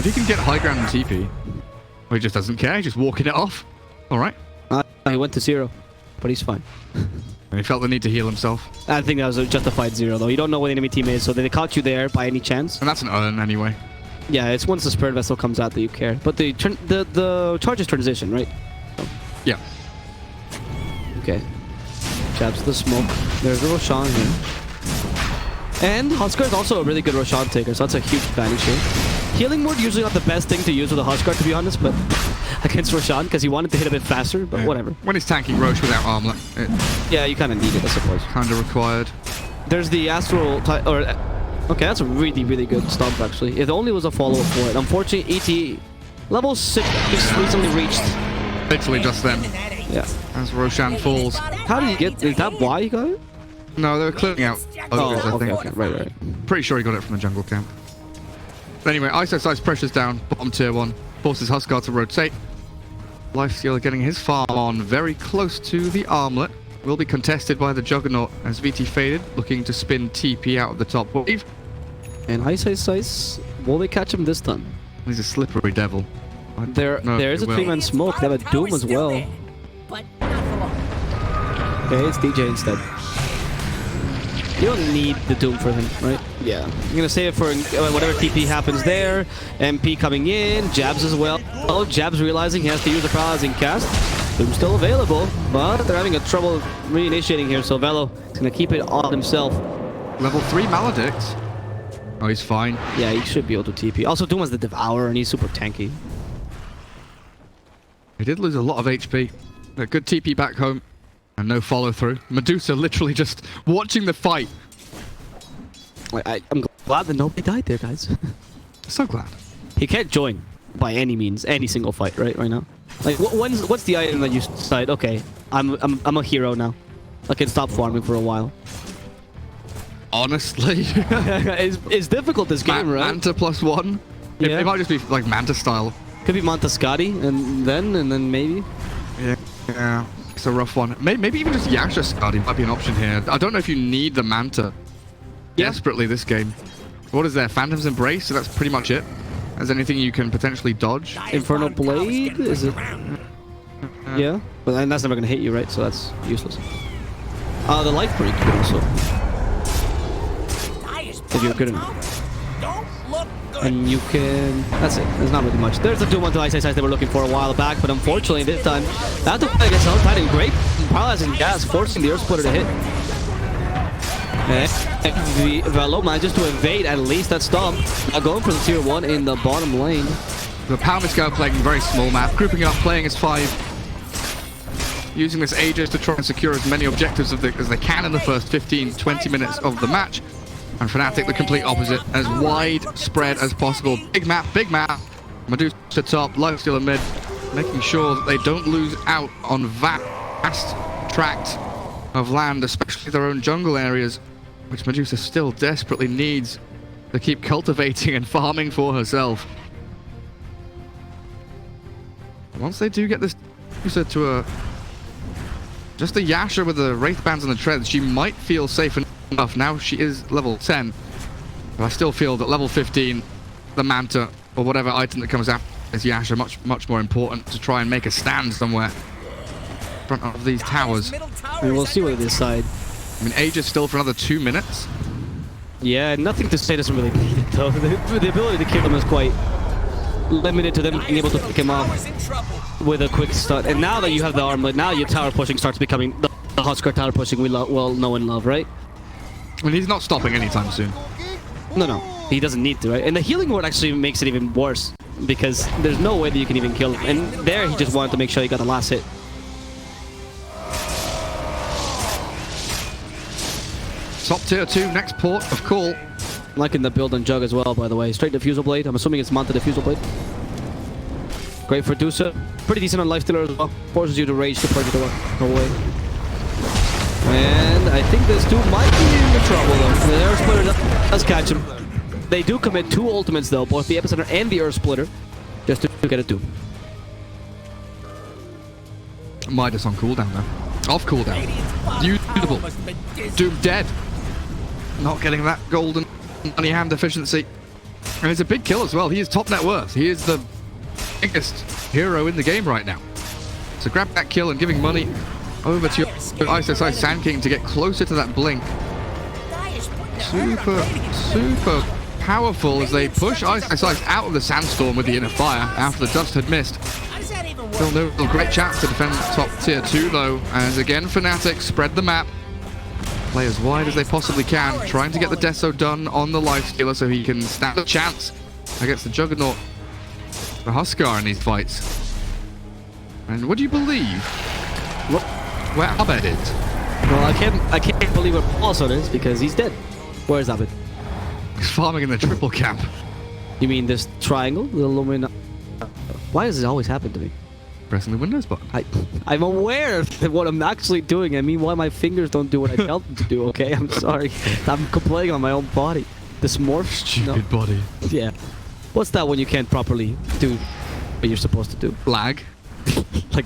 he can get high ground and TP, or he just doesn't care, he's just walking it off. All right. He went to 0, but he's fine. And he felt the need to heal himself. I think that was a justified 0, though. You don't know what the enemy team is, so they caught you there by any chance. And that's an earn anyway. Yeah, it's once the spirit vessel comes out that you care. But the charges transition, right? Oh. Yeah. Okay. Jabs the smoke. There's a Roshan here. And Huskar is also a really good Roshan taker, so that's a huge advantage here. Healing Ward usually not the best thing to use with a Huskar, to be honest, but against Roshan, because he wanted to hit a bit faster, but whatever. When he's tanking Roche without armlet, yeah, you kind of need it, I suppose. Kind of required. There's the Astral... Okay, that's a really, really good stomp, actually. It only was a follow-up for it. Unfortunately, ET level 6 recently reached. Literally just then. Yeah. As Roshan falls. How did he get... Is that why he got it? No, they were clearing out ogres, I think. Okay. Right. Pretty sure he got it from the jungle camp. But anyway, ISO size pressure's down. Bottom tier 1. Forces Huskar to rotate. Lifestealer getting his farm on very close to the armlet. Will be contested by the Juggernaut as VT faded, looking to spin TP out of the top wave. And Ice, will they catch him this time? He's a slippery devil. There is a 3-man smoke. They have a Doom as well. Okay, it's DJ instead. You don't need the Doom for him, right? Yeah. You're gonna save it for whatever TP happens there. MP coming in, Jabs as well. Oh, Jabs realizing he has to use a paralyzing cast. Doom's still available, but they're having a trouble reinitiating here, so Velo is gonna keep it on himself. Level 3 Maledict. Oh, he's fine. Yeah, he should be able to TP. Also, Doom has the Devourer, and he's super tanky. He did lose a lot of HP. A good TP back home. And no follow through. Medusa literally just watching the fight. I'm glad that nobody died there, guys. So glad. He can't join by any means, any single fight, right now. Like, what's the item that you decide? Okay, I'm a hero now. I can stop farming for a while. Honestly, it's difficult this game, right? Manta +1. Yeah. It might just be like Manta style. Could be Manta Scotty, and then maybe. Yeah. It's a rough one. Maybe even just Yasha Scotty might be an option here. I don't know if you need the Manta desperately this game. What is there? Phantom's Embrace, so that's pretty much it. Is there anything you can potentially dodge? Infernal Blade? Is it? Yeah, but that's never gonna hit you, right? So that's useless. The Life Break could also. If you're good enough. And you can... That's it. There's not really much. There's the Doom onto Ice they were looking for a while back, but unfortunately this time, that took play against Titan. Great paralyzing gas, forcing the Earth Splitter to hit. And Velo manages to evade at least that stomp. Going for the tier 1 in the bottom lane. The Power Scale playing very small map, grouping up, playing as 5. Using this Aegis to try and secure as many objectives as they can in the first 15-20 minutes of the match. And Fnatic the complete opposite, as widespread as possible. Big map. Medusa top, Lifestealer mid, making sure that they don't lose out on vast tract of land, especially their own jungle areas, which Medusa still desperately needs to keep cultivating and farming for herself. Once they do get this Medusa to just a Yasha with the Wraith Bands and the Treads, she might feel safe enough. Now she is level 10, but I still feel that level 15, the Manta or whatever item that comes out is Yasha much more important to try and make a stand somewhere in front of these towers. And we'll see what they decide. I mean, Aegis still for another 2 minutes. Yeah, nothing to say doesn't really need it though. The ability to kill him is quite limited to them being able to pick him off with a quick stun. And now that you have the armlet, now your tower pushing starts becoming the Huskar tower pushing we well know and love, right? I mean, he's not stopping anytime soon. No. He doesn't need to, right? And the healing ward actually makes it even worse, because there's no way that you can even kill him. And there, he just wanted to make sure he got the last hit. Top tier 2, next port of call. Liking the build on Jug as well, by the way. Straight Diffusal Blade. I'm assuming it's Manta Diffusal Blade. Great for Dusa. Pretty decent on Lifestealer as well. Forces you to rage to purge it away. And I think this dude might be in trouble though. The Earth Splitter does catch him. They do commit 2 ultimates though, both the Epicenter and the Earth Splitter, just to get a Doom. Midas on cooldown now. Off cooldown. Beautiful. Doom dead. Not getting that golden money hand efficiency. And it's a big kill as well. He is top net worth. He is the biggest hero in the game right now. So grab that kill and giving money over to your ISSI Sand King to get closer to that blink. Super powerful as they push ISSI out of the sandstorm with the inner fire after the dust had missed. Still no great chance to defend top tier 2 though, as again Fnatic spread the map. Play as wide as they possibly can, trying to get the Deso done on the Lifestealer so he can stand a chance against the Juggernaut, the Huskar in these fights. And would you believe where Abed is? Well, I can't believe where Paulson is because he's dead. Where is Abed? He's farming in the triple camp. You mean this triangle? The Illumina? Why does this always happen to me? Pressing the Windows button. I'm aware of what I'm actually doing. I mean, why my fingers don't do what I tell them to do, okay? I'm sorry. I'm complaining on my own body. This morph. Stupid body. Yeah. What's that when you can't properly do what you're supposed to do? Lag. Like...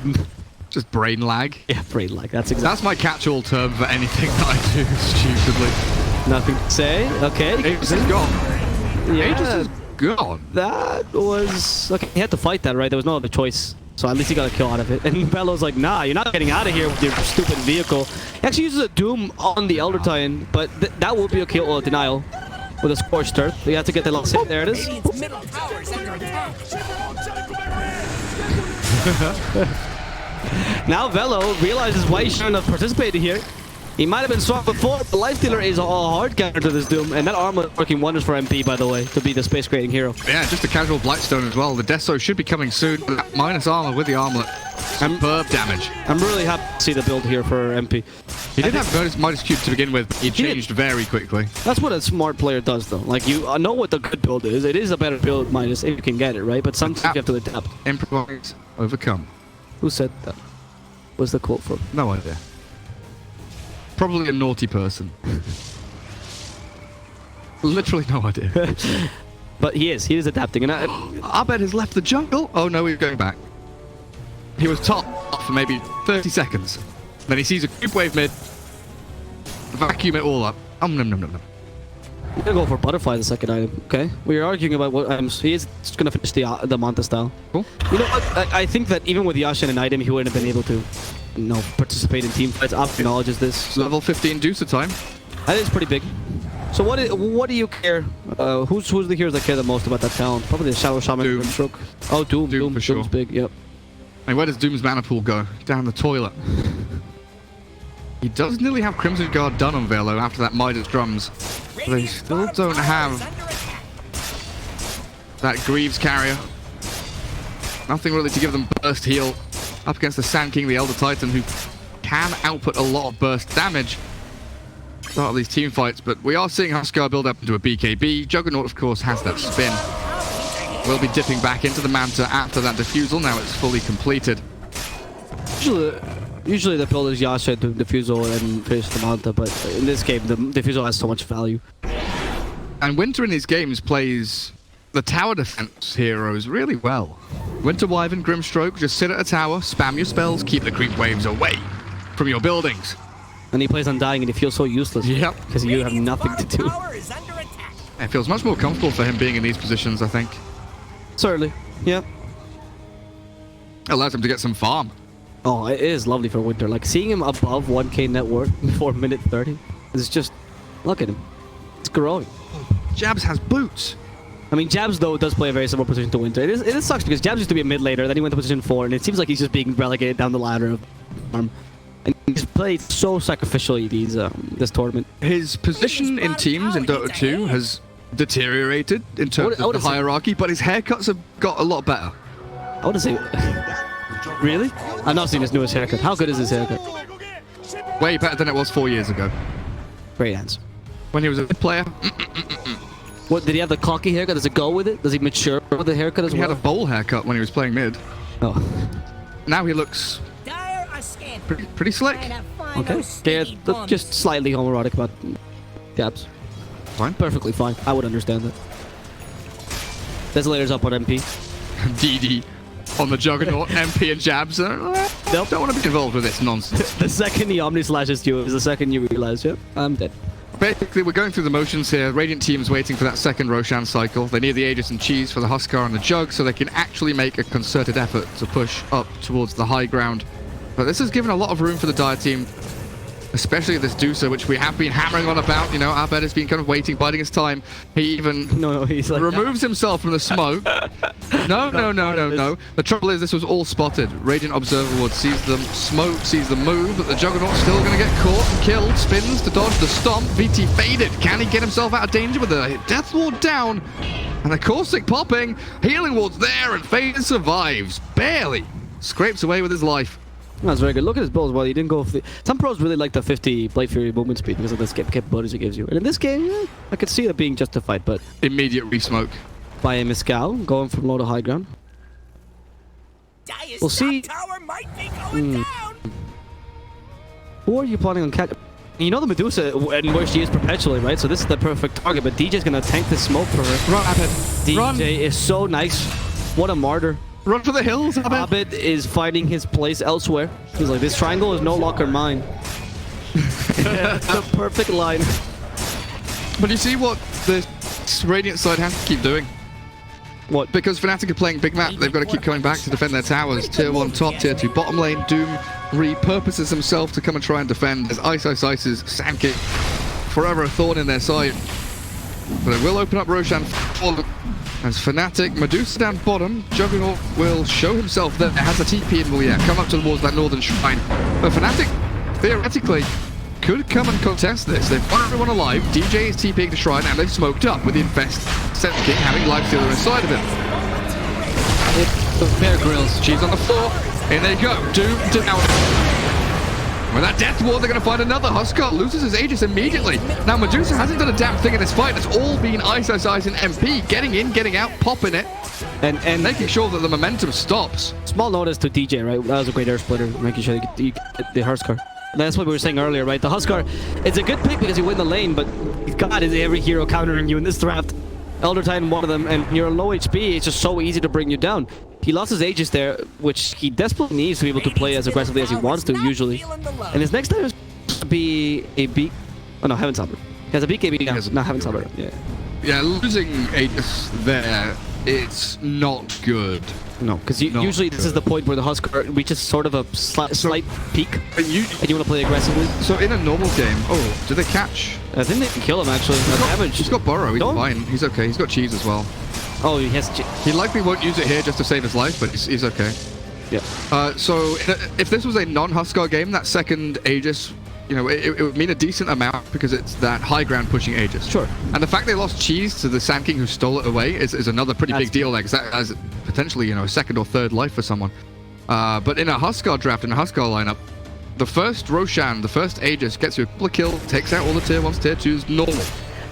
Just brain lag. Yeah, brain lag. That's my catch-all term for anything that I do, stupidly. Nothing to say. Okay. Aegis is gone. Yeah. Aegis is gone. That was... Okay, he had to fight that, right? There was no other choice. So at least he got a kill out of it. And Bello's like, nah, you're not getting out of here with your stupid vehicle. He actually uses a Doom on the Elder Titan, but that will be a kill denial with a Scorched Earth. You have to get the last hit. There it is. Now Velo realizes why he shouldn't have participated here. He might have been strong before, but Lifestealer is a hard counter to this Doom, and that armor working wonders for MP, by the way, to be the space-creating hero. Yeah, just a casual Blightstone as well. The Deso should be coming soon. Minus armor with the armlet. Superb damage. I'm really happy to see the build here for MP. He did have Midas Cube to begin with. He changed very quickly. That's what a smart player does, though. Like, you know what the good build is. It is a better build, Midas, if you can get it, right? But sometimes you have to adapt. Improvise, overcome. Who said that? What's the quote from? No idea. Probably a naughty person. Literally no idea. But he is adapting. And Abed has left the jungle. Oh no, he's going back. He was top for maybe 30 seconds. Then he sees a creep wave mid. Vacuum it all up. Nom nom nom. You're gonna go for Butterfly the second item, okay? We were arguing about what items. He is gonna finish the Manta style. Cool. You know what? I think that even with Yasha and an item, he wouldn't have been able to, participate in team fights. Ab acknowledges this. Level 15 Deucer time. I think it's pretty big. So what do you care? Who's the heroes that care the most about that talent? Probably the Shadow Shaman and Stroke. Oh, Doom for sure. Doom's big. Yep. And where does Doom's mana pool go? Down the toilet. He does nearly have Crimson Guard done on Velo after that Midas drums. But they still don't have that Greaves carrier. Nothing really to give them burst heal. Up against the Sand King, the Elder Titan, who can output a lot of burst damage. Start of these team fights, but we are seeing Huskar build up into a BKB. Juggernaut, of course, has that spin. We'll be dipping back into the Manta after that defusal. Now it's fully completed. Usually the build is Yasha to defusal and finish the Manta, but in this game the defusal has so much value. And Winter in these games plays the tower defense heroes really well. Winter Wyvern, Grimstroke, just sit at a tower, spam your spells, keep the creep waves away from your buildings. And he plays Undying and he feels so useless. Yep. Because you have nothing to do. It feels much more comfortable for him being in these positions, I think. Certainly. Yeah. Allows him to get some farm. Oh, it is lovely for Winter. Like, seeing him above 1k net worth before minute 30 is just... Look at him. It's growing. Jabs has boots. I mean, Jabs, though, does play a very similar position to Winter. It sucks because Jabs used to be a mid laner, then he went to position 4, and it seems like he's just being relegated down the ladder of farm. And he's played so sacrificially this tournament. His position in teams in Dota 2 has deteriorated in terms of the hierarchy, but his haircuts have got a lot better. I want to say... Really? I've not seen his newest haircut. How good is his haircut? Way better than it was 4 years ago. Great answer. When he was a mid player. What, did he have the cocky haircut? Does it go with it? Does he mature with the haircut as well? He had a bowl haircut when he was playing mid. Oh. Now he looks pretty slick. Okay. Yeah, just slightly homoerotic about Jabs. Fine. Perfectly fine. I would understand that. Desolator's up on MP. DD on the Juggernaut. MP and Jabs. Don't want to be involved with this nonsense. The second the Omni slashes you is the second you realize, yep, I'm dead. basically, we're going through the motions here. Radiant team's waiting for that second Roshan cycle. They need the Aegis and Cheese for the Huskar and the Jug so they can actually make a concerted effort to push up towards the high ground. But this has given a lot of room for the Dire team, especially this Dusa, which we have been hammering on about. You know, Abed has been kind of waiting, biding his time. He even he's like, removes himself from the smoke. No. The trouble is, this was all spotted. Radiant Observer Ward sees them smoke, sees them move, but the Juggernaut's still going to get caught and killed. Spins to dodge the stomp. VT faded. Can he get himself out of danger with the Death Ward down? And the Caustic popping. Healing Ward's there, and Fade survives. Barely. Scrapes away with his life. That's very good. Look at his build as well. He didn't go for the... Some pros really like the 50 Blade Fury movement speed because of the capabilities it gives you. And in this game, I could see that being justified, but... Immediate re-smoke. By a Mezcal, going from low to high ground. We'll see. Who are you planning on catching? You know the Medusa and where she is perpetually, right? So this is the perfect target, but DJ's gonna tank the smoke for her. Run, Abed. DJ Run. is so nice. What a martyr. Run for the hills, Abed. Abed is finding his place elsewhere. He's like, this triangle is no longer mine. That's the perfect line. But you see what the Radiant side has to keep doing? What? Because Fnatic are playing big map, they've got to keep coming back to defend their towers. Tier 1 top, Tier 2 bottom lane. Doom repurposes himself to come and try and defend as Ice's Sand Kick. Forever a thorn in their side. But it will open up Roshan for them. As Fnatic, Medusa down bottom, Juggernaut will show himself there, has a TP and will come up towards that northern shrine. But Fnatic, theoretically, could come and contest this. They've got everyone alive, DJ is TPing the shrine, and they've smoked up with the Infest Sand King having Lifestealer inside of him. Bear Grylls, Cheese on the floor, in they go, Doom down. With that Death Ward, they're going to find another. Huskar loses his Aegis immediately. Now, Medusa hasn't done a damn thing in this fight. It's all been Ice and MP. Getting in, getting out, popping it. And making sure that the momentum stops. Small notice to DJ, right? That was a great air splitter, making sure you get the Huskar. That's what we were saying earlier, right? The Huskar, it's a good pick because you win the lane, but God, is every hero countering you in this draft. Elder Titan, one of them, and you're low HP, it's just so easy to bring you down. He lost his Aegis there, which he desperately needs to be able to play as aggressively as he wants to, usually. And his next time is to be a beat... Oh no, Heaven's Helper. He has a BKB now, not Heaven's Helper. Yeah, losing Aegis there, it's not good. No, because usually this is the point where the Huskar reaches sort of a slight peak, and you want to play aggressively. So in a normal game, do they catch? I think they can kill him actually. He's got Burrow, he's fine. He's okay, he's got Cheese as well. Oh, he has... He likely won't use it here just to save his life, but he's okay. Yeah. So if this was a non-Huskar game, that second Aegis, you know, it would mean a decent amount because it's that high ground pushing Aegis. Sure. And the fact they lost Cheese to the Sand King who stole it away is another pretty big deal there, because that has potentially, you know, a second or third life for someone. But in a Huskar draft, in a Huskar lineup, the first Roshan, the first Aegis gets you a couple of kills, takes out all the tier 1s, tier 2s, normal.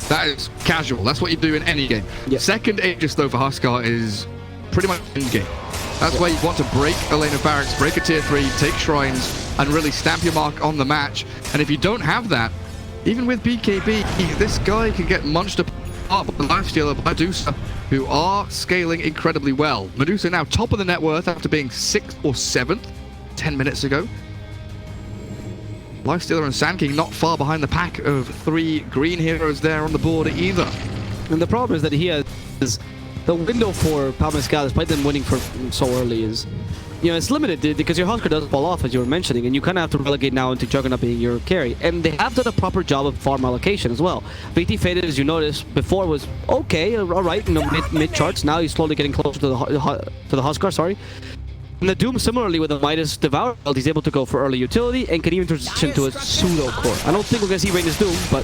That is casual. That's what you do in any game. Yep. Second Aegis, though, for Huskar is pretty much end game. That's where you want to break a lane of barracks, break a tier 3, take shrines, and really stamp your mark on the match. And if you don't have that, even with BKB, this guy can get munched apart by the Lifestealer by Medusa, who are scaling incredibly well. Medusa now top of the net worth after being 6th or 7th 10 minutes ago. Lifestealer and Sand King not far behind the pack of 3 green heroes there on the board either. And the problem is that he has the window for Pal Mezcal, despite them winning for so early, is, you know, it's limited because your Huskar does fall off, as you were mentioning, and you kind of have to relegate now into Juggernaut being your carry. And they have done a proper job of farm allocation as well. VT Faded, as you noticed before, was okay, alright, you know, mid charts. Now he's slowly getting closer to the Huskar, sorry. And the Doom, similarly with the Midas Devour, he's able to go for early utility and can even transition to a pseudo core. I don't think we're going to see Radiant's Doom, but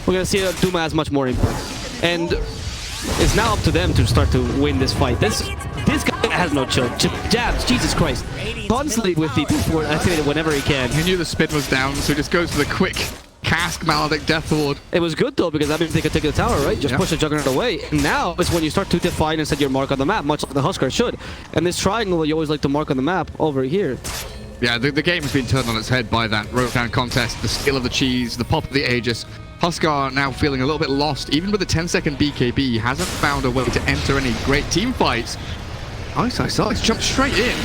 we're going to see Doom has much more impact. And it's now up to them to start to win this fight. This guy has no chill. Jabs, Jesus Christ. Constantly with the P4 activated whenever he can. He knew the spin was down, so he just goes for the quick Cask Maledict Death Ward. It was good though, because that means they could take the tower, right? Just push the Juggernaut away. And now is when you start to define and set your mark on the map, much like the Huskar should. And this triangle you always like to mark on the map over here. Yeah, the game has been turned on its head by that Roshan contest, the skill of the Cheese, the pop of the Aegis. Huskar now feeling a little bit lost. Even with the 10-second BKB, he hasn't found a way to enter any great team fights. Ice jumped straight in.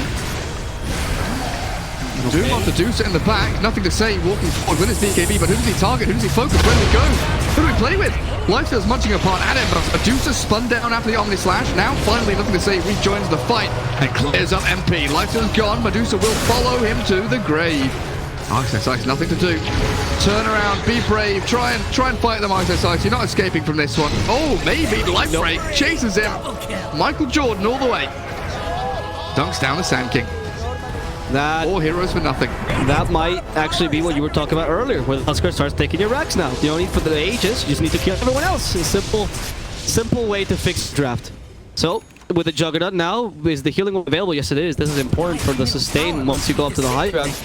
Doom onto Medusa in the back. Nothing to say, walking forward with his BKB, but who does he target? Who does he focus? Where does he go? Who do we play with? Lifesteal's munching apart at him, but Medusa spun down after the Omni Slash. Now, finally, nothing to say, rejoins the fight and clears up MP. Lifesteal's gone. Medusa will follow him to the grave. Ice, nothing to do. Turn around, be brave, try and fight them, Ice. You're not escaping from this one. Oh, maybe Life Break chases him. Michael Jordan all the way. Dunks down the Sand King. All heroes for nothing. That might actually be what you were talking about earlier, where the Husker starts taking your racks now. You don't need for the ages, you just need to kill everyone else. A simple way to fix the draft. So, with the Juggernaut now, is the healing available? Yes, it is. This is important for the sustain once you go up to the high ground.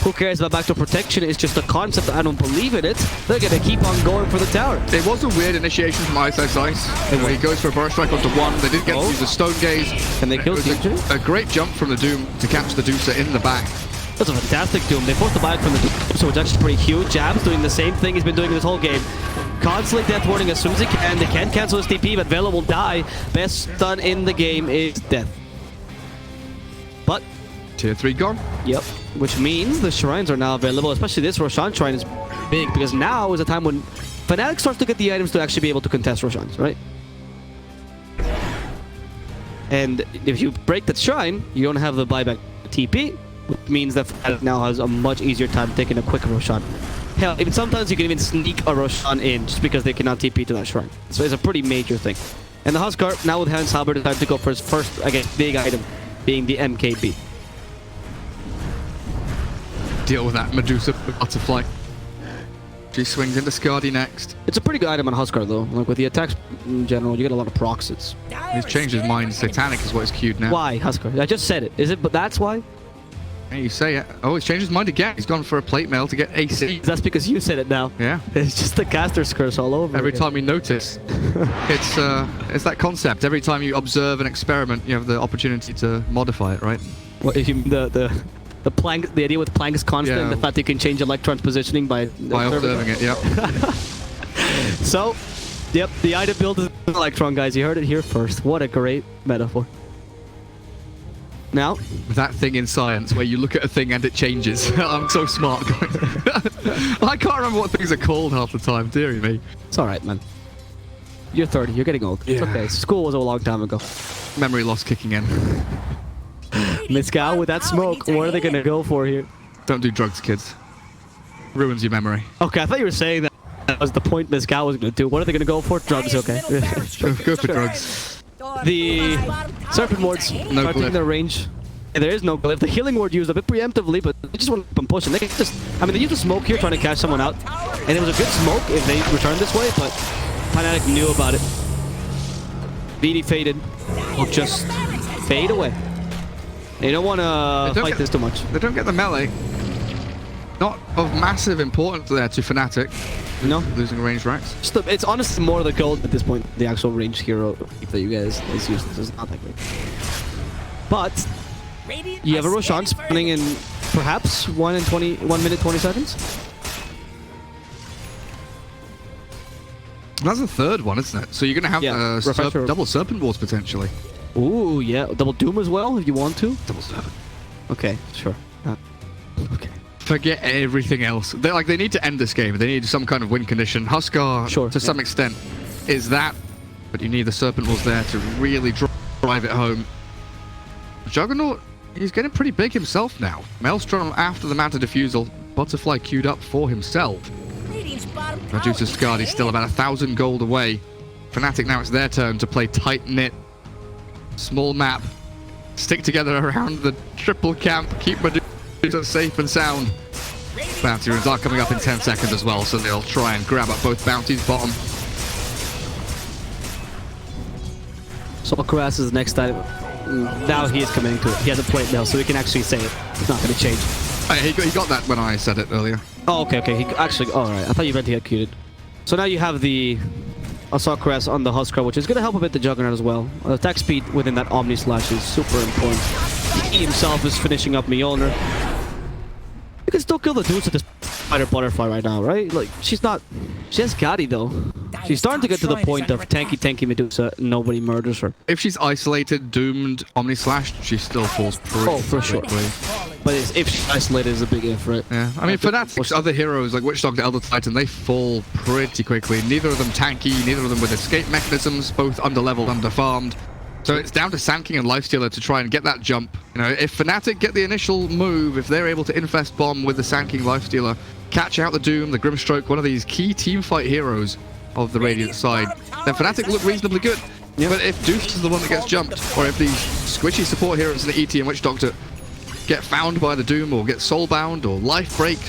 Who cares about backdoor protection? It's just a concept. I don't believe in it. They're going to keep on going for the tower. It was a weird initiation from Ice. He goes for a burst strike onto one. They didn't get to use the Stone Gaze. And they killed DJ. A great jump from the Doom to catch the Medusa in the back. That's a fantastic Doom. They forced the back from the Doom, so it's actually pretty huge. Jab's doing the same thing he's been doing this whole game. Constantly death warning as soon as he can. They can cancel his TP, but Vela will die. Best stun in the game is death. But Tier 3 gone. Yep. Which means the shrines are now available, especially this Roshan shrine is big, because now is a time when Fnatic starts to get the items to actually be able to contest Roshans, right? And if you break that shrine, you don't have the buyback TP, which means that Fnatic now has a much easier time taking a quick Roshan. Hell, even sometimes you can even sneak a Roshan in just because they cannot TP to that shrine. So it's a pretty major thing. And the Huskar, now with Hans Halberd, decided to go for his first, again, big item, being the MKB. Deal with that Medusa butterfly. She swings into Skadi next. It's a pretty good item on Huskar though. Like with the attacks in general, you get a lot of procs. He's changed his mind. Satanic is what is queued now. Why Huskar? I just said it. Is it? But that's why. Yeah, you say it. Oh, he's changed his mind again. He's gone for a plate mail to get AC. That's because you said it now. Yeah. It's just the caster's curse all over. Every time we notice, it's that concept. Every time you observe an experiment, you have the opportunity to modify it, right? What if you the plank, the idea with plank is constant, and the fact that you can change electron's positioning by observing it. Yep. So, yep, the item build is an electron, guys. You heard it here first. What a great metaphor. Now, that thing in science where you look at a thing and it changes. I'm so smart, guys. I can't remember what things are called half the time. Dearie me. It's all right, man. You're 30. You're getting old. Yeah. It's okay. School was a long time ago. Memory loss kicking in. MYSG+AU with that smoke, what are they going to go for here? Don't do drugs, kids. Ruins your memory. Okay, I thought you were saying that was the point MYSG+AU was going to do. What are they going to go for? Drugs, okay. Go for drugs. The Serpent Wards are taking their range. Yeah, there is no glyph. The healing ward used a bit preemptively, but they just want to keep on pushing. They can just, I mean, they used a smoke here trying to catch someone out, and it was a good smoke if they returned this way, but Fnatic knew about it. BD faded. Will just fade away. They don't want to fight this too much. They don't get the melee. Not of massive importance there to Fnatic. No. Losing range racks. It's honestly more the gold at this point. The actual ranged hero that you guys is useless. It's not that great. But you have a Roshan spawning in perhaps 1 minute 20 seconds. That's the third one, isn't it? So you're going to have double Serpent Wars potentially. Ooh, yeah. Double Doom as well, if you want to. Double Serpent. Okay, sure. Okay. Forget everything else. They need to end this game. They need some kind of win condition. Huskar, to some extent, is that. But you need the Serpent Wars there to really drive it home. Juggernaut, he's getting pretty big himself now. Maelstrom after the Manta Diffusal. Butterfly queued up for himself. Medusa Skadi still about 1,000 gold away. Fnatic now it's their turn to play tight-knit. Small map. Stick together around the triple camp. Keep Medusa safe and sound. Bounty runes are coming up in 10 seconds as well, so they'll try and grab up both bounties bottom. Solkaras is the next time. Now he is committing to it. He hasn't played now, so he can actually say it. It's not going to change. He got that when I said it earlier. Oh, okay. He actually... Oh, right. I thought you meant he had queued. So now you have the Assault Caress on the Huskar, which is going to help a bit the Juggernaut as well. Attack speed within that Omni Slash is super important. He himself is finishing up Mjolnir. You can still kill the dudes with this Spider Butterfly right now, right? Like, she's not... She has Gadi, though. She's starting to get to the point of tanky Medusa, nobody murders her. If she's isolated, doomed, Omni Slashed, she still falls pretty for sure. quickly. But if she's isolated is a big if, right? Yeah, I mean, Fnatic's other heroes like Witch Doctor, Elder Titan, they fall pretty quickly. Neither of them tanky, neither of them with escape mechanisms, both under-leveled, under-farmed. So it's down to Sand King and Lifestealer to try and get that jump. You know, if Fnatic get the initial move, if they're able to infest bomb with the Sand King Lifestealer, catch out the Doom, the Grimstroke, one of these key teamfight heroes of the Radiant side, then Fnatic look reasonably good. Yeah. But if Deuce is the one that gets jumped, or if these squishy support heroes in the ET and Witch Doctor get found by the Doom, or get soulbound, or life break,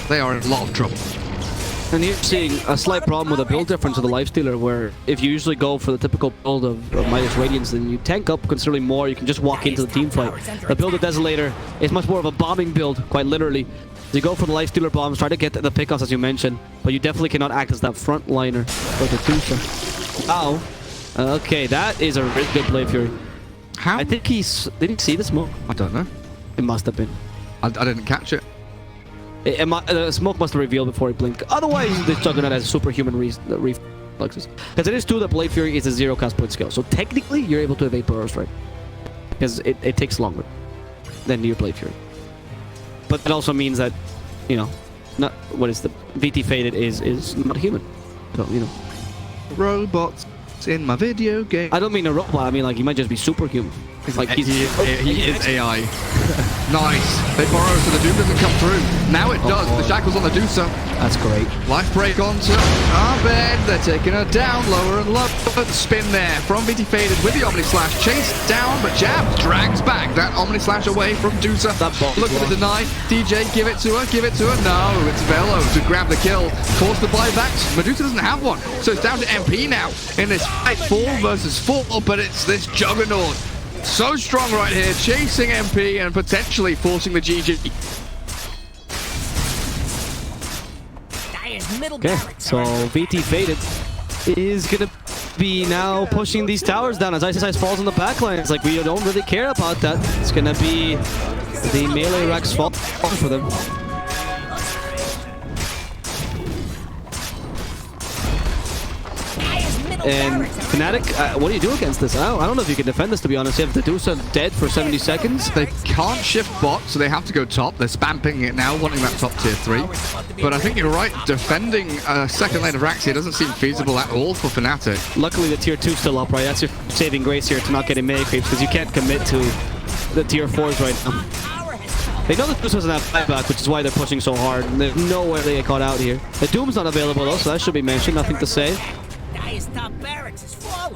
they are in a lot of trouble. And you're seeing a slight problem with the build difference of the Lifestealer, where if you usually go for the typical build of Midas Radiance, then you tank up considerably more, you can just walk into the team fight. The build of Desolator is much more of a bombing build, quite literally. You go for the Lifestealer bombs, try to get the pickoffs as you mentioned, but you definitely cannot act as that front liner for the Tusa. Ow. Okay, that is a really good play, Fury. How? I think he's... Did he see the smoke? I don't know. It must have been. I didn't catch it. The smoke must have revealed before he blinked. Otherwise, the Juggernaut has superhuman reflexes. Because it is true that Blade Fury is a 0 cast point skill. So technically, you're able to evade Burrow Strike. Because it takes longer than your Blade Fury. But it also means that, you know, not what is the VT Faded is not human. So, you know. Robots in my video game. I don't mean a robot, I mean like he might just be superhuman. Like he is AI. Nice. They borrow so the Doom doesn't come through. Now it does. The shackles on the Deucer. That's great. Life break onto Abed. They're taking her down lower and lower. Spin there from VT Faded with the Omni Slash. Chased down, but Jab drags back that Omni Slash away from Deucer. Look for the deny. DJ, give it to her. Give it to her. No, it's Velo to grab the kill. Force the buybacks. Medusa doesn't have one. So it's down to MP now in this fight 4 versus 4. But it's this Juggernaut. So strong right here, chasing MP and potentially forcing the GG. Okay, so VT Faded is gonna be now pushing these towers down as Ice falls on the backline. It's like we don't really care about that. It's gonna be the melee Rex fault for them. And Fnatic, what do you do against this? I don't know if you can defend this, to be honest. You have Medusa dead for 70 seconds. They can't shift bot, so they have to go top. They're spamming it now, wanting that top tier 3. But I think you're right. Defending a second lane of Rax here doesn't seem feasible at all for Fnatic. Luckily, the tier 2's still up, right? That's your saving grace here to not getting mega creeps, because you can't commit to the tier 4s right now. They know the Deuce doesn't have buyback, which is why they're pushing so hard. And there's no way they get caught out here. The Doom's not available, though, so that should be mentioned. Nothing to say.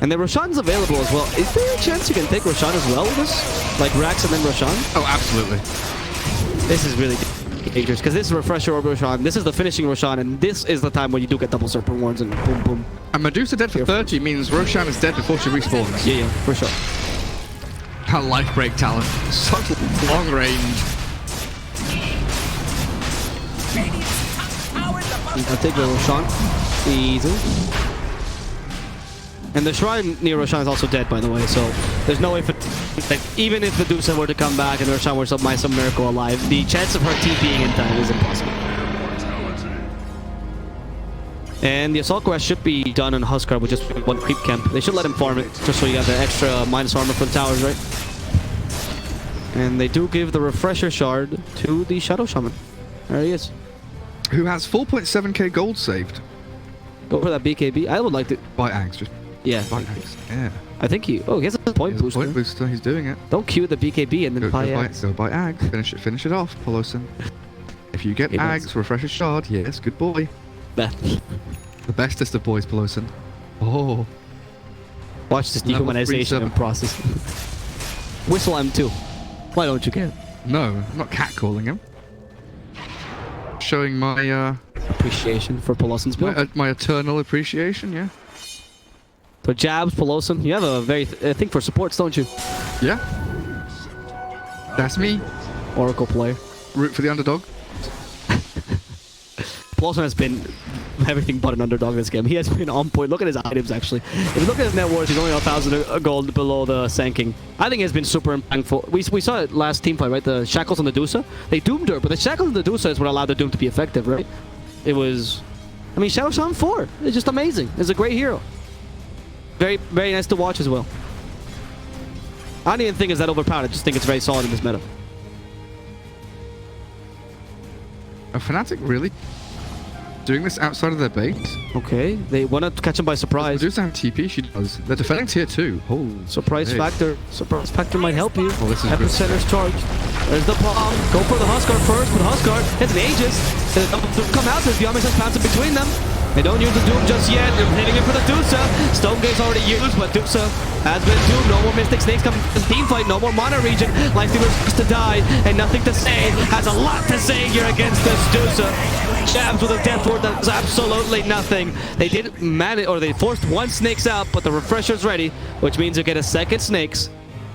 And then Roshan's available as well. Is there a chance you can take Roshan as well with this? Like Rax and then Roshan? Oh, absolutely. This is really dangerous because this is Refresher or Roshan. This is the finishing Roshan, and this is the time when you do get double Serpent Warns and boom, boom. And Medusa dead for 30 means Roshan is dead before she respawns. Yeah, for sure. Her life break talent. Such long range. I'll take the Roshan. Easy. And the Shrine near Roshan is also dead, by the way, so there's no way for... Like, even if Medusa were to come back and Roshan were by some miracle alive, the chance of her TPing in time is impossible. And the Assault Quest should be done on Huskar with just one creep camp. They should let him farm it, just so you got the extra minus armor for the towers, right? And they do give the Refresher Shard to the Shadow Shaman. There he is. Who has 4.7k gold saved. Go for that BKB. I would like to... By Ags, just... Yeah. By Ags, yeah. I think he... Oh, he has a point booster. Point booster, he's doing it. Don't queue the BKB and then buy Ags. Go by Ags. Finish it off, Polosin. If you get Ags, Refresher Shard, yes, good boy. Beth. The bestest of boys, Polosin. Oh. Watch this dehumanization process. Whistle M2. Why don't you care? No, I'm not catcalling him. Showing my appreciation for Polosin's build. My eternal appreciation, yeah. So Jabs, Polosin, you have a very thing for supports, don't you? Yeah. That's me. Oracle player. Root for the underdog. Polosin has been everything but an underdog in this game. He has been on point. Look at his items, actually. If you look at his net worth, he's only 1,000 gold below the Sand King. I think he has been super impactful. We saw it last team fight, right? The Shackles on the Deucer. They doomed her, but the Shackles on the Deucer is what allowed the Doom to be effective, right? It was... I mean, Shadow Shaman 4. It's just amazing. It's a great hero. Very, very nice to watch as well. I don't even think it's that overpowered. I just think it's very solid in this meta. Are Fnatic really doing this outside of their base? Okay, they want to catch him by surprise. Medusa have TP, she does. They're defending tier 2. Oh, Surprise factor. Surprise factor might help you. Oh, this is Epicenter's charged. There's the bomb. Go for the Huskar first, but Huskar hits an Aegis. Come out, there's the Omnis pounds in between them. They don't use the Doom just yet. They're hitting it for the Dusa. Stone Gate's already used, but Dusa has been doomed. No more Mystic Snakes coming to the team fight. No more Mana Regen. Lifestealer's just to die, and nothing to say. Has a lot to say here against this Dusa. Jabs with a death ward that does absolutely nothing. They did manage, or they forced one Snakes out, but the refresher's ready, which means you get a second Snakes.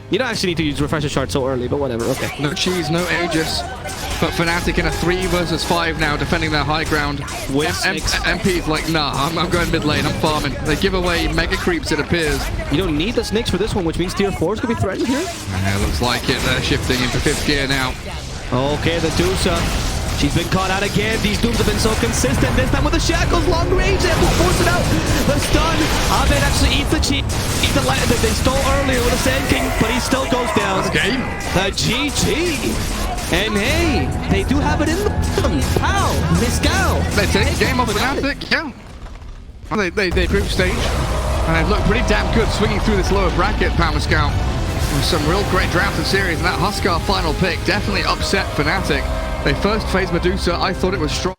You don't actually need to use refresher shard so early, but whatever. Okay. No cheese, no Aegis. But Fnatic in a 3 versus 5 now, defending their high ground. With Snakes. MP's like, nah, I'm going mid lane, I'm farming. They give away mega creeps, it appears. You don't need the Snakes for this one, which means tier 4 is going to be threatened here. Yeah, looks like it. They're shifting into 5th gear now. Okay, the Dusa. She's been caught out again. These Dooms have been so consistent. This time with the Shackles, long range, they have to force it out. The stun. Ahmed actually eats the cheat. They stole earlier with a Sand King, but he still goes down. That's game. The GG. And hey, they do have it in them. Pow, Miscal. They take game off Fnatic, yeah. Well, they group stage, and they've looked pretty damn good swinging through this lower bracket, Power Scout. With some real great drafted series, and that Huskar final pick definitely upset Fnatic. They first phased Medusa, I thought it was strong.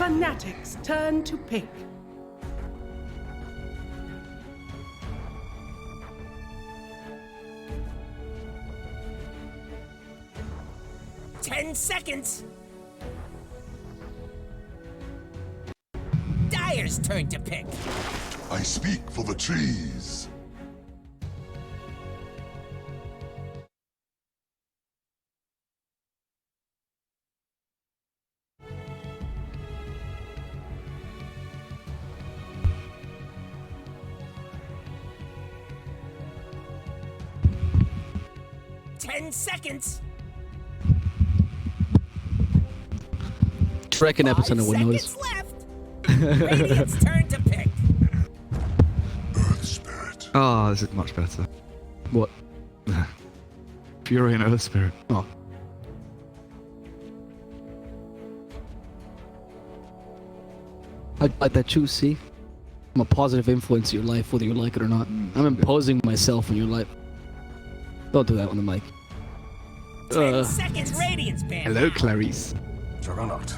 Fnatic's turn to pick. Seconds. Dyer's turn to pick. I speak for the trees. Seconds. I reckon Epicenter would notice. Left. Radiant's turn to pick. Earth Spirit. Oh, this is much better. What? Fury and Earth Spirit. Oh. I like that choose, see? I'm a positive influence in your life, whether you like it or not. I'm imposing myself in your life. Don't do that on the mic. 10 seconds, Radiant's banned. Hello, Clarice. Juggernaut.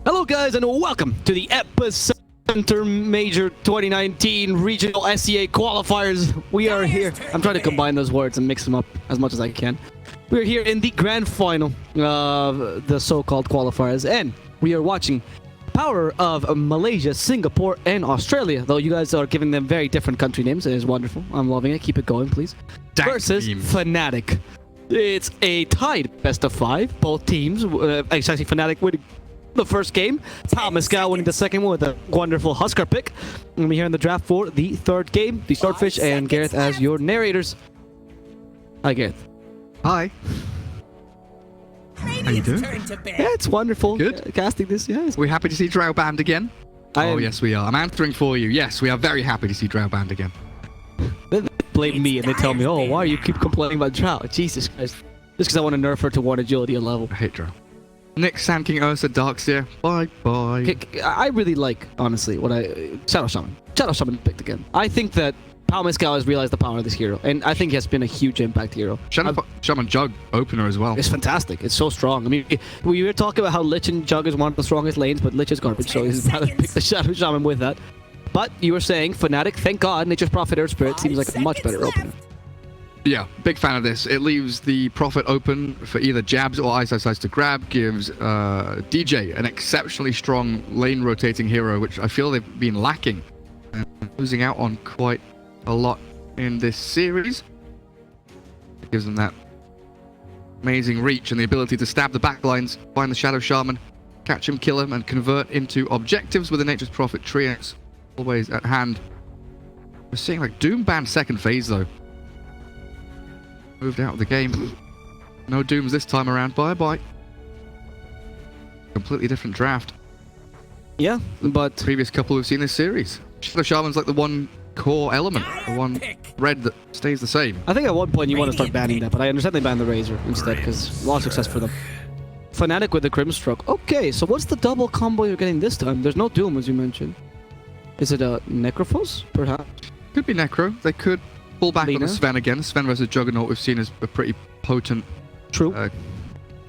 Hello guys and welcome to the Epicenter Major 2019 Regional SEA Qualifiers. We are here. I'm trying to combine those words and mix them up as much as I can. We're here in the grand final of the so-called qualifiers, and we are watching power of Malaysia, Singapore, and Australia. Though you guys are giving them very different country names. It is wonderful. I'm loving it. Keep it going, please. Dang Versus team. Fnatic. It's a tied best of 5. Both teams, actually Fnatic winning the first game. MYSG+AU winning the second one with a wonderul Huskar pick. And we're here in the draft for the third game. The Swordfish and Gareth as your narrators. Hi, Gareth. Hi. Radiant's doing? turn to pick. Yeah, it's wonderful. Good. Casting this, yeah. We're happy to see Drow banned again. Oh, yes, we are. I'm answering for you. Yes, we are very happy to see Drow banned again. They blame me and they tell me, oh, why you keep complaining about Drow? Jesus Christ. Just because I want to nerf her to 1 agility level. I hate Drow. Nick, Sand King, Ursa, Darkseer. Bye-bye. I really like, honestly, what Shadow Shaman. Shadow Shaman picked again. I think that MYSG+AU has realized the power of this hero, and I think he has been a huge impact hero. Shaman Jug opener as well. It's fantastic. It's so strong. I mean, we were talking about how Lich and Jug is one of the strongest lanes, but Lich is garbage, so he's about to pick the Shadow Shaman with that. But you were saying, Fnatic, thank God, Nature's Prophet Earth Spirit seems like a much better opener. Yeah, big fan of this. It leaves the Prophet open for either jabs or ice to grab, gives DJ an exceptionally strong lane rotating hero, which I feel they've been lacking and losing out on quite a lot in this series. It gives them that amazing reach and the ability to stab the backlines, find the Shadow Shaman, catch him, kill him, and convert into objectives with the Nature's Prophet Triax always at hand. We're seeing like Doom banned second phase though. Moved out of the game. No Dooms this time around. Bye-bye. Completely different draft. Yeah, but Previous couple we've seen this series. Shadow Shaman's like the one core element, the one red that stays the same. I think at one point you want to start banning that, but I understand they banned the Razor instead because a lot of success for them. Fnatic with the Grimstroke. Okay, so what's the double combo you're getting this time? There's no Doom, as you mentioned. Is it a Necrophos, perhaps? Could be Necro. They could pull back on Lina. the Sven again. Sven versus Juggernaut we've seen as a pretty potent True.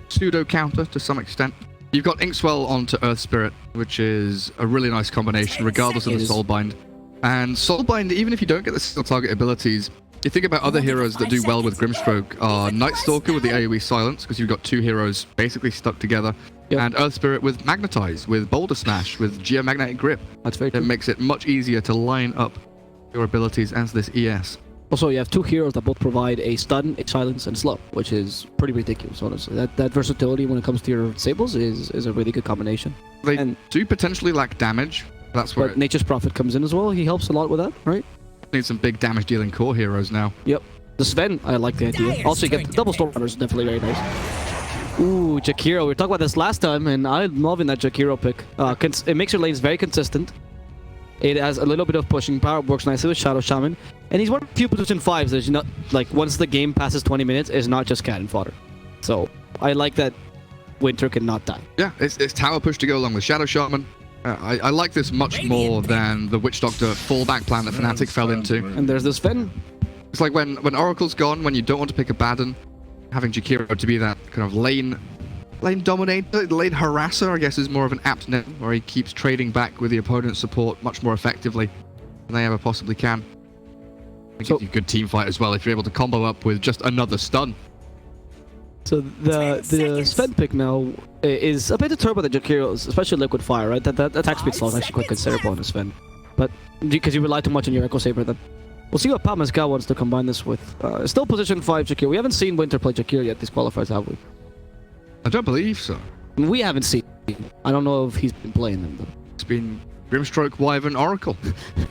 pseudo counter to some extent. You've got Inkswell onto Earth Spirit, which is a really nice combination regardless of the Soulbind. And Soulbind, even if you don't get the single target abilities, you think about other heroes that do well with Grimstroke are Night Stalker with the AoE Silence, because you've got 2 heroes basically stuck together, Yep. and Earth Spirit with Magnetize, with Boulder Smash, with Geomagnetic Grip. That's very It true. makes it much easier to line up your abilities as this ES. Also, you have 2 heroes that both provide a stun, a silence, and slow, which is pretty ridiculous, honestly. That versatility when it comes to your Sables is a really good combination. They And- do potentially lack damage. That's where But it Nature's Prophet comes in as well. He helps a lot with that, right? needs some big damage dealing core heroes now. Yep. The Sven, I like the idea. Dyer's Also, you get turn the to double pick. Stormrunners, is definitely very nice. Ooh, Jakiro. We were talking about this last time, and I'm loving that Jakiro pick. It makes your lanes very consistent. It has a little bit of pushing power, works nicely with Shadow Shaman. And he's one of the few position 5s that is not, like, once the game passes 20 minutes, is not just cannon fodder. So, I like that Winter cannot die. Yeah, it's tower push to go along with Shadow Shaman. I like this much more than the Witch Doctor fallback plan that Fnatic fell into. And there's this Sven. It's like when Oracle's gone, when you don't want to pick a Baden, having Jakiro to be that kind of lane dominator, lane harasser, I guess is more of an apt name, where he keeps trading back with the opponent's support much more effectively than they ever possibly can. It gives you a good team fight as well if you're able to combo up with just another stun. So the Sven pick now is a bit deterred by the Jakiro's, especially Liquid Fire, right? That attack speed slot is actually quite considerable on the Sven. But because you rely too much on your Echo Saber, then we'll see what Pascal wants to combine this with. Still position 5 Jakiro. We haven't seen Winter play Jakiro yet, these qualifiers, have we? I don't believe so. I mean, we haven't seen him. I don't know if he's been playing them, though. It's been Grimstroke, Wyvern, Oracle,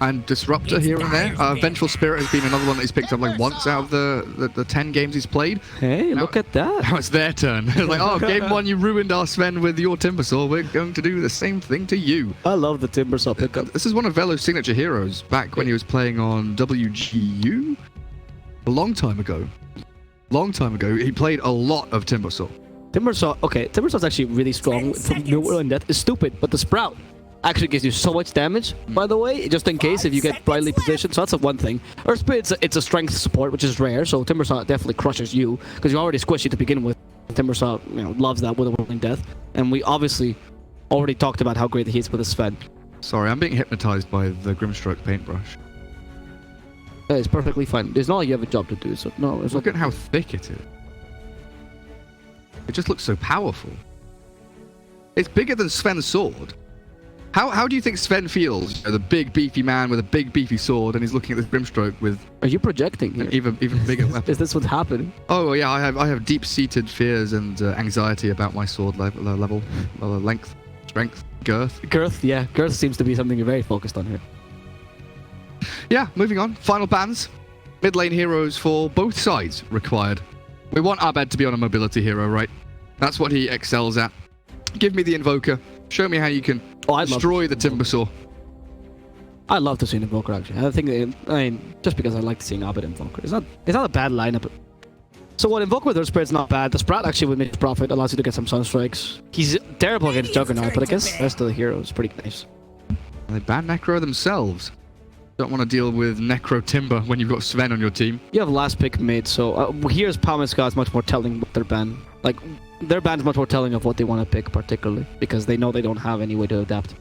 and Disruptor here and there. Vengeful Spirit has been another one that he's picked up like once out of the 10 games he's played. Hey, look at that. Now it's their turn. Like, oh, game 1 you ruined our Sven with your Timbersaw. We're going to do the same thing to you. I love the Timbersaw pickup. This is one of Velo's signature heroes back when he was playing on WGU. A long time ago. He played a lot of Timbersaw. Timbersaw's actually really strong. New World and Death is stupid, but the Sprout actually gives you so much damage, by the way, just in case if you get brightly positioned. So that's the one thing. Earth Spirit, it's a strength support, which is rare, so Timbersaw definitely crushes you, because you're already squishy to begin with. Timbersaw, loves that with a Whirling Death, and we obviously already talked about how great he is with his Sven. Sorry, I'm being hypnotized by the Grimstroke paintbrush. It's perfectly fine. It's not like you have a job to do, so no. Look at how thick it is. It just looks so powerful. It's bigger than Sven's sword. How do you think Sven feels? The big beefy man with a big beefy sword, and he's looking at this Grimstroke with. Are you projecting here? An even bigger weapon. Is this what's happening? Oh yeah, I have deep-seated fears and anxiety about my sword level, length, strength, girth. Girth seems to be something you're very focused on here. Yeah, moving on. Final bans. Mid lane heroes for both sides required. We want Abed to be on a mobility hero, right? That's what he excels at. Give me the Invoker. Show me how you can destroy the Timbersaw. I'd love to see an Invoker, actually. I mean, just because I like seeing Abed Invoker. It's not a bad lineup. So what, Invoker with Earth Spirit's not bad. The Sprout actually with Mage Prophet allows you to get some Sunstrikes. He's terrible against Juggernaut, but I guess the rest of the heroes pretty nice. They ban Necro themselves. Don't want to deal with Necro Timber when you've got Sven on your team. You have last pick mid, so here's Pascal much more telling what their ban. Like, their ban's much more telling of what they want to pick, particularly, because they know they don't have any way to adapt.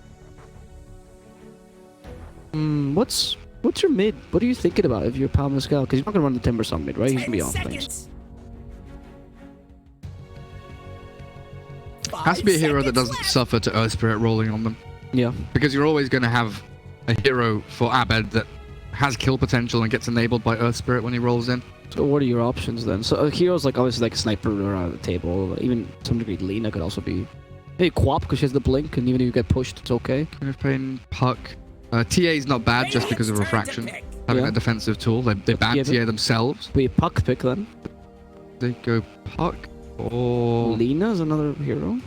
What's your mid? What are you thinking about if you're Pascal? Because you're not going to run the Timbersaw mid, right? He's going to be off lanes. Has to be a hero that doesn't suffer to Earth Spirit rolling on them. Yeah. Because you're always going to have a hero for Abed that has kill potential and gets enabled by Earth Spirit when he rolls in. So what are your options then? So heroes like obviously like a Sniper around the table, even to some degree Lina could also be. Maybe Quap because she has the blink, and even if you get pushed, it's okay. Kind of playing Puck. TA's not bad just because of refraction. Having a defensive tool, they ban TA themselves. We Puck pick then. They go Puck or Lina's another hero.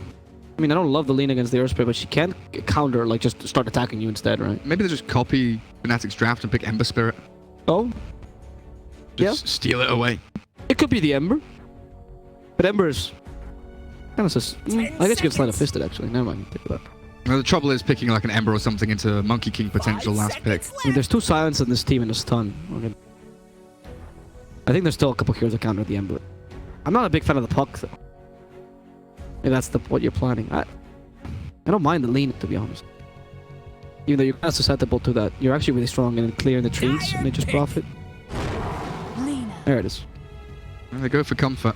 I mean, I don't love the Lina against the Earth Spirit, but she can counter, like, just start attacking you instead, right? Maybe they just copy Fnatic's draft and pick Ember Spirit. Oh? Just steal it away. It could be the Ember. But Ember's kind of says, I guess you can Sleight of Fisted, actually. Never mind. Take that. Well, the trouble is picking, like, an Ember or something into Monkey King potential last pick. I mean, there's 2 silence in this team and a stun. Okay. I think there's still a couple heroes that counter the Ember. I'm not a big fan of the Puck, though. If that's what you're planning. I don't mind the Lina, to be honest. Even though you're kind of susceptible to that, you're actually really strong in clearing the trees and Nature's Prophet. There it is. And they go for comfort.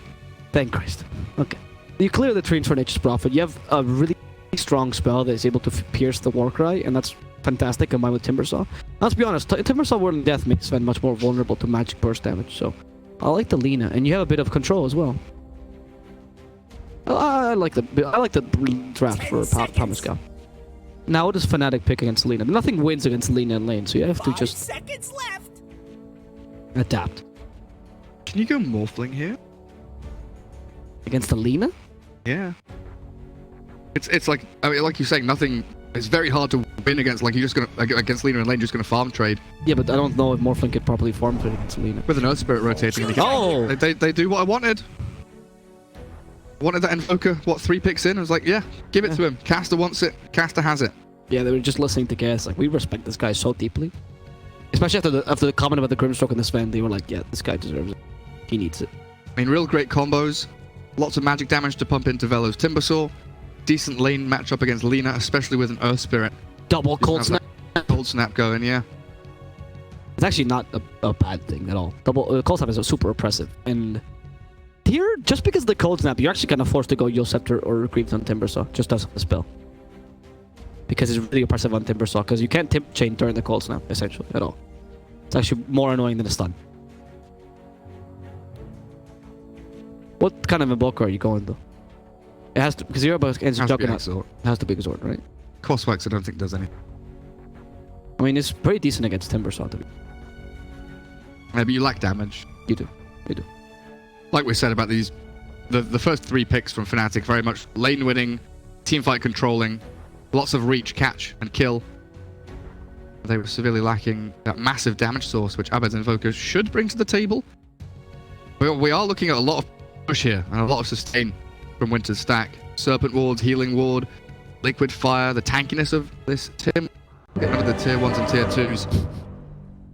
Thank Christ. Okay. You clear the trees for Nature's Prophet. You have a really strong spell that is able to pierce the Warcry, and that's fantastic combined with Timbersaw. Now, let's be honest, Timbersaw Whirling Death makes Sven much more vulnerable to magic burst damage, so I like the Lina, and you have a bit of control as well. I like the draft for Pascal. Now what does Fnatic pick against Lina? Nothing wins against Lina in lane, so you have to just 5 seconds left. Adapt. Can you go Morphling here? Against the Lina? Yeah. It's like, I mean, like you're saying, nothing. It's very hard to win against. Like you're just gonna against Lina in lane, just gonna farm trade. Yeah, but I don't know if Morphling could properly farm trade against Lina. With an Earth Spirit rotating. Oh! They do what I wanted. Wanted that Invoker, 3 picks in? I was like, yeah, give it to him. Caster wants it. Caster has it. Yeah, they were just listening to Gas. Like, we respect this guy so deeply. Especially after the comment about the Grimstroke and the Sven, they were like, yeah, this guy deserves it. He needs it. I mean, real great combos. Lots of magic damage to pump into Velo's Timbersaw. Decent lane matchup against Lina, especially with an Earth Spirit. Double Cold Snap. Cold Snap going, yeah. It's actually not a bad thing at all. Double Cold Snap is super oppressive. And here, just because of the Cold Snap, you're actually kind of forced to go Yule Scepter or Grieved on Timbersaw, just as a spell. Because it's really oppressive on Timbersaw, because you can't Timp Chain during the Cold Snap, essentially, at all. It's actually more annoying than a stun. What kind of Invoker are you going, though? It has to, because you're about against Juggernaut. It has to be Exhort, right? Crosswax I don't think does anything. I mean, it's pretty decent against Timbersaw, to be. Maybe you lack damage. You do. You do. Like we said about these, the first 3 picks from Fnatic, very much lane winning, teamfight controlling, lots of reach, catch, and kill. They were severely lacking that massive damage source, which Abed's Invoker should bring to the table. We are looking at a lot of push here, and a lot of sustain from Winter's stack. Serpent Ward, Healing Ward, Liquid Fire, the tankiness of this Tim. Getting rid of the tier 1s and tier 2s.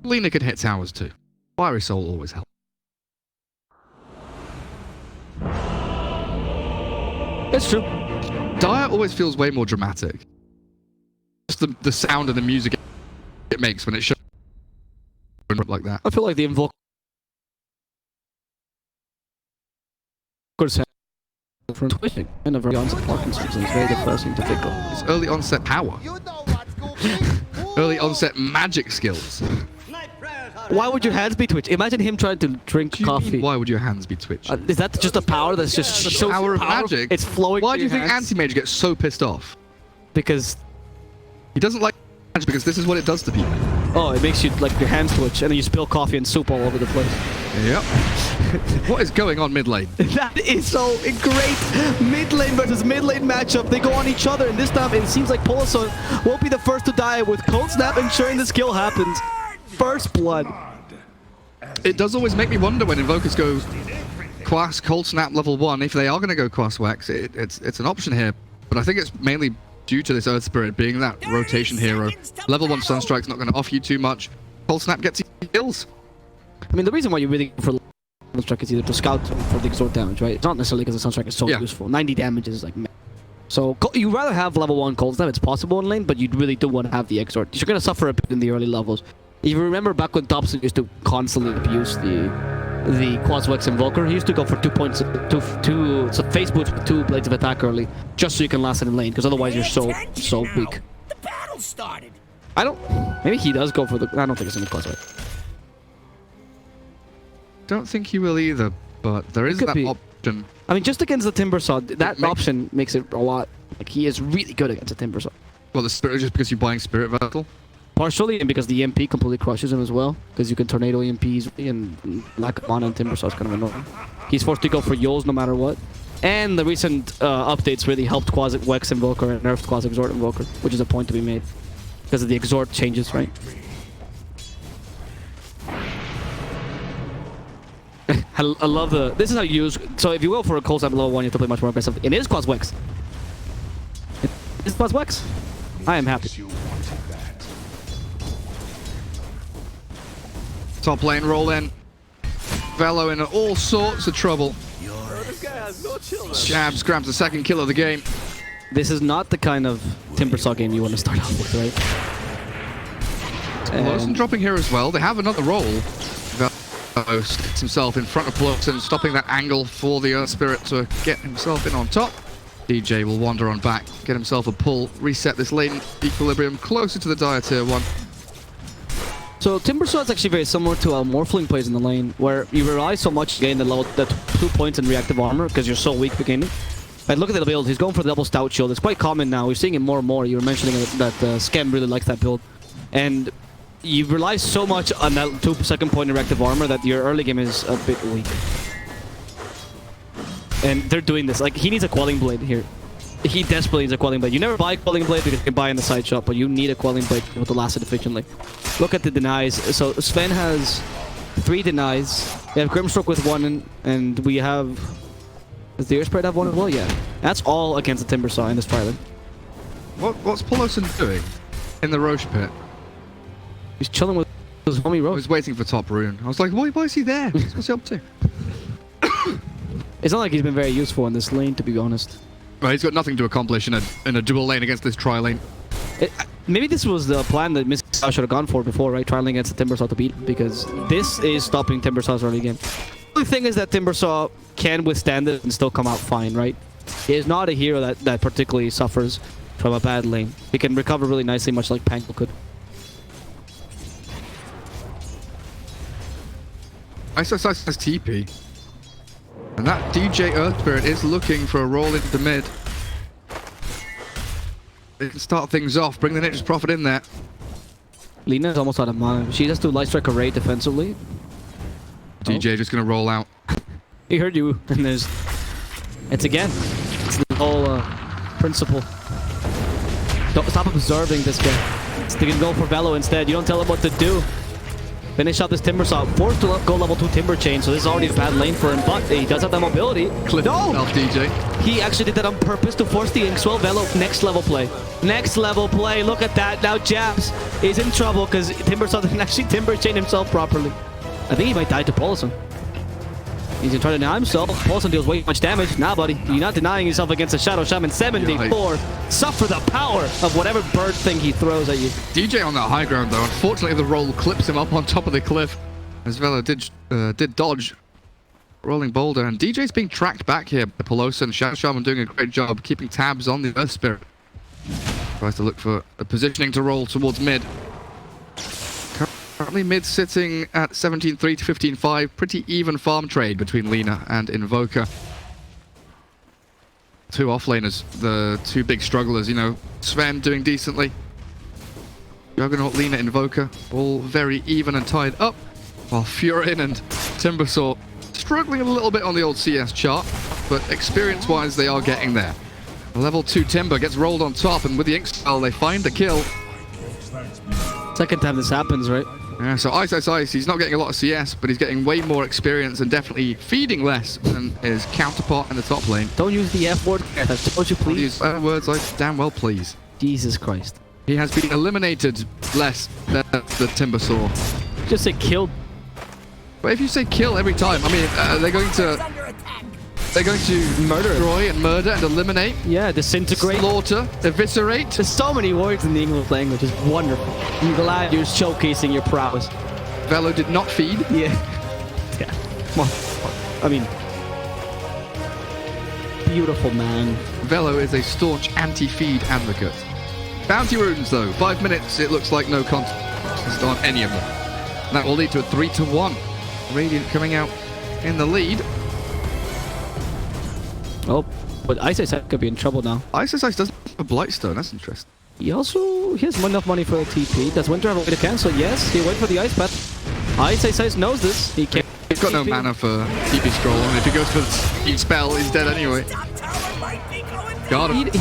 Lina can hit towers too. Fiery Soul always helps. It's true. Dire always feels way more dramatic. Just the sound and the music it makes when it shows up like that. I feel like the Invoker from twitching and a very onset Parkinson's is very depressing to think of. It's early onset power. Early onset magic skills. Why would your hands be twitch? Imagine him trying to drink coffee. Why would your hands be twitched? Is that just a power that's just the so power of magic? It's flowing. Why do you think Anti-Mage gets so pissed off? Because he doesn't like magic because this is what it does to people. Oh, it makes you like your hands twitch and then you spill coffee and soup all over the place. Yep. What is going on mid lane? That is so great mid lane versus mid lane matchup. They go on each other, and this time it seems like Poloson won't be the first to die with Cold Snap ensuring this kill happens. First blood. It does always make me wonder when Invokers go Quas, Cold Snap level 1, if they are going to go Quas Wax, it's an option here. But I think it's mainly due to this Earth Spirit being that rotation hero. Level 1 Sunstrike's not going to offer you too much. Cold Snap gets you kills. I mean, the reason why you're really for Sunstrike is either to scout for the exhort damage, right? It's not necessarily because the Sunstrike is so useful. 90 damage is like, meh. So you'd rather have level 1 Cold Snap, it's possible in lane, but you really do want to have the exhort. You're going to suffer a bit in the early levels. If you remember back when Thompson used to constantly abuse the Quaswex Invoker, he used to go for 2 points, so face boots with 2 blades of attack early, just so you can last it in lane, because otherwise you're so weak. The battle started. Maybe he does go for the, I don't think it's in the Quaswex. Don't think he will either, but there is that option. I mean, just against the Timbersaw, that option makes it a lot, like he is really good against the Timbersaw. Well, the Spirit is just because you're buying Spirit Vessel? Partially, and because the EMP completely crushes him as well, because you can Tornado EMPs and lack of mana on Timbersaw is kind of annoying. He's forced to go for Yols no matter what. And the recent updates really helped Quaswex Invoker and nerfed Quas Exhort Invoker, which is a point to be made. Because of the Exhort changes, right? I love the... This is how you use... So if you go for a Cold Snap level 1, you have to play much more aggressive. It is Quaswex. It is Quaswex. I am happy. Top lane roll in. Velo in all sorts of trouble. Jabs grabs the second kill of the game. This is not the kind of Timbersaw game you want to start off with, right? Poloson dropping here as well. They have another roll. Velo sticks himself in front of Poloson, stopping that angle for the Earth Spirit to get himself in on top. DJ will wander on back, get himself a pull, reset this lane equilibrium closer to the Dire tier 1. So Timbersaw is actually very similar to how Morphling plays in the lane, where you rely so much to gain the 2 points in reactive armor because you're so weak beginning. And look at the build, he's going for the double stout shield. It's quite common now, we're seeing it more and more. You were mentioning that Skem really likes that build. And you rely so much on that 2-second point in reactive armor that your early game is a bit weak. And they're doing this, like he needs a Quelling Blade here. He desperately needs a Quelling Blade. You never buy a Quelling Blade because you can buy in the side shop, but you need a Quelling Blade to be able to last it efficiently. Look at the denies. So Sven has 3 denies. We have Grimstroke with 1, and we have... Does the Earth Sprite have 1 as well? Yeah. That's all against the Timbersaw in this trial. What's Poloson doing in the Roche pit? He's chilling with... was homie I Rose. was waiting for top rune. I was like, why is he there? What's he up to? It's not like he's been very useful in this lane, to be honest. Well, he's got nothing to accomplish in a dual lane against this tri lane. Maybe this was the plan that MYSG+ should have gone for before, right? Trialing against the Timbersaw to beat, because this is stopping Timbersaw's early game. The thing is that Timbersaw can withstand it and still come out fine, right? He is not a hero that particularly suffers from a bad lane. He can recover really nicely, much like Panko could. ISICE has TP. And that DJ Earth Spirit is looking for a roll into mid. They can start things off, bring the Nature's Prophet in there. Lina is almost out of mana. She has to light strike array defensively. DJ just gonna roll out. He heard you, and there's... It's again. It's the whole principle. Don't stop observing this guy. They can go for Velo instead. You don't tell him what to do. Finish out this Timbersaw. Forced to go level 2 Timber Chain, so this is already a bad lane for him, but he does have that mobility. Clip himself, DJ. He actually did that on purpose to force the Inkswell Velo next level play. Next level play. Look at that. Now Jabs is in trouble because Timbersaw didn't actually Timber Chain himself properly. I think he might die to Paulson. He's gonna try to deny himself. Paulson deals way too much damage. Nah, buddy. You're not denying yourself against a Shadow Shaman 74. Suffer the power of whatever bird thing he throws at you. DJ on that high ground, though. Unfortunately, the roll clips him up on top of the cliff. As Velo did dodge rolling boulder. And DJ's being tracked back here by Pelosa, and Shadow Shaman doing a great job keeping tabs on the Earth Spirit. Tries to look for a positioning to roll towards mid. Currently mid sitting at 17-3 to 15-5. Pretty even farm trade between Lina and Invoker. Two offlaners, the two big strugglers, you know. Sven doing decently. Juggernaut, Lina, Invoker, all very even and tied up. While Furin and Timbersaw struggling a little bit on the old CS chart. But experience-wise, they are getting there. Level 2 Timber gets rolled on top, and with the Inkswell, they find the kill. Second time this happens, right? Yeah, so Ice, he's not getting a lot of CS, but he's getting way more experience and definitely feeding less than his counterpart in the top lane. Don't use the F word. Would you please? Use words like damn well please. Jesus Christ. He has been eliminated less than the Timbersaw. Just say killed. But if you say kill every time, I mean, they're going to murder, destroy and murder and eliminate. Yeah, disintegrate. Slaughter, eviscerate. There's so many words in the English language. It's wonderful. I'm glad you're showcasing your prowess. Velo did not feed. Yeah. Yeah. Well, I mean, beautiful man. Velo is a staunch anti-feed advocate. Bounty runes though, 5 minutes. It looks like no contest on any of them. And that will lead to a 3-1. Radiant coming out in the lead. Oh, but Ice could be in trouble now. Ice doesn't have a Blightstone, that's interesting. He has enough money for a TP. Does Winter have a way to cancel? Yes, he wait for the Ice Path. Ice knows this. He can't. He's got no mana for TP Scroll, and if he goes for the spell, he's dead anyway. Got him.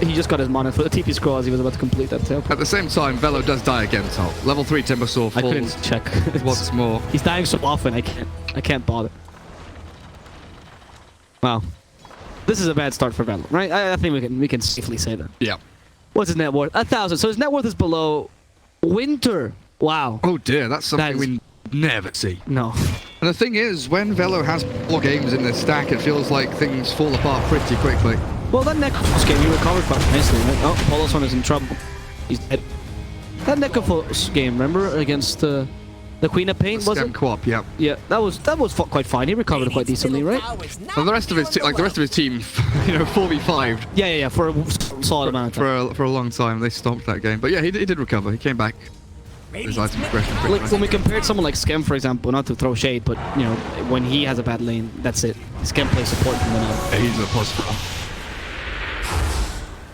He just got his mana for the TP Scroll as he was about to complete that tail. At the same time, Velo does die again, so level 3 Timbersaw falls. I couldn't check. Once more. He's dying so often, I can't bother. Wow. This is a bad start for Velo, right? I think we can safely say that. Yeah. What's his net worth? 1,000. So his net worth is below Winter. Wow. Oh dear, that's something we never see. No. And the thing is, when Velo has 4 games in this stack, it feels like things fall apart pretty quickly. Well, that Necrophos game, he recovered quite nicely, right? Oh, Poloson is in trouble. He's dead. That Necrophos game, remember? Against the Queen of Pain, was it? Co-op, yeah. Yeah, that was quite fine. He recovered quite decently, right? And the rest of his team, you know, 4v5'd. Yeah, for a solid amount of time. For a long time, they stomped that game. But yeah, he did recover. He came back. His item progression pretty Like nice. when we compared someone like Skem, for example, not to throw shade, but you know, when he has a bad lane, that's it. Skem plays support from then on. Yeah, he's a positive.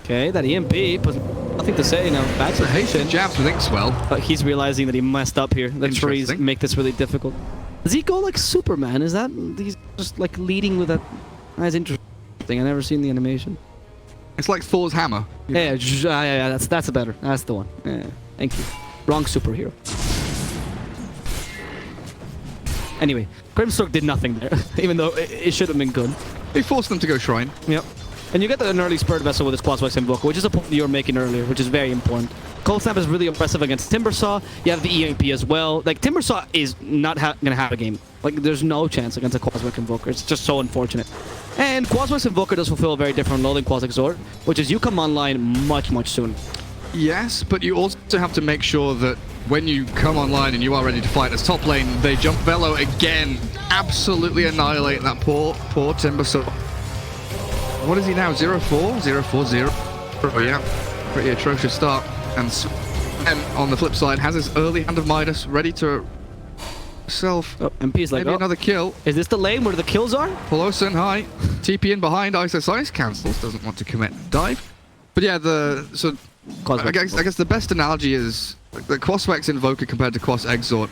Okay, that EMP, but nothing to say now. Back to Haitian jabs with Inkswell. But he's realizing that he messed up here. The trees make this really difficult. Does he go like Superman? Is that he's just like leading with that? That's interesting. I've never seen the animation. It's like Thor's hammer. Yeah, that's better. That's the one. Yeah, thank you. Wrong superhero. Anyway, Grimstroke did nothing there, even though it should have been good. He forced them to go Shrine. Yep. And you get an early Spirit Vessel with this Qualifier Invoker, which is a point you were making earlier, which is very important. Cold Snap is really impressive against Timbersaw. You have the EMP as well. Like, Timbersaw is not gonna have a game. Like, there's no chance against a Quaswex Invoker. It's just so unfortunate. And Quaswex Invoker does fulfill a very different role than Quaswex Zord, which is you come online much, much sooner. Yes, but you also have to make sure that when you come online and you are ready to fight as top lane, they jump Velo again. Absolutely annihilate that poor Timbersaw. What is he now? 0-4? 0-4-0? Oh, yeah. Pretty atrocious start. And on the flip side, has his early Hand of Midas ready to self. Oh, MP's like, maybe another kill. Is this the lane where the kills are? Pelosin high. TP in behind. Ice cancels. Doesn't want to commit dive. But yeah, I guess the best analogy is the Quaswex Invoker compared to Quas Exort.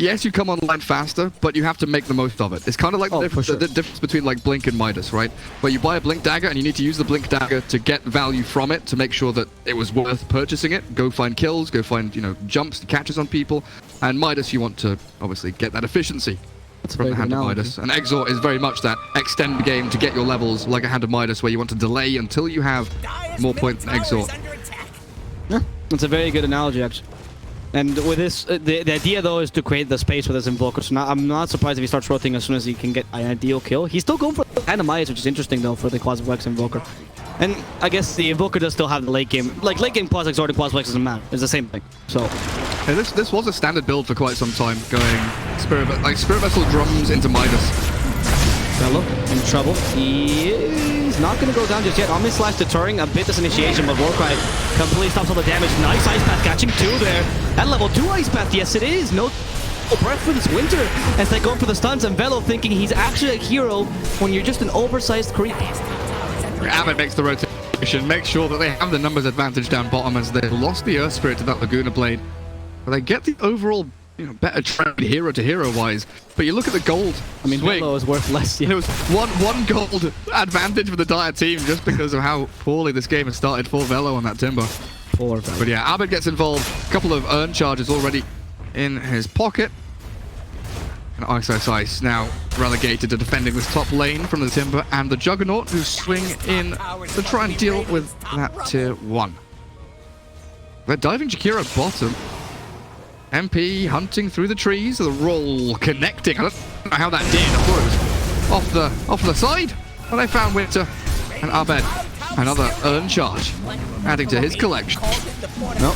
Yes, you come online faster, but you have to make the most of it. It's kind of like the difference between like Blink and Midas, right? Where you buy a Blink Dagger and you need to use the Blink Dagger to get value from it to make sure that it was worth purchasing it. Go find kills, go find, jumps, catches on people. And Midas, you want to obviously get that efficiency from the Hand of Midas. And Exort is very much that extend game to get your levels like a Hand of Midas, where you want to delay until you have more points than Exort. Yeah, that's a very good analogy, actually. And with this, the idea though is to create the space for this Invoker. So I'm not surprised if he starts rotating as soon as he can get an ideal kill. He's still going for the Hand of Midas, which is interesting though for the Quaswex Invoker. And I guess the Invoker does still have the late game. Like late game Quaswex or Quaswex doesn't matter. It's the same thing. So yeah, this was a standard build for quite some time, going Spirit Vessel drums into Midas. Velo in trouble. He's not going to go down just yet. Omni Slash deterring a bit this initiation, but Warcry completely stops all the damage. Nice Ice Path catching 2 there. At level 2 Ice Path, yes it is. No breath for this Winter as they go for the stuns, and Velo thinking he's actually a hero when you're just an oversized creep. Abbott makes the rotation, makes sure that they have the numbers advantage down bottom as they lost the Earth Spirit to that Laguna Blade. But they get the overall better trade hero to hero wise. But you look at the gold. I mean, Velo is worth less. Yeah. There was one gold advantage for the Dire team just because of how poorly this game has started for Velo on that Timber. Poor Velo. But yeah, Abbott gets involved. A couple of earn charges already in his pocket. And Ice now relegated to defending this top lane from the Timber and the Juggernaut, who swing in to try and deal with that tier 1. They're diving Jakiro bottom. MP hunting through the trees, the roll connecting. I don't know how that did. I thought it was off the side. But they found Winter and Abed. Another earn charge, adding to his collection. No,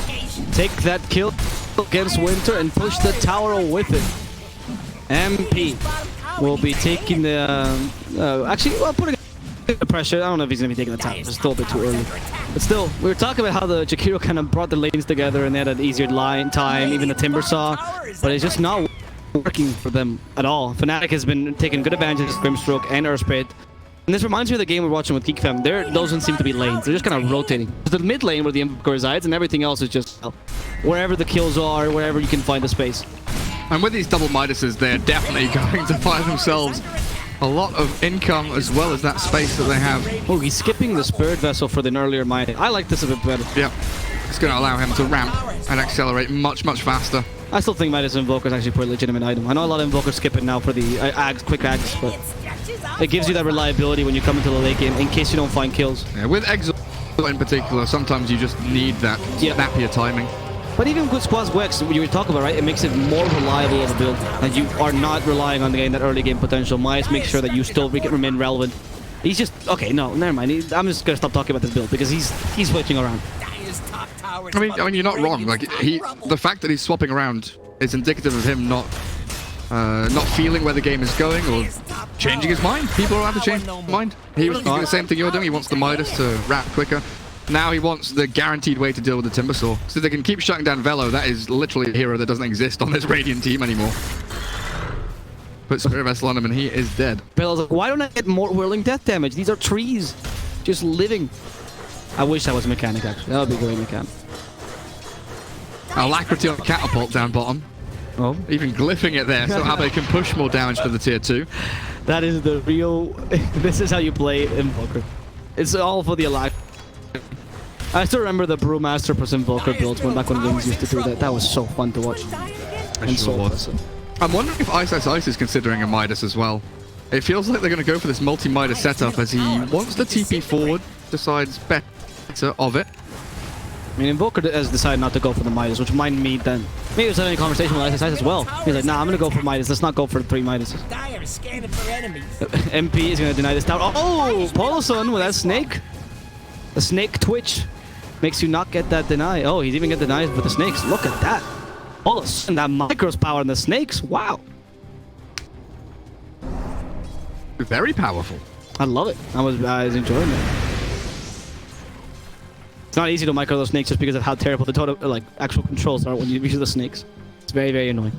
take that kill against Winter and push the tower with it. MP will be taking the actually, well, putting the pressure. I don't know if he's gonna be taking the tower. It's still a bit too early. But still, we were talking about how the Jakiro kind of brought the lanes together and they had an easier line time, even the Timbersaw, but it's just not working for them at all. Fnatic has been taking good advantage of Grimstroke and Earthspirit. And this reminds me of the game we're watching with GeekFam. Those don't seem to be lanes. They're just kind of rotating. It's the mid lane where the Invoker resides, and everything else is just wherever the kills are, wherever you can find the space. And with these double Midases, they're definitely going to find themselves a lot of income as well as that space that they have. Oh, he's skipping the Spirit Vessel for the earlier Midas. I like this a bit better. Yeah, it's going to allow him to ramp and accelerate much, much faster. I still think Midas Invoker is actually a pretty legitimate item. I know a lot of Invokers skip it now for the quick ags, but it gives you that reliability when you come into the late game in case you don't find kills. Yeah, with Exo in particular, sometimes you just need that snappier timing. But even with Quaswex, you were talking about, right, it makes it more reliable of a build. And you are not relying on that early game potential. Midas makes sure that you still remain relevant. He's just, okay, no, never mind. I'm just going to stop talking about this build because he's switching around. I mean, you're not wrong. Like the fact that he's swapping around is indicative of him not feeling where the game is going or changing his mind. People are allowed to change their mind. He was doing the same thing you're doing. He wants the Midas to wrap quicker. Now he wants the guaranteed way to deal with the Timbersaw. So they can keep shutting down Velo. That is literally a hero that doesn't exist on this Radiant team anymore. Put Spirit Vessel on him and he is dead. Velo's like, why don't I get more whirling death damage? These are trees. Just living. I wish that was a mechanic, actually. That would be a great mechanic. Alacrity on Catapult down bottom. Oh. Even glyphing it there so Abe can push more damage to the tier 2. That is the real... This is how you play Invoker. It's all for the Alacrity. I still remember the Brewmaster plus Invoker builds when back when Wings used to do that. That was so fun to watch. And so awesome. I'm wondering if Ice is considering a Midas as well. It feels like they're going to go for this multi-Midas setup as he wants to TP forward, decides better of it. I mean, Invoker has decided not to go for the Midas, which might mean then. Maybe there's any conversation with ISS as well. He's like, nah, I'm gonna go for Midas. Let's not go for 3 Midas. Dire is scanning for enemies. MP is gonna deny this down. Oh, Poloson with that snake. The snake twitch makes you not get that deny. Oh, he's even get denied with the snakes. Look at that. All of a sudden, that micro's power in the snakes. Wow. Very powerful. I love it. I was enjoying it. It's not easy to micro those snakes just because of how terrible the total, like, actual controls are when you use the snakes. It's very, very annoying.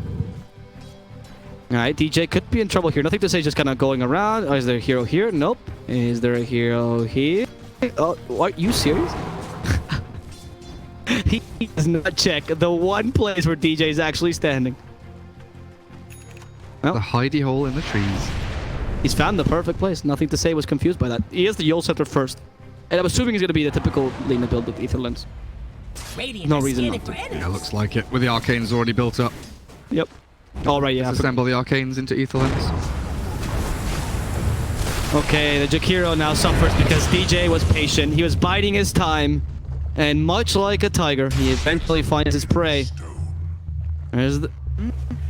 Alright, DJ could be in trouble here. Nothing to say, just kind of going around. Oh, is there a hero here? Nope. Is there a hero here? Oh, are you serious? He does not check the one place where DJ is actually standing. The hidey hole in the trees. He's found the perfect place. Nothing to say, was confused by that. He is the Yol Center first. And I'm assuming he's going to be the typical Lena build with Ether Lens. No reason not to. Yeah, looks like it. With the arcanes already built up. Yep. Alright, yeah. Assemble the arcanes into Ether Lens. Okay, the Jakiro now suffers because DJ was patient. He was biding his time. And much like a tiger, he eventually finds his prey. There's the...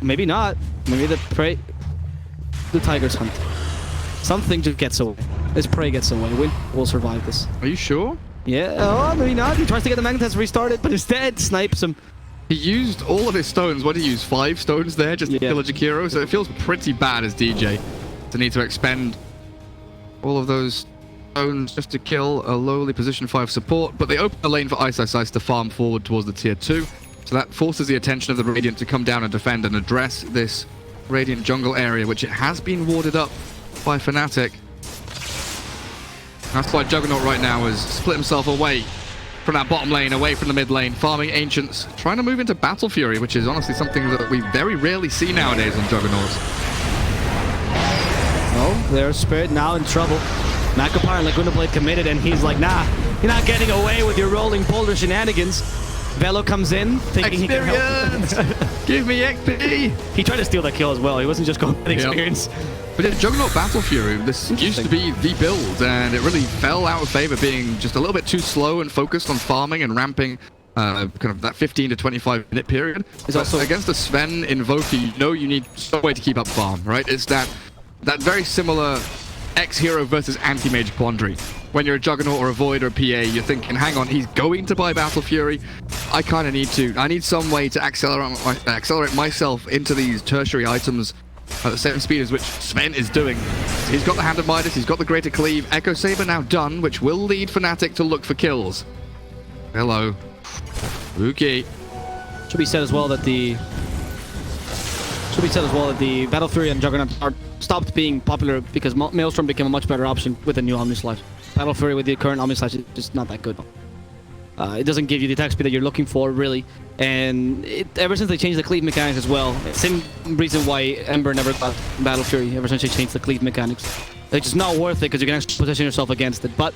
Maybe not. Maybe the prey... The tiger's hunt. Something just gets away. His prey gets away. Win will survive this. Are you sure? Yeah. Oh, maybe not. He tries to get the Magnetess restarted, but instead snipes him. He used all of his stones. What did he use? 5 stones there just to kill a Jakiro? So it feels pretty bad as DJ to need to expend all of those stones just to kill a lowly position 5 support. But they open the lane for Ice to farm forward towards the tier 2. So that forces the attention of the Radiant to come down and defend and address this Radiant jungle area, which it has been warded up by Fnatic. That's why Juggernaut right now has split himself away from that bottom lane, away from the mid lane, farming Ancients, trying to move into Battle Fury, which is honestly something that we very rarely see nowadays on Juggernauts. Oh, there's Spirit now in trouble. Macapar and Laguna Blade committed, and he's like, nah, you're not getting away with your rolling boulder shenanigans. Velo comes in, thinking he can help. Give me XP! He tried to steal that kill as well. He wasn't just going for the experience. But in Juggernaut Battle Fury, this used to be the build, and it really fell out of favor being just a little bit too slow and focused on farming and ramping kind of that 15 to 25 minute period. It's also against the Sven Invoker, you know you need some way to keep up farm, right? It's that very similar X-Hero versus Anti-Mage quandary. When you're a Juggernaut or a Void or a PA, you're thinking, hang on, he's going to buy Battle Fury. I kind of need some way to accelerate myself into these tertiary items at the same speed as which Sven is doing. He's got the Hand of Midas, he's got the Greater Cleave. Echo Saber now done, which will lead Fnatic to look for kills. Hello. Okay. Should be said as well that the Battle Fury and Juggernaut are stopped being popular because Maelstrom became a much better option with the new Omnislash. Battle Fury with the current Omnislash is just not that good. It doesn't give you the attack speed that you're looking for, really. And ever since they changed the cleave mechanics as well, same reason why Ember never got Battle Fury, ever since they changed the cleave mechanics. It's just not worth it because you can actually position yourself against it. But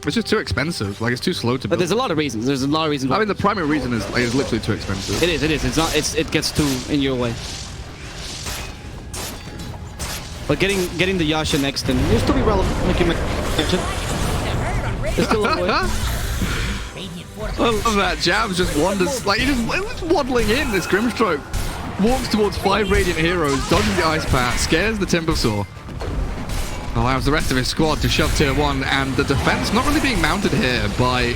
it's just too expensive. Like, it's too slow to build. But there's a lot of reasons. There's a lot of reasons. I mean, the primary reason is literally too expensive. It is. It's not. It gets too in your way. But getting the Yasha next, and you'll still be relevant. Like you mentioned. There's still a way. I love that. Jabs just wanders, like, he's just waddling in, this Grimstroke. Walks towards 5 Radiant heroes, dodges the Ice Path, scares the Timbersaw. Allows the rest of his squad to shove tier 1, and the defense not really being mounted here by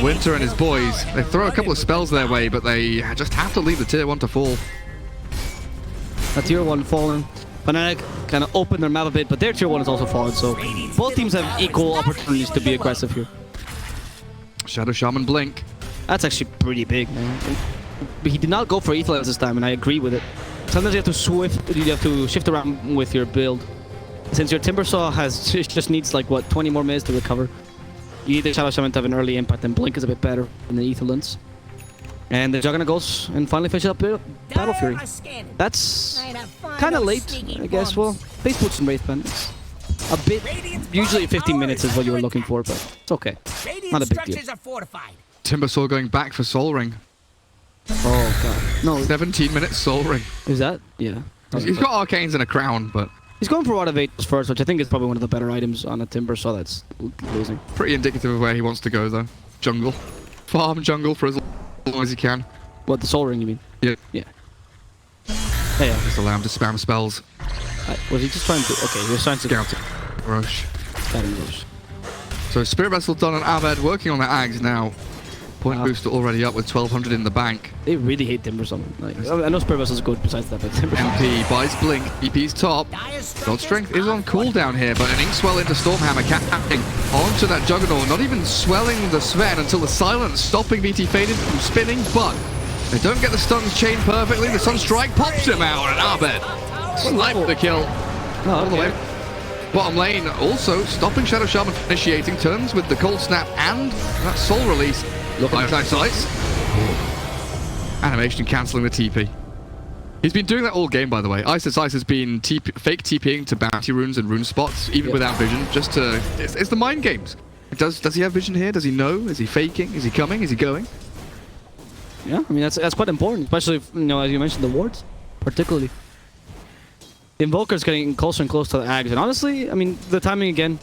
Winter and his boys. They throw a couple of spells their way, but they just have to leave the tier 1 to fall. A tier 1 fallen. Fnatic kind of opened their map a bit, but their tier 1 is also fallen, so both teams have equal opportunities to be aggressive here. Shadow Shaman Blink. That's actually pretty big, man. But he did not go for Ether Lens this time, and I agree with it. Sometimes you have to shift around with your build. Since your Timbersaw just needs like what 20 more minutes to recover, you need the Shadow Shaman to have an early impact, and Blink is a bit better than the Ether Lens. And the Juggernaut goes and finally finishes up Battle Fury. That's kind of late, I guess. Well, base boots and Wraith Band. A bit. Usually 15 minutes is what you were looking for, but it's okay. Not a big deal. Timbersaw going back for Soul Ring. Oh god. No. 17 minutes Soul Ring. Is that? Yeah. He's got Arcanes and a Crown, but he's going for Rod of Ages first, which I think is probably one of the better items on a Timbersaw that's losing. Pretty indicative of where he wants to go, though. Jungle. farm jungle for as long as he can. What, the Soul Ring, you mean? Yeah. Yeah. Yeah. Just allow him to spam spells. Was he just trying to... Okay, he was trying to... Scout Rush. Scouting Rush. So Spirit Vessel done on Abed, working on the Ags now. Point booster already up with 1200 in the bank. They really hate Timber Summon. Like, I know Spirit Vessel's good besides that, but Timber Summon... MP buys Blink, EP's top. God Strength is on cooldown here, but an Ink Swell into Stormhammer capping onto that Juggernaut, not even swelling the Sven until the silence, stopping BT Faded from spinning, but they don't get the stuns chained perfectly. The Sunstrike pops him out, and Abed sniped the kill. No, All the way. Bottom lane also stopping Shadow Shaman initiating turns with the Cold Snap and that Soul Release. Look at Ice. Animation cancelling the TP. He's been doing that all game, by the way. Ice has been fake TPing to bounty runes and rune spots, even without vision, just to... It's the mind games. Does he have vision here? Does he know? Is he faking? Is he coming? Is he going? Yeah, I mean, that's quite important, especially, if, you know, as you mentioned, the wards, particularly. The Invoker's getting closer and closer to the Ags, and honestly, I mean, the timing again,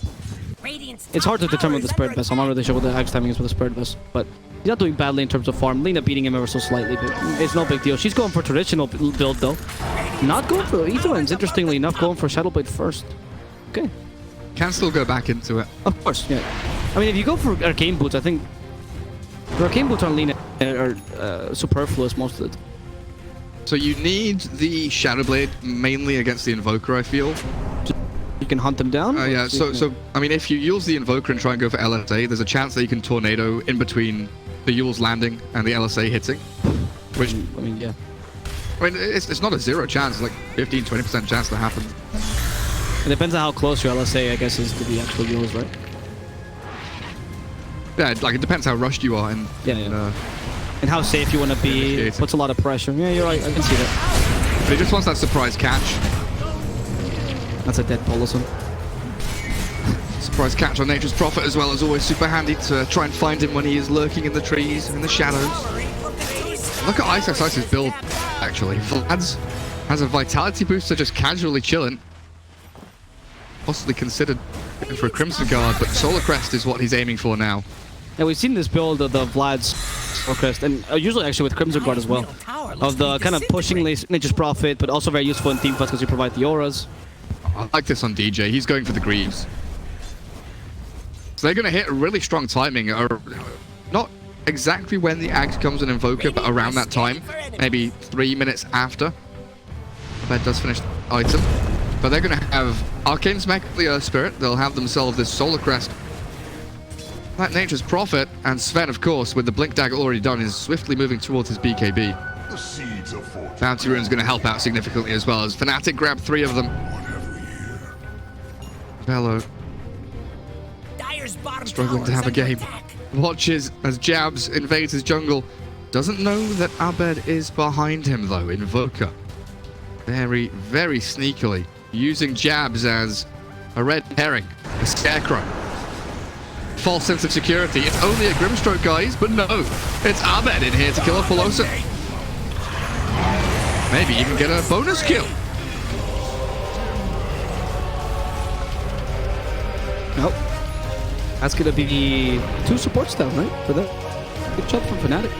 it's hard to determine with the Spirit Vessel. I'm not really sure what the Ags timing is with the Spirit Vessel, but he's not doing badly in terms of farm. Lena beating him ever so slightly, but it's no big deal. She's going for traditional build, though. Not going for Aetherlands, interestingly enough, going for Shadowblade first. Okay. Can still go back into it. Of course, yeah. I mean, if you go for Arcane Boots, I think the Arcane Boots on Lena are superfluous most of the time. So you need the Shadowblade mainly against the Invoker, I feel. You can hunt them down? Yeah, so I mean, if you use the Invoker and try and go for LSA, there's a chance that you can Tornado in between the Yule's landing and the LSA hitting. Which, I mean, yeah. I mean, it's not a zero chance, it's like 15-20% chance to happen. It depends on how close your LSA, I guess, is to the actual Yules, right? Yeah, like it depends how rushed you are and and how safe you want to be. Puts a lot of pressure. Yeah, you're right. I can see that. But he just wants that surprise catch. That's a dead Polison. Surprise catch on Nature's Prophet as well is always super handy to try and find him when he is lurking in the trees, in the shadows. Look at Ice's build, actually. Vlad's has a vitality booster just casually chilling. Possibly considered for a Crimson Guard, but Solar Crest is what he's aiming for now. Yeah, we've seen this build of the Vlad's Solar Crest, and usually actually with Crimson Guard as well. Of the kind of pushing Nature's Prophet, but also very useful in team fights because you provide the auras. I like this on DJ. He's going for the Greaves. So they're going to hit really strong timing. Not exactly when the Axe comes in Invoker, but around that time. Maybe 3 minutes after. That does finish the item. But they're going to have Arcane Smack the Earth Spirit. They'll have themselves this Solar Crest. That Nature's Prophet, and Sven, of course, with the Blink Dagger already done, is swiftly moving towards his BKB. The seeds of fortune. Bounty Rune's going to help out significantly as well, as Fnatic grabbed 3 of them. Velo struggling to have a game. Watches as Jabs invades his jungle. Doesn't know that Abed is behind him, though. Invoker. Very, very sneakily. Using Jabs as a red herring. A scarecrow. False sense of security. It's only a Grimstroke, guys, but no. It's Abed in here to kill off Pelosa. Maybe even get a bonus kill. Nope. That's gonna be 2 supports down, right? For that. Good job from Fnatic.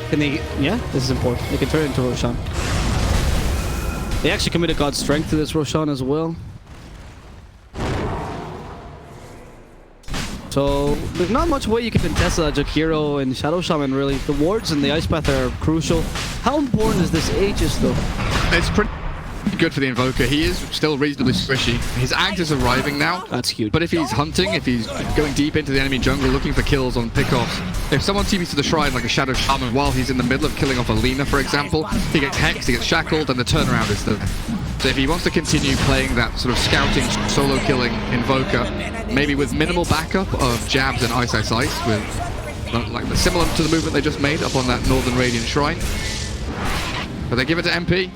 Can they... Yeah, this is important. They can turn it into Roshan. They actually committed God's Strength to this Roshan as well. So, there's not much way you can contest Jakiro and Shadow Shaman, really. The wards and the Ice Path are crucial. How important is this Aegis, though? It's pretty good for the Invoker. He is still reasonably squishy. His Axe is arriving now. That's huge. But if he's hunting, if he's going deep into the enemy jungle looking for kills on pickoffs, if someone TPs to the shrine like a Shadow Shaman while he's in the middle of killing off a Lina, for example, he gets hexed, he gets shackled, and the turnaround is there. So if he wants to continue playing that sort of scouting, solo killing Invoker, maybe with minimal backup of Jabs and Ice, with like similar to the movement they just made up on that Northern Radiant Shrine. But they give it to MP.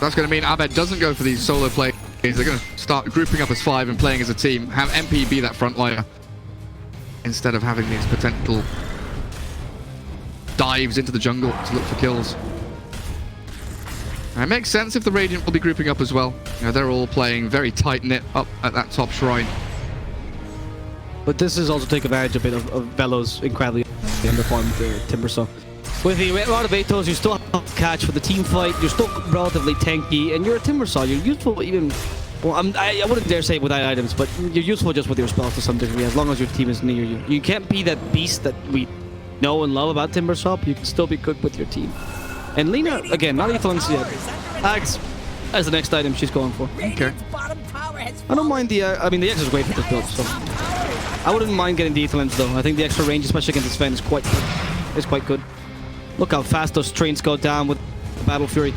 That's going to mean Abed doesn't go for these solo plays. They're going to start grouping up as 5 and playing as a team. Have MP be that frontliner instead of having these potential dives into the jungle to look for kills. And it makes sense if the Radiant will be grouping up as well. You know, they're all playing very tight-knit up at that top shrine. But this is also take advantage a bit of Velo's incredibly underfarmed Timbersaw. With the amount of Atos, you still have to catch for the team fight. You're still relatively tanky, and you're a Timbersaw. You're useful even. Well, I wouldn't dare say without items, but you're useful just with your spells to some degree, as long as your team is near you. You can't be that beast that we know and love about Timbersaw, but you can still be good with your team. And Lina, again, not lethal yet. Axe as the next item she's going for. Okay. I don't mind the, I mean, the X is great for this build, so. I wouldn't mind getting the Aetherlands though. I think the extra range, especially against Sven, is quite good. Look how fast those trains go down with Battle Fury.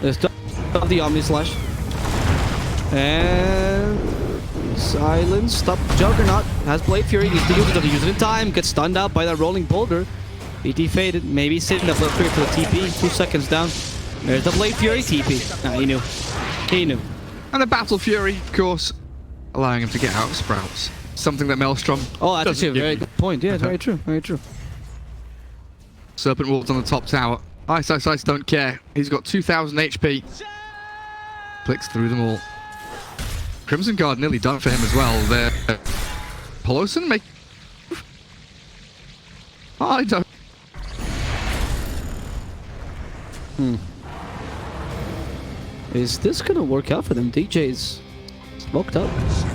There's the Omni Slash. And silence. Stop. Juggernaut has Blade Fury. Needs to use it. Doesn't use it in time. Gets stunned out by that rolling boulder. BT faded. Maybe sitting that Blade Fury for the TP. 2 seconds down. There's the Blade Fury TP. Nah, he knew. He knew. And the Battle Fury, of course, allowing him to get out of Sprouts. Something that Maelstrom. Oh, that's actually a very good point. Yeah, very true. Very true. Serpent Wolves on the top tower. Ice don't care. He's got 2,000 HP. Clicks through them all. Crimson Guard nearly done for him as well. There. Pelosin make. I don't. Is this gonna work out for them? DJ's smoked up.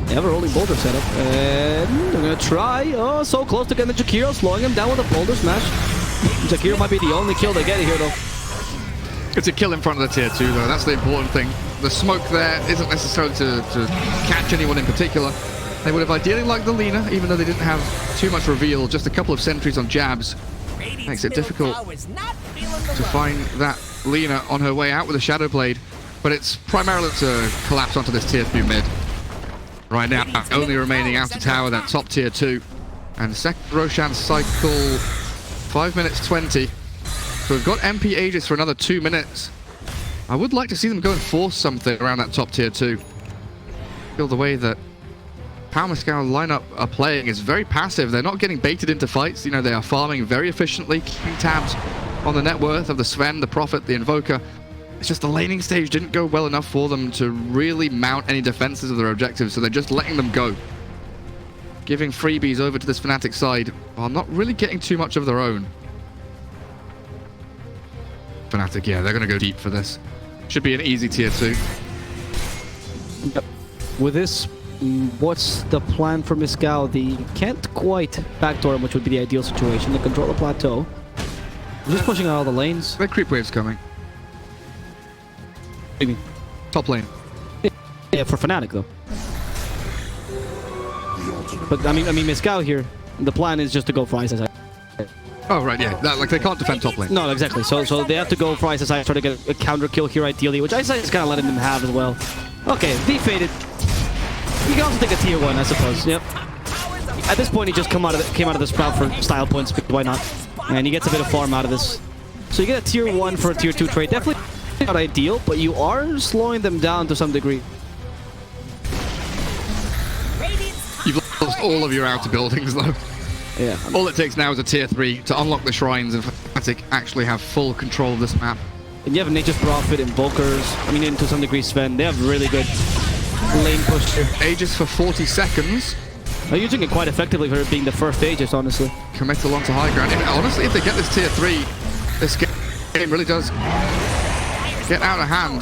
They have a rolling boulder setup. And they're gonna try. Oh, so close to getting the Jakiro, slowing him down with a boulder smash. Jakiro might be the only kill they get here though. It's a kill in front of the tier 2 though, that's the important thing. The smoke there isn't necessarily to catch anyone in particular. They would have ideally liked the Lina, even though they didn't have too much reveal, just a couple of sentries on jabs. Makes it difficult to find that Lina on her way out with a Shadow Blade, but it's primarily to collapse onto this tier 2 mid. Right now, only remaining out of tower, that top tier 2. And second Roshan cycle, 5 minutes 20. So we've got MP Aegis for another 2 minutes. I would like to see them go and force something around that top tier 2. I feel the way that Power Moscow lineup are playing is very passive. They're not getting baited into fights. You know, they are farming very efficiently, keeping tabs on the net worth of the Sven, the Prophet, the Invoker. It's just the laning stage didn't go well enough for them to really mount any defenses of their objectives, so they're just letting them go. Giving freebies over to this Fnatic side while not really getting too much of their own. Fnatic, yeah, they're going to go deep for this. Should be an easy tier 2. Yep. With this, what's the plan for Moscow? They can't quite backdoor him, which would be the ideal situation. They control the plateau. They're just pushing out all the lanes. Their creep wave's coming. What do you mean? Top lane. Yeah, for Fnatic though. But I mean, Moscow here. The plan is just to go for Ice. Oh right, yeah. Like they can't defend top lane. No, exactly. So they have to go for Ice, try to get a counter kill here ideally, which Ice is kind of letting them have as well. Okay, defaded. You can also take a tier 1, I suppose. Yep. At this point, he just came out of the Sprout for style points. Why not? And he gets a bit of farm out of this. So you get a tier 1 for a tier 2 trade. Definitely not ideal, but you are slowing them down to some degree. You've lost all of your outer buildings though. Yeah. All it takes now is a tier 3 to unlock the shrines and Fnatic actually have full control of this map. And you have Nature's Prophet, Invokers, I mean, to some degree Sven. They have really good lane push here. Aegis for 40 seconds. They're using it quite effectively for it being the first Aegis, honestly. Committal onto high ground. Honestly, if they get this tier 3, this game really does get out of hand.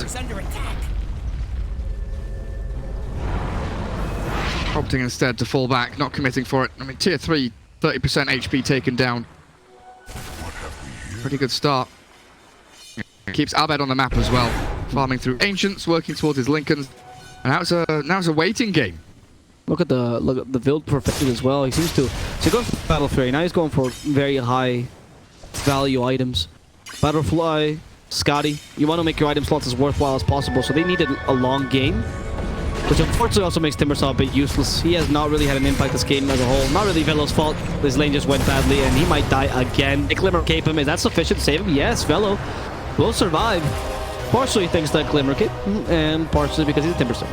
Opting instead to fall back, not committing for it. I mean, tier 3, 30% HP taken down. Pretty good start. Keeps Abed on the map as well. Farming through Ancients, working towards his Lincolns. And now it's a waiting game. Look at the build perfected as well. He seems to. So he goes for Battle Fury. Now he's going for very high value items. Battlefly, Scotty. You want to make your item slots as worthwhile as possible. So they needed a long game, which unfortunately also makes Timbersaw a bit useless. He has not really had an impact this game as a whole. Not really Velo's fault. His lane just went badly and he might die again. The Glimmer Cape him. Is that sufficient to save him? Yes, Velo will survive. Partially thanks to that Glimmer Cape and partially because he's a Timbersaw.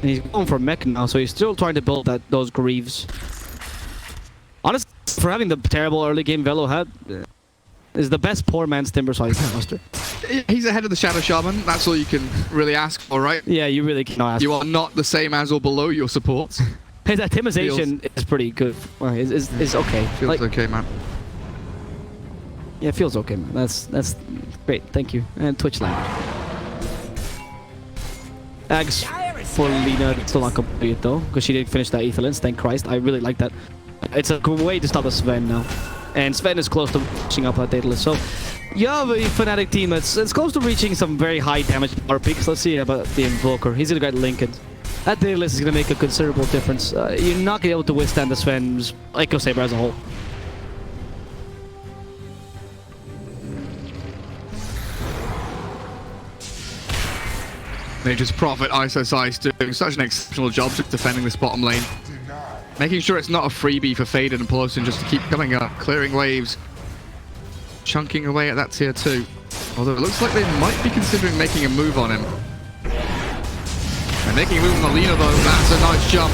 And he's going for mech now, so he's still trying to build those Greaves. Honestly, for having the terrible early game Velo had, is the best poor man's Timbersaw roster. He's ahead of the Shadow Shaman. That's all you can really ask for, right? Yeah, you really cannot ask. You are not the same as or below your supports. His optimization is pretty good. Well, is okay. Feels Like, okay, man. yeah, it feels okay, man. That's great. Thank you. And Twitch language. Ags for Lina still not complete though, because she didn't finish that Ether Lens. Thank Christ. I really like that. It's a good way to stop the Sven now. And Sven is close to reaching up that Daedalus. So you have a Fnatic team that's close to reaching some very high damage power peaks. Let's see about the Invoker. He's gonna get Lincoln. That Daedalus is gonna make a considerable difference. You're not gonna be able to withstand the Sven's Echo Saber as a whole. Nature's Prophet, ISOSI's doing such an exceptional job just defending this bottom lane. Making sure it's not a freebie for Faden and Pelosin just to keep coming up, clearing waves. Chunking away at that tier 2. Although it looks like they might be considering making a move on him. And making a move on the Lina though, that's a nice jump.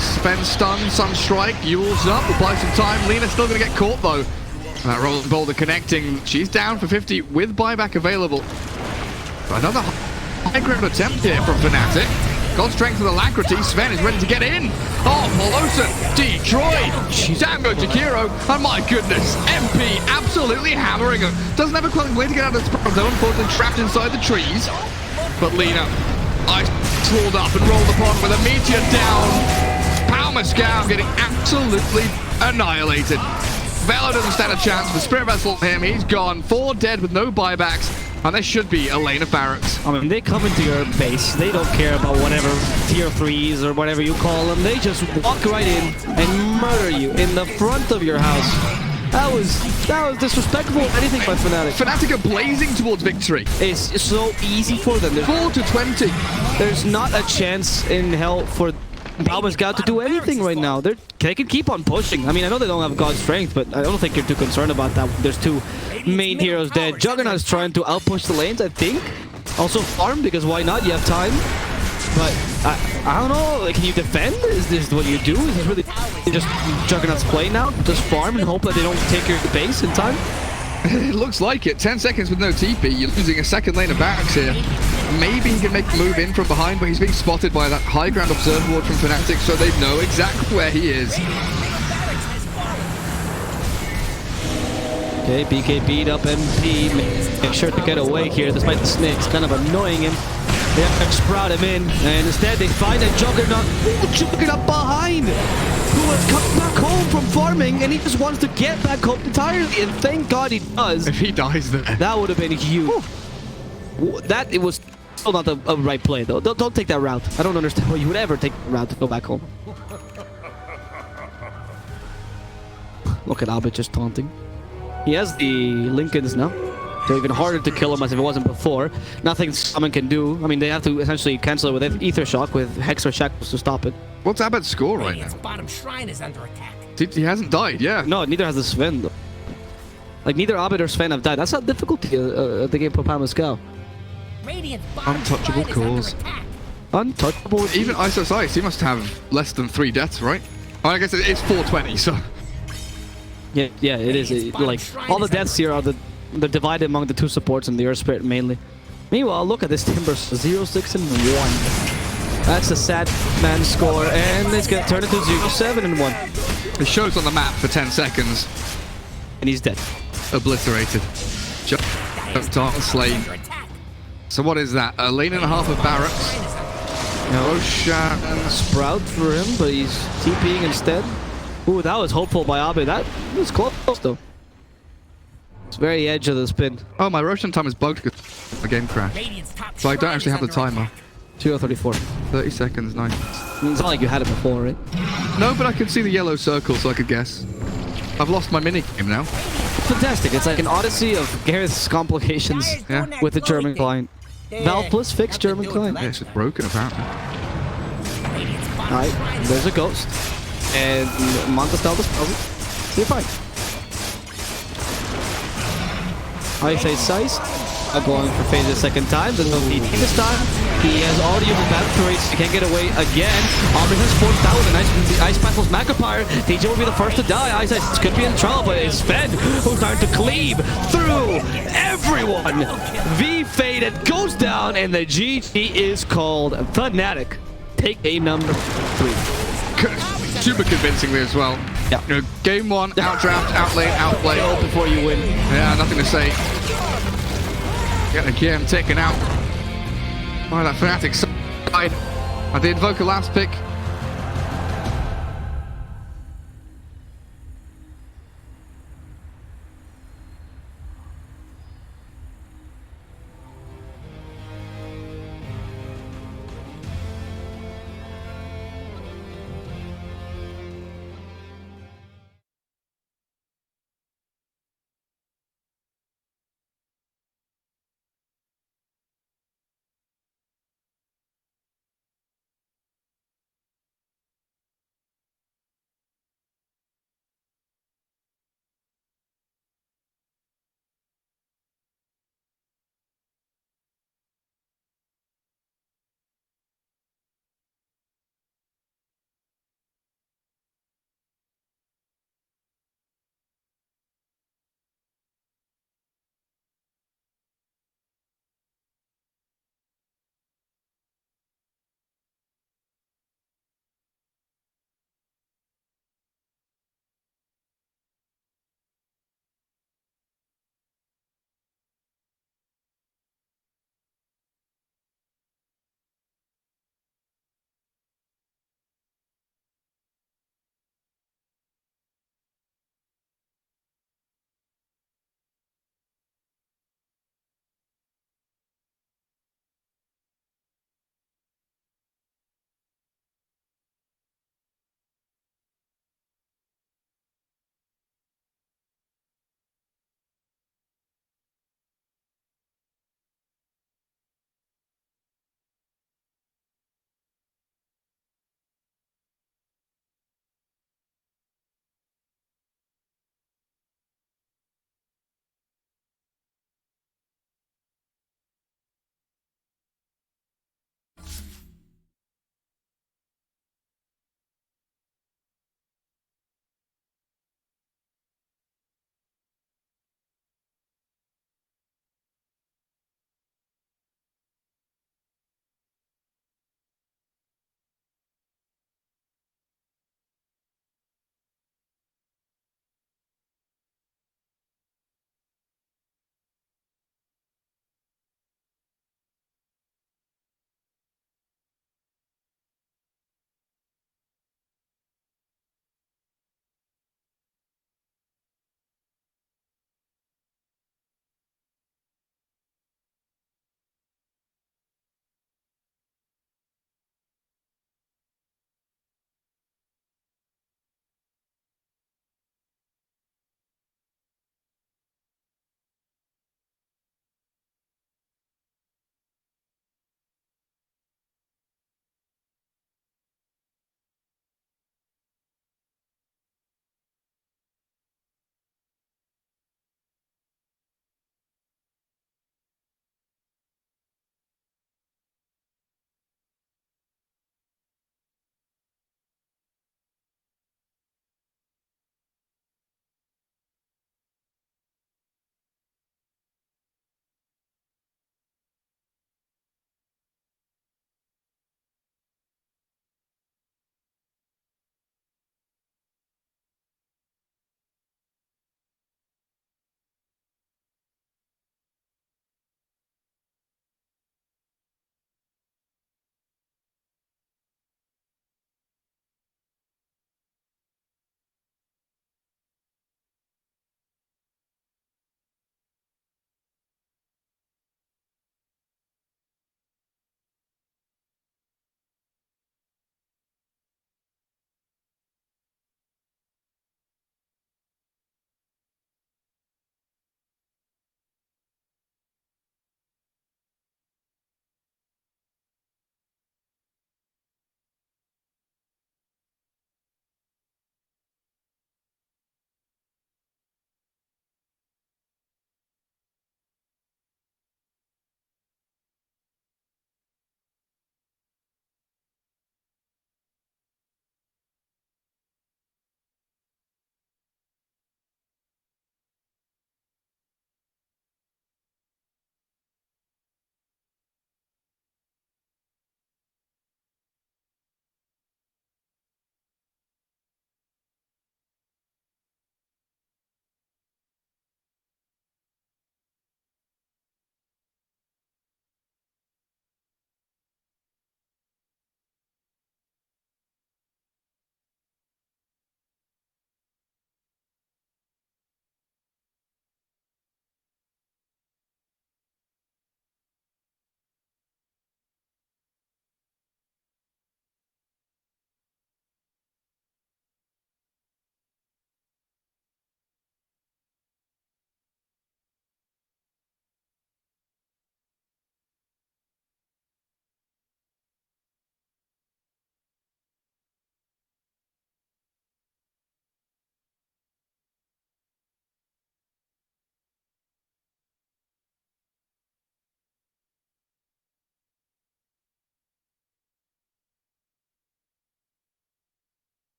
Sven stun, Sunstrike, Yule's up, will buy some time. Lina's still going to get caught though. That Rolling Boulder connecting. She's down for 50 with buyback available. But another high ground attempt here from Fnatic. Got strength with alacrity. Sven is ready to get in. Oh, Pelosin, Detroit, Tango Jakiro, and my goodness, MP absolutely hammering him. Doesn't have a quite way to get out of the spawn zone, unfortunately trapped inside the trees. But Lina, ice rolled up and rolled upon with a meteor down. Power Moscow getting absolutely annihilated. Velo doesn't stand a chance. The Spirit Vessel him, he's gone. 4 dead with no buybacks. And there should be a lane of barracks. I mean, they come into your base. They don't care about whatever tier 3s or whatever you call them. They just walk right in and murder you in the front of your house. That was disrespectful. Anything by Fnatic. Fnatic are blazing towards victory. It's so easy for them. 4 to 20. There's not a chance in hell for Bauman's got to do anything right now. They can keep on pushing. I mean, I know they don't have God's strength, but I don't think you're too concerned about that. There's 2 main heroes dead. Juggernaut is trying to outpush the lanes, I think. Also farm, because why not? You have time. But I don't know. Like, can you defend? Is this what you do? Is this really just Juggernaut's play now? Just farm and hope that they don't take your base in time? It looks like it. 10 seconds with no TP. You're losing a second lane of barracks here. Maybe he can make a move in from behind, but he's being spotted by that high ground observer ward from Fnatic, so they know exactly where he is. Okay, BK beat up MP. Make sure to get away here despite the snakes kind of annoying him. They have to sprout him in, and instead they find a Juggernaut. Juggernaut behind, who has come back home from farming, and he just wants to get back home entirely, and thank God he does. If he dies there. That would have been huge. It was still not a right play, though. Don't take that route. I don't understand why you would ever take the route to go back home. Look at Abed just taunting. He has the Lincolns now. So even harder to kill him as if it wasn't before. Nothing someone can do. I mean, they have to essentially cancel it with Ether Shock with Hex or Shackles to stop it. What's Abed's score right now? Bottom shrine is under attack. He hasn't died, yeah. No, neither has the Sven, though. Like, neither Abed or Sven have died. That's how difficulty the game for Pascal. Untouchable cause. Untouchable. Even ISOSI's, he must have less than 3 deaths, right? Well, I guess it's 420, so... Yeah, it is. Like, all the deaths here are they're divided among the 2 supports and the Earth Spirit mainly. Meanwhile, look at this Timber. 0-6 and 1. That's a sad man score, and it's gonna turn into 0-7 and 1. It shows on the map for 10 seconds. And he's dead. Obliterated. Just on slain. So what is that? A lane and a half of barracks. Roshan. Sprout for him, but he's TPing instead. Ooh, that was hopeful by Abe. That was close, though. It's very edge of the spin. Oh, my Roshan time is bugged because the game crashed. So I don't actually have the timer. 0:34. 30 seconds, nice. It's not like you had it before, right? No, but I could see the yellow circle, so I could guess. I've lost my minigame now. Fantastic. It's like an odyssey of Gareth's complications with the German client. Valve Plus fixed German client. Yeah, it's just broken, apparently. Alright, there's a ghost. And Montestel dispels it. You're fine. I say Size. I'm going for phase the second time. There's no DT this time. He has already used bad turrets. He can't get away again. Aubrey has forced out with a nice Ice Battle's Macapire. DJ will be the first to die. Ice could be in trouble, but it's Fed who's starting to cleave through everyone. V faded, goes down, and the GG is called. Fnatic take game number 3. Super convincingly as well. Yeah. You know, game 1, outdraft, outlane, outplay. Go before you win. Yeah, nothing to say. Yet again, taken out by that Fnatic side. I did invoke a last pick.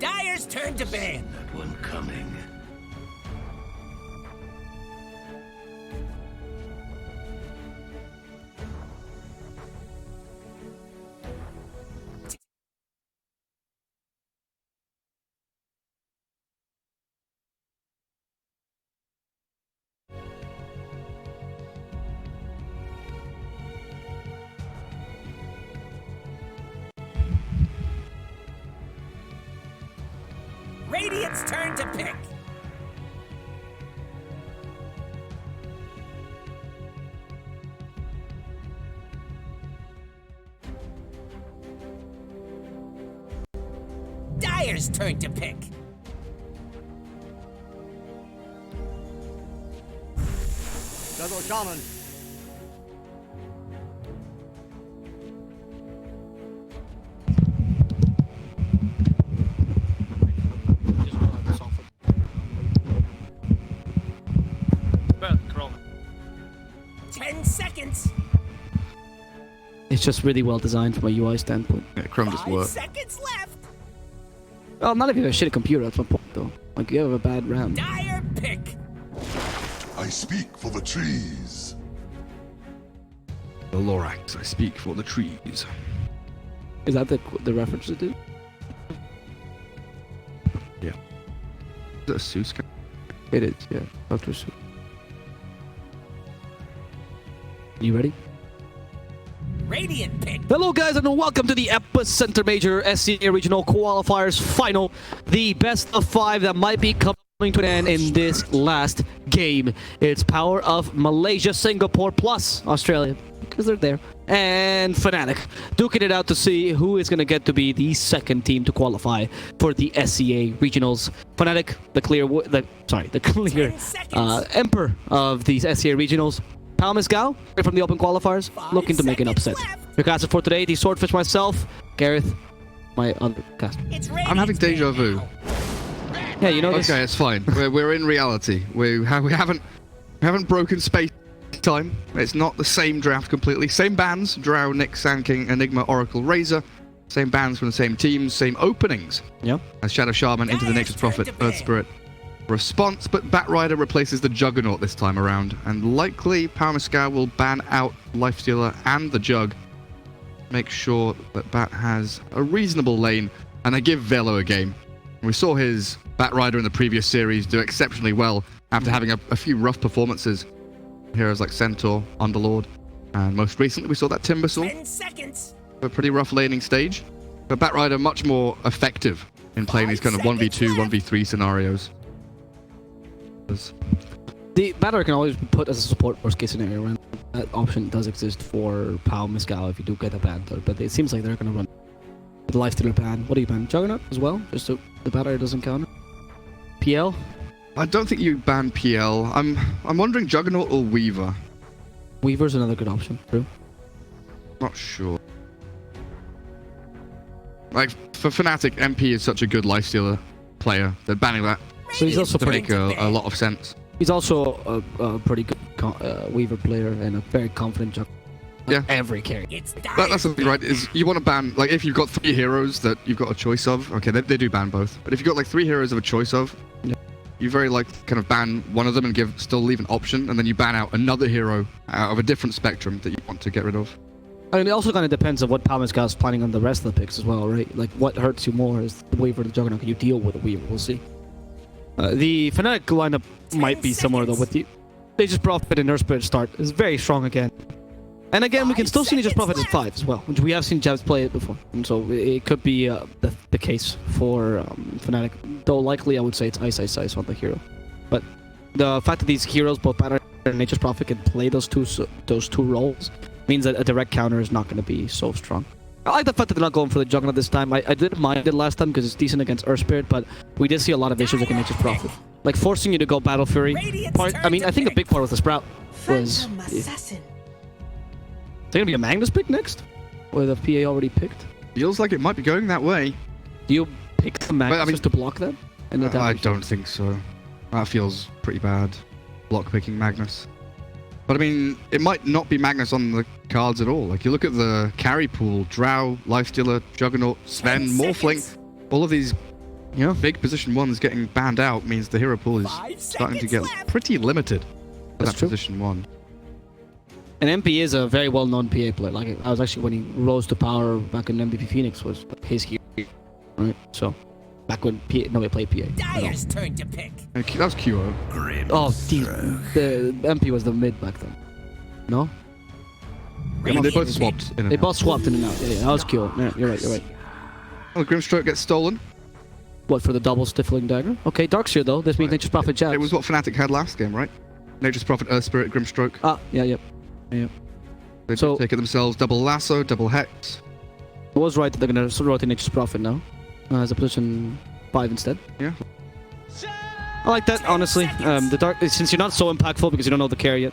Dyer's turn to ban. That one coming. Radiant's turn to pick. Dyer's turn to pick. Double shaman. Well, 10 seconds. It's just really well designed from a UI standpoint. Yeah, Chrome just 5 works. seconds left. Well, not if you have a shitty computer at some point, though. Like, you have a bad RAM. Dyer pick. I speak for the trees. The Lorax, I speak for the trees. Is that the reference to do? Yeah. Is that a Seuss guy? It is, yeah. Dr. Seuss. You ready? Radiant pick. Hello guys and welcome to the EPICENTER Major SCA Regional Qualifiers Final. The best of 5 that might be coming to an end in this last game. It's Power of Malaysia, Singapore plus Australia, because they're there, and Fnatic duking it out to see who is going to get to be the second team to qualify for the SCA Regionals. Fnatic, the clear emperor of these SCA Regionals. Pal Misgal, from the open qualifiers, looking to make an upset. Your caster for today, the Swordfish myself, Gareth, my other caster. I'm having deja vu. Yeah, you know this. Okay, it's fine. We're in reality. We haven't broken space time. It's not the same draft completely. Same bands: Drow, Nyx, Sand King, Enigma, Oracle, Razor. Same bands from the same teams, same openings. Yeah. As Shadow Shaman into the Nature's Prophet, Earth Spirit. Response, but Batrider replaces the Juggernaut this time around, and likely Power Miscal will ban out Lifestealer and the Jug. Make sure that Bat has a reasonable lane, and they give Velo a game. We saw his Batrider in the previous series do exceptionally well after having a few rough performances. Heroes like Centaur, Underlord, and most recently we saw that Timbersaw. 10 seconds. A pretty rough laning stage, but Batrider much more effective in playing these kind of 1v2, 1v3 scenarios. The Batter can always be put as a support worst case scenario, and that option does exist for Pal Miscal if you do get a ban, but it seems like they're going to run the Lifestealer ban. What do you ban? Juggernaut as well, just so the Batter doesn't counter. PL? I don't think you ban PL. I'm wondering Juggernaut or Weaver. Weaver's another good option, true. Not sure. Like, for Fnatic, MP is such a good Lifestealer player that banning that So he's also to pretty make a lot of sense. He's also a pretty good Weaver player and a very confident Juggernaut. Yeah. Every carry. It's That's the thing, right? Is you want to ban, like, if you've got 3 heroes that you've got a choice of, okay, they do ban both. But if you've got like 3 heroes of a choice of, yeah, you very like kind of ban one of them and still leave an option, and then you ban out another hero out of a different spectrum that you want to get rid of. I mean, it also kind of depends on what Pal Miscal is planning on the rest of the picks as well, right? Like, what hurts you more is the Weaver or the Juggernaut? Can you deal with a Weaver? We'll see. The Fnatic lineup might be similar though with you. They just Prophet and Earth Spirit start is very strong again. And again, we can still see Nature's Prophet at 5 as well, which we have seen Jabs play it before. And so it could be the case for Fnatic. Though likely I would say it's Ice on the hero. But the fact that these heroes, both Batter and Nature's Prophet, can play those two roles means that a direct counter is not going to be so strong. I like the fact that they're not going for the Juggernaut this time. I didn't mind it last time because it's decent against Earth Spirit, but we did see a lot of issues against Nature's Prophet. Like forcing you to go Battle Fury. I mean, I think a big part with the Sprout was... Is there going to be a Magnus pick next? Or the PA already picked? Feels like it might be going that way. Do you pick the Magnus just to block that? And I don't think so. That feels pretty bad. Block picking Magnus. But I mean, it might not be Magnus on the cards at all. Like, you look at the carry pool, Drow, Lifestealer, Juggernaut, Sven, Morphling, all of these Yeah. Big position ones getting banned out means the hero pool is 5 starting to seconds get left. pretty limited for That's that true. position one. And MP is a very well-known PA player. Like, I was actually, when he rose to power back in MVP Phoenix, was his hero, right? So, back when nobody played PA. at all. Dyer's turn to pick. And that was QO. Oh, the MP was the mid back then. No? I mean, they both swapped in and They out. both swapped in and out. Yeah, that was Kyo. Yeah, you're right, you're right. Well, Grimstroke gets stolen. What, for the double stifling dagger? Okay, Darkseer though. This means Nature's Prophet jabs. It was what Fnatic had last game, right? Nature's Prophet, Earth Spirit, Grimstroke. Ah, yeah, yep. Yeah. They So- take it themselves. Double Lasso, double Hex. I was right that they're gonna rotate Nature's Prophet now. As a position 5 instead. Yeah. I like that, honestly. The dark, since you're not so impactful because you don't know the carry yet.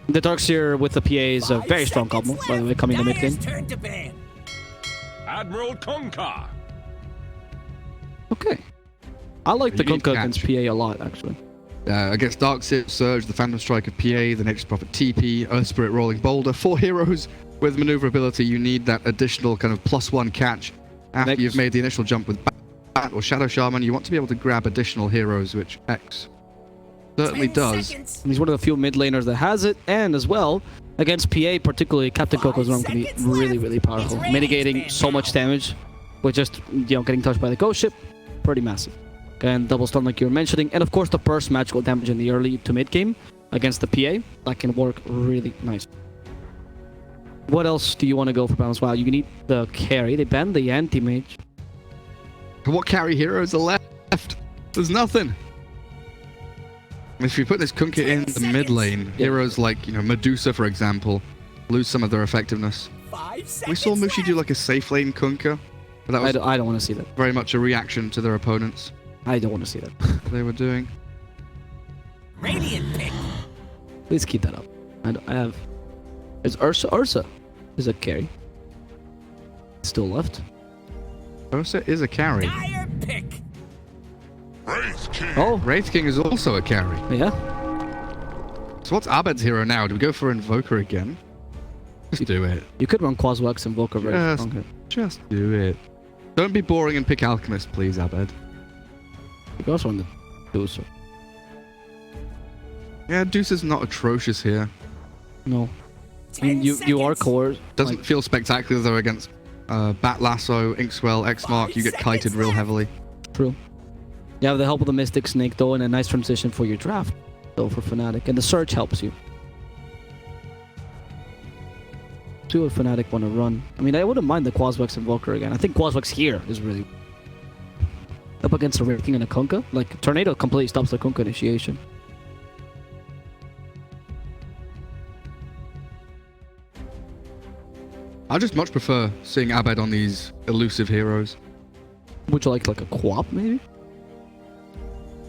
The Darkseer with the PA is a very strong combo, by the way, coming to mid game. Dyer's turn to ban. Admiral Kunkka. Okay. I like the You need Kunkka catch. against PA a lot, actually. Against Darkseer, Surge, the Phantom Strike of PA, the Nature's Prophet TP, Earth Spirit, Rolling Boulder. 4 heroes with maneuverability. You need that additional kind of +1 catch after Next. you've made the initial jump with Bat or Shadow Shaman. You want to be able to grab additional heroes, which X certainly 10 does. seconds. And he's one of the few mid laners that has it, and as well, against PA, particularly Captain Coco's Realm can be really, really powerful. Mitigating so much damage with just, getting touched by the ghost ship. Pretty massive. And double stun like you were mentioning. And of course the burst magical damage in the early to mid game against the PA. That can work really nice. What else do you want to go for balance? Wow, you need the carry. They banned the anti-mage. What carry heroes are left? There's nothing. If you put this Kunkka in the mid lane, heroes like, Medusa, for example, lose some of their effectiveness. 5 seconds. We saw Mushi do like a safe lane Kunkka, but that was I don't want to see that. very much a reaction to their opponents. I don't want to see that. They were doing. Radiant pick. Please keep that up. I have... It's Ursa. Ursa is a carry. Still left. Ursa is a carry. Dyer pick. Wraith King. Oh, Wraith King is also a carry. yeah. So what's Abed's hero now? Do we go for Invoker again? Just do it. You could run Quaswax and Volker very Yes. strong here. Just do it. Don't be boring and pick Alchemist, please, Abed. You could also run the Deucer. Yeah, Deuce is not atrocious here. No. I 10 mean, you are seconds. coerced. Doesn't feel spectacular though against Bat Lasso, Inkswell, X-Mark. You get kited real heavily. True. You have the help of the Mystic Snake though, and a nice transition for your draft though for Fnatic. And the Surge helps you. See what Fnatic want to run. I mean, I wouldn't mind the Quaswax Invoker again. I think Quaswax here is really... Up against a Wraith King and a Kunkka. Like, Tornado completely stops the Kunkka initiation. I just much prefer seeing Abed on these elusive heroes. Would you like a Quap, maybe?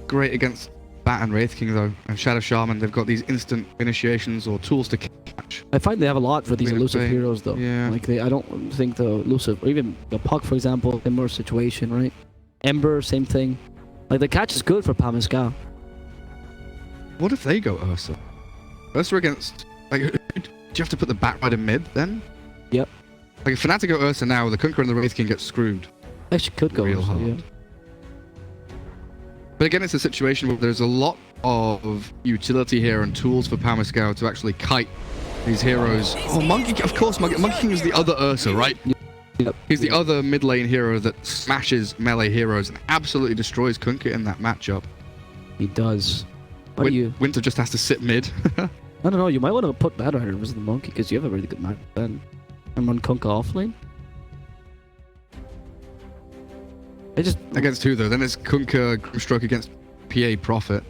Great against Bat and Wraith King though, and Shadow Shaman. They've got these instant initiations or tools to catch. I find they have a lot for these Queen of elusive Pain. heroes though. Yeah. Like, I don't think the elusive, or even the Puck, for example, similar situation, right? Ember, same thing. Like, the catch is good for Pamiscal. What if they go Ursa? Ursa against... Like, do you have to put the Bat Rider mid then? Yep. Like, if Fnatic go Ursa now, the Kunkka and the Wraith King get screwed. Actually could go Real also, hard. yeah. But again, it's a situation where there's a lot of utility here and tools for Pamiscal to actually kite these heroes. Oh, Monkey, of course, Monkey King is the other Ursa, right? Yep. He's the other mid lane hero that smashes melee heroes and absolutely destroys Kunkka in that matchup. He does. What do you... Winter just has to sit mid. I don't know, you might want to put Battle Rider versus the Monkey, because you have a really good match then. And run Kunkka offlane. I just... Against who though? Then it's Kunkka, Grimstroke against PA Prophet.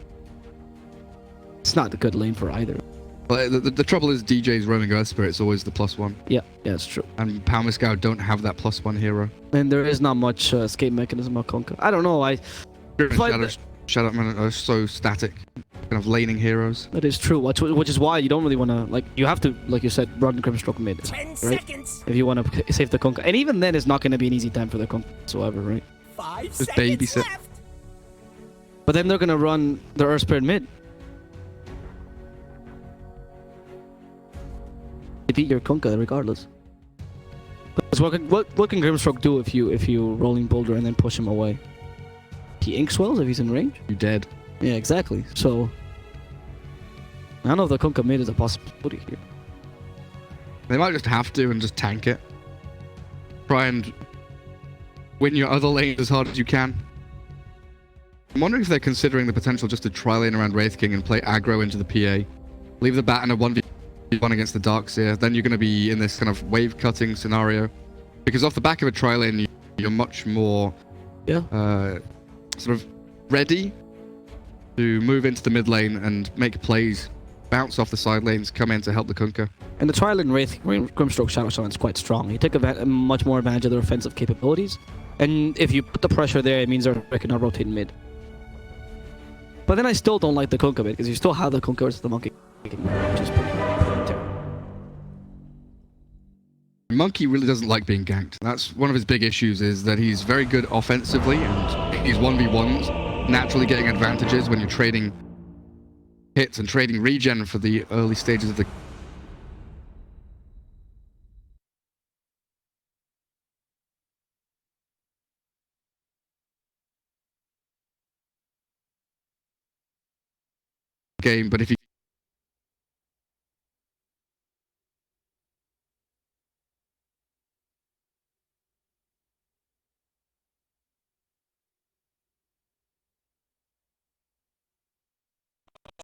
It's not a good lane for either. But the trouble is DJ's roaming Earth Spirit's always the +1. Yeah, it's true. And Pamiscal don't have that +1 hero. And there is not much escape mechanism on Kunkka. I don't know, Shadow Man are so static. Kind of laning heroes. That is true, which is why you don't really want to, like, you have to, like you said, run Grimstroke mid, 10 right? seconds. If you want to save the Kunkka. And even then, it's not going to be an easy time for the Kunkka whatsoever, right? 5 Just seconds babysit. left. But then they're going to run the Earth Spirit mid. They beat your Kunkka regardless. Because what can Grimstroke do if you rolling boulder and then push him away? he ink swells if he's in range. You dead. Yeah, exactly. So I don't know if the Kunkka mid is a possibility here. They might just have to and just tank it. Try and win your other lane as hard as you can. I'm wondering if they're considering the potential just to tri-lane around Wraith King and play aggro into the PA. Leave the bat in a 1v1 against the Darkseer. Then you're going to be in this kind of wave cutting scenario. Because off the back of a tri-lane, you're much more sort of ready to move into the mid lane and make plays, bounce off the side lanes, come in to help the Kunkka. And the trial in Wraith Grimstroke Shadow Shaman is quite strong. You take much more advantage of their offensive capabilities. And if you put the pressure there, it means they're cannot rotate mid. But then I still don't like the Kunkka bit, because you still have the Kunkka versus the Monkey. Which is pretty terrible. Monkey really doesn't like being ganked. That's one of his big issues, is that he's very good offensively, and he's 1v1s, naturally getting advantages when you're trading hits and trading regen for the early stages of the game. But if you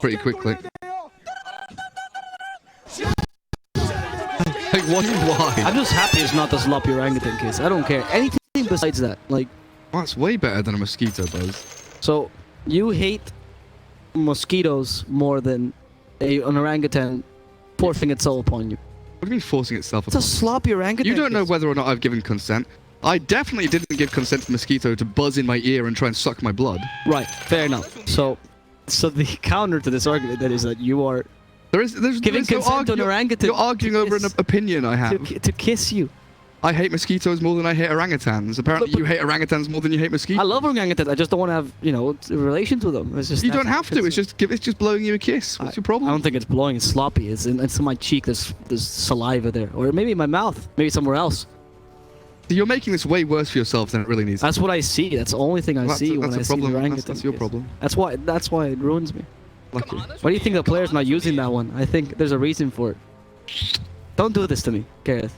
pretty quickly. I wonder why. I'm just happy it's not the sloppy orangutan case. I don't care. Anything besides that. Like, well, that's way better than a mosquito buzz. So, you hate mosquitoes more than an orangutan forcing its soul upon you. What do you mean forcing itself It's a upon you? sloppy orangutan. You don't know case. whether or not I've given consent. I definitely didn't give consent to the mosquito to buzz in my ear and try and suck my blood. Right, fair enough. So the counter to this argument that is that you are There's giving no consent to an orangutan. You're arguing over an opinion I have. to kiss you. I hate mosquitoes more than I hate orangutans. Apparently, you hate orangutans more than you hate mosquitoes. I love orangutans. I just don't want to have, you know, relations with them. It's just You don't have to. It's just blowing you a kiss. What's your problem? I don't think it's blowing. It's sloppy. It's in my cheek. There's saliva there, or maybe in my mouth. Maybe somewhere else. You're making this way worse for yourself than it really needs. That's what I see. That's the only thing I see when I see the orangutan. That's your problem. That's why it ruins me. Lucky. Why do you think the player's not using that one? I think there's a reason for it. Don't do this to me, Gareth.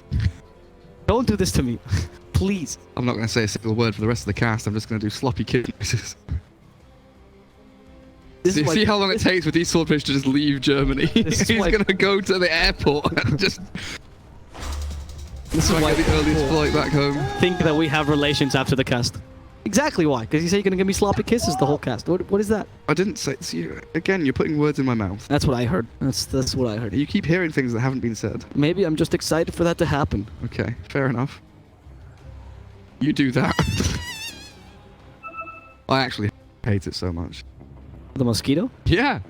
Don't do this to me. Please. I'm not going to say a single word for the rest of the cast. I'm just going to do sloppy kid noises. See how long it takes for these swordfish to just leave Germany. He's going to go to the airport and just... This is why the earliest flight back home. Think that we have relations after the cast. Exactly why? Because you say you're going to give me sloppy kisses the whole cast. What is that? I didn't say... See, again, you're putting words in my mouth. That's what I heard. That's what I heard. You keep hearing things that haven't been said. Maybe I'm just excited for that to happen. Okay, fair enough. You do that. I actually hate it so much. The mosquito? Yeah.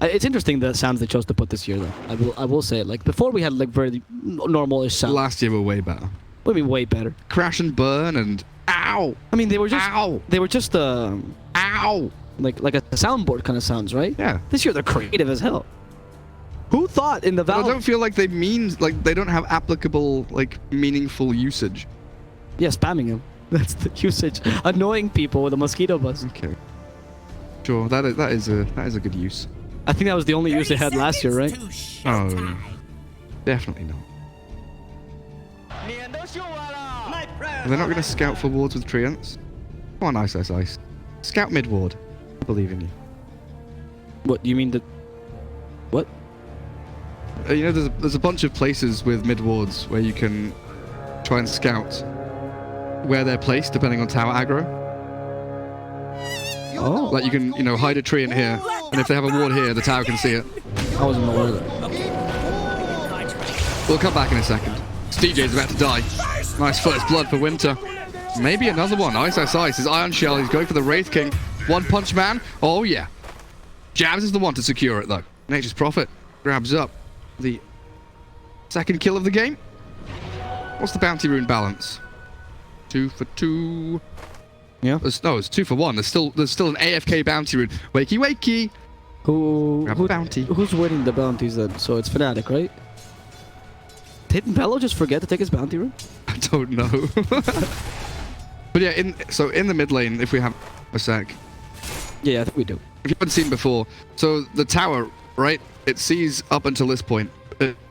It's interesting the sounds they chose to put this year, though. I will say it. Like, before we had, like, very normal-ish sounds. Last year were way better. What do you mean way better? Crash and burn and ow. I mean, they were just... Ow. They were just, Ow. like a soundboard kind of sounds, right? Yeah. This year they're creative as hell. Who thought in the But Valve... I don't feel like they don't have applicable, like, meaningful usage. Yeah, spamming them. That's the usage. Annoying people with a mosquito buzz. Okay. Sure, that is a good use. I think that was the only use they had last year, right? Oh, definitely not. They're not going to scout for wards with treants. Come on, Ice. Scout mid ward. I believe in you. What, you mean the... What? You know, there's a bunch of places with mid wards where you can try and scout where they're placed depending on tower aggro. Oh. Like you can, you know, hide a tree in here, and if they have a ward here, the tower can see it. I wasn't aware of that. We'll come back in a second. DJ's about to die. Nice first blood for Winter. Maybe another one. Ice. His Iron Shell. He's going for the Wraith King. One Punch Man. Oh, yeah. Jabs is the one to secure it, though. Nature's Prophet grabs up the second kill of the game. What's the bounty rune balance? 2 for 2. Yeah. No, it's 2 for 1. There's still an AFK bounty rune. Wakey. Grab a bounty. Who's winning the bounties then? So it's Fnatic, right? Didn't Bello just forget to take his bounty rune? I don't know. But yeah, so in the mid lane, if we have a sec, Yeah, I think we do. if you haven't seen before, so the tower, right? It sees up until this point.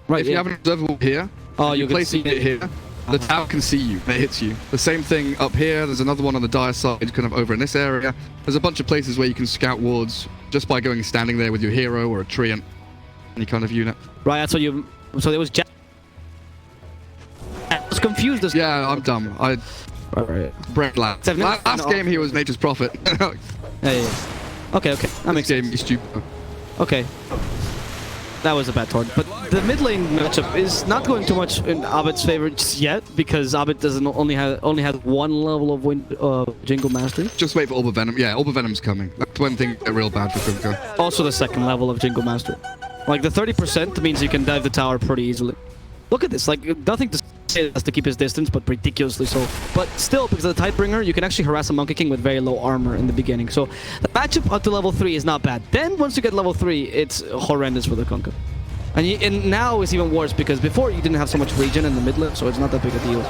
Right, If you have an observable here, Oh, and you you can place see it it. here. The tower can see you. It hits you. The same thing up here. There's another one on the dire side, kind of over in this area. There's a bunch of places where you can scout wards just by going standing there with your hero or a treant, any kind of unit. Right, that's what you... So there was I was confused as... Yeah, I'm dumb. I Right. bread lad. I've never- Last game he was Nature's Prophet. Yeah. Okay, okay. That makes This sense. game is stupid. Okay. That was a bad turn. But the mid lane matchup is not going too much in Abed's favor just yet, because Abed doesn't only has one level of Jingle Mastery. Just wait for Orb of Venom. Yeah, Orb of Venom's coming. That's when things get real bad for Kumko. Also the second level of Jingle Mastery. Like the 30% means you can dive the tower pretty easily. Look at this, like nothing to say has to keep his distance, but ridiculously so. But still, because of the Tidebringer, you can actually harass a Monkey King with very low armor in the beginning. So the matchup up to level 3 is not bad. Then once you get level 3, it's horrendous for the Kunkka. And now it's even worse, because before you didn't have so much regen in the mid lane, so it's not that big a deal.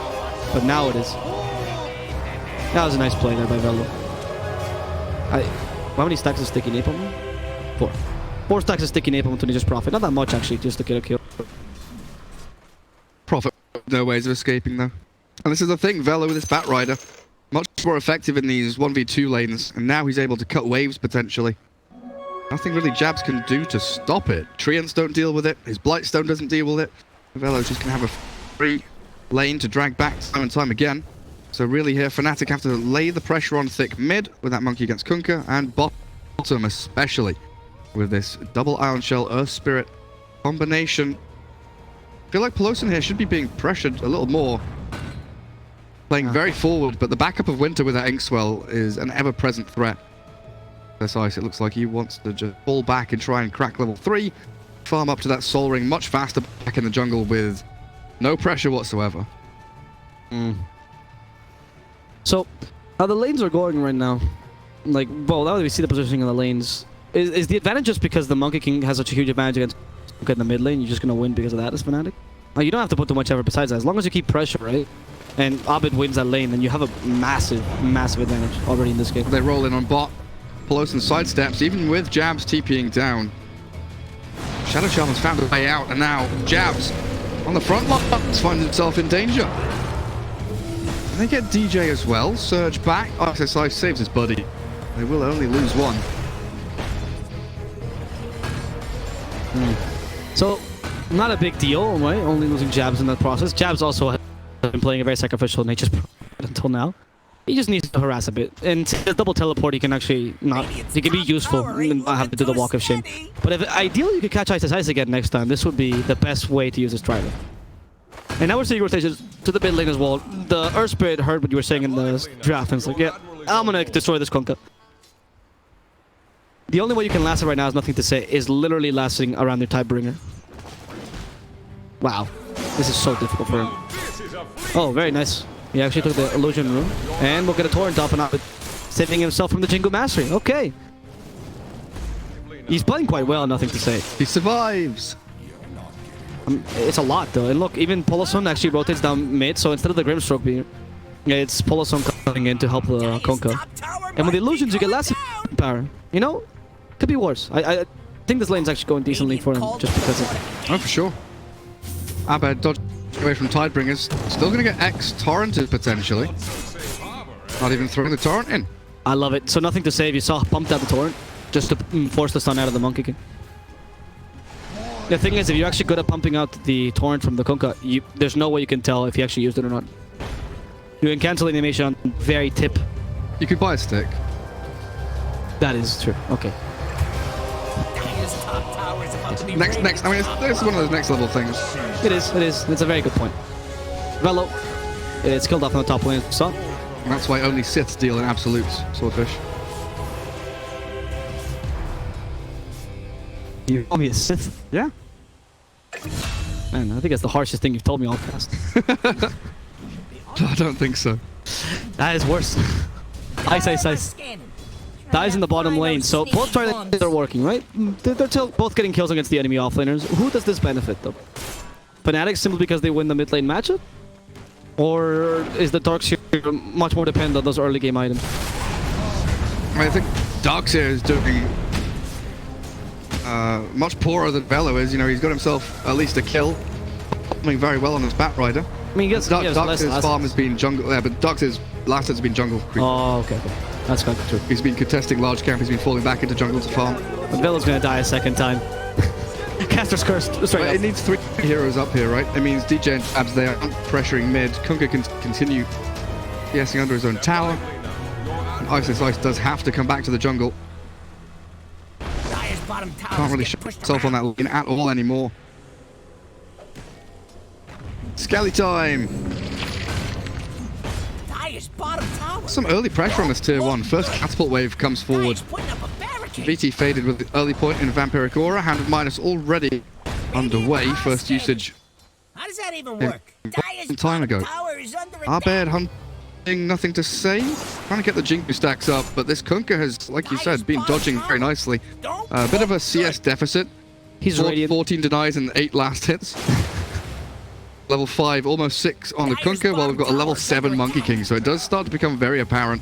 But now it is. That was a nice play there by Velo. How many stacks of Sticky Napalm? 4. 4 stacks of Sticky Napalm to Ninja's Profit. Not that much actually, just to get a kill. Prophet, no ways of escaping though. And this is the thing, Velo with his Bat Rider, much more effective in these 1v2 lanes, and now he's able to cut waves potentially. Nothing really Jabs can do to stop it. Treants don't deal with it, his Blightstone doesn't deal with it. Velo's just gonna have a free lane to drag back time and time again. So really here, Fnatic have to lay the pressure on thick mid with that Monkey against Kunkka, and bottom especially with this double Ion Shell Earth Spirit combination. I feel like Pelosin here should be being pressured a little more. Playing very forward, but the backup of Winter with that Inkswell is an ever-present threat. This Ice, it looks like he wants to just fall back and try and crack level 3. Farm up to that Soul Ring much faster back in the jungle with no pressure whatsoever. So, how the lanes are going right now, like, well, now that we see the positioning of the lanes, is the advantage just because the Monkey King has such a huge advantage against in the mid lane, you're just going to win because of that as Fnatic? You don't have to put too much effort besides that. As long as you keep pressure, right? And Abed wins that lane, then you have a massive, massive advantage already in this game. They roll in on bot. Pelosin sidesteps, even with Jabs TPing down. Shadow Charm has found a way out, and now Jabs on the front line finds himself in danger. And they get DJ as well. Surge back. ISSI saves his buddy. They will only lose one. So, not a big deal, right? Only losing Jabs in that process. Jabs also has been playing a very sacrificial Nature's until now. He just needs to harass a bit. And the double teleport, he can actually not... He can be useful and not have to do the Walk of Shame. But if ideally you could catch Ice again next time, this would be the best way to use this Trident. And now we're seeing rotations to the mid lane as well. The Earth Spirit heard what you were saying in the draft, and it's like, yeah, I'm gonna destroy this Kunkka. The only way you can last it right now is nothing to say, is literally lasting around their Tidebringer. Wow. This is so difficult for him. Oh, very nice. He actually took the Illusion Rune. And we'll get a Torrent up and out, saving himself from the Jingle Mastery. Okay. He's playing quite well, nothing to say. He survives. It's a lot though. And look, even Pelosin actually rotates down mid, so instead of the Grimstroke being... It's Pelosin coming in to help the Kunkka. And with the Illusions, you get less power. You know? Could be worse. I think this lane's actually going decently for him, just because of... Oh, for sure. Abed dodged away from Tidebringers. Still going to get X torrented potentially. Not even throwing the torrent in. I love it. So nothing to save. You saw pumped out the torrent just to force the stun out of the Monkey King. The thing is, if you're actually good at pumping out the torrent from the Kunkka, there's no way you can tell if he actually used it or not. You can cancel the animation on very tip. You could buy a stick. That is true. Okay. Next. I mean, this is one of those next level things. It is. It's a very good point. Velo, it's killed off on the top lane. So. And that's why only Siths deal in absolutes, Swordfish. You call me a Sith? Yeah. Man, I think that's the harshest thing you've told me all cast. I don't think so. That is worse. Ice. Dies in the bottom lane, so both tridents are working, right? They're both getting kills against the enemy offlaners. Who does this benefit, though? Fnatic simply because they win the mid lane matchup? Or is the Darkseer much more dependent on those early game items? I think Darkseer is doing much poorer than Velo is. You know, he's got himself at least a kill. Doing very well on his Batrider. I mean, he gets Darkseer's farm has been jungle. Yeah, but Darkseer's last has been jungle. Oh, okay. That's kind of true. He's been contesting large camp. He's been falling back into jungle to farm. But Velo's gonna die a second time. Caster's cursed. Straight up. It needs 3 heroes up here, right? It means DJ and Jabs, they are pressuring mid. Kunkka can continue DSing under his own tower. And Ice does have to come back to the jungle. Can't really show himself on that lane at all anymore. Skelly time! Some early pressure on this tier 1. First catapult wave comes forward. VT faded with the early point in Vampiric Aura. Hand of Midas already underway. First usage. How does that even work? Some time ago. Abed hunting, nothing to say. Trying to get the Jinku stacks up, but this Kunkka has, like you said, been dodging very nicely. A bit of a CS deficit. He's 14 denies and 8 last hits. Level 5, almost 6 on the Kunkka, while we've got a level 7 Monkey King. So it does start to become very apparent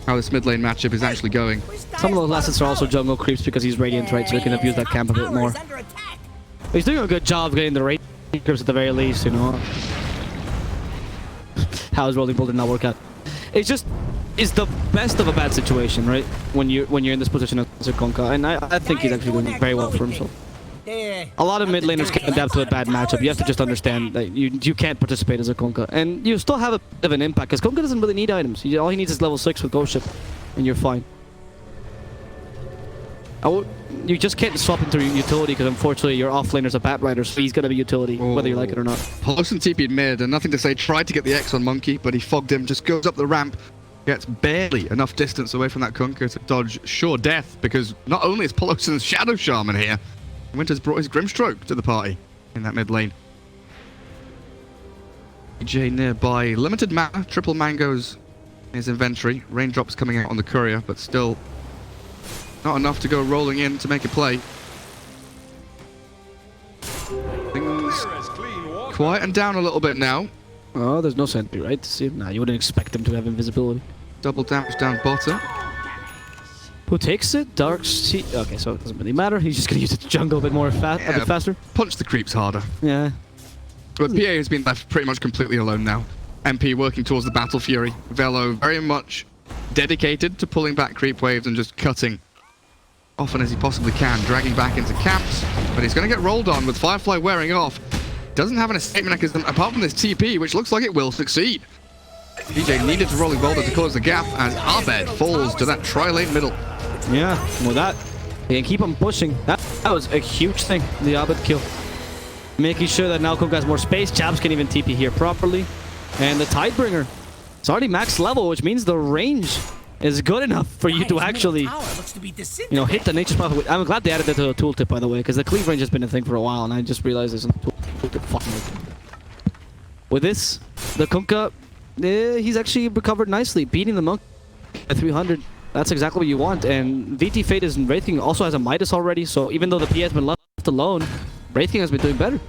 how this mid lane matchup is actually going. Some of those last hits are also jungle creeps because he's Radiant, right? So he can abuse that camp a bit more. He's doing a good job getting the Radiant creeps at the very least, you know. How his rolling bull did not work out. It's just, it's the best of a bad situation, right? When you're in this position as a Kunkka, and I think he's actually doing very well for himself. A lot of mid laners can adapt to a bad matchup. You have to just understand that you can't participate as a Kunkka. And you still have a bit of an impact, because Kunkka doesn't really need items. All he needs is level 6 with Ghost Ship, and you're fine. You just can't swap into utility, because unfortunately your offlaner's a Batrider, so he's going to be utility, whether you like it or not. Pelosin TP'd mid, and nothing to say. Tried to get the X on Monkey, but he fogged him. Just goes up the ramp. Gets barely enough distance away from that Kunkka to dodge sure death, because not only is Pelosin's Shadow Shaman here, Winter's brought his Grimstroke to the party in that mid lane. EJ nearby. Limited mana, triple mangoes in his inventory. Raindrops coming out on the courier, but still not enough to go rolling in to make a play. Things quieten down a little bit now. Oh, there's no sentry, right? See, nah, you wouldn't expect him to have invisibility. Double damage down bottom. Who takes it? Darkseer. Okay, so it doesn't really matter. He's just gonna use it to jungle a bit more, a bit faster. Punch the creeps harder. Yeah. But PA has been left pretty much completely alone now. MP working towards the Battle Fury. Velo very much dedicated to pulling back creep waves and just cutting often as he possibly can, dragging back into camps. But he's going to get rolled on with Firefly wearing off. Doesn't have an escape mechanism apart from this TP, which looks like it will succeed. DJ needed to rolling boulder to close the gap as Abed falls to that tri-lane middle. Yeah, with that, they can keep on pushing. That was a huge thing, the Abed kill. Making sure that now Kunkka has more space. Jabs can even TP here properly. And the Tidebringer, it's already max level, which means the range is good enough for you to actually, you know, hit the Nature's Prophet. I'm glad they added that to the tooltip, by the way, because the cleave range has been a thing for a while, and I just realized there's a tooltip fucking with this, the Kunkka, he's actually recovered nicely, beating the Monk at 300. That's exactly what you want. And VT Fate is in Wraith King also has a Midas already, so even though the P has been left alone, Wraith King has been doing better.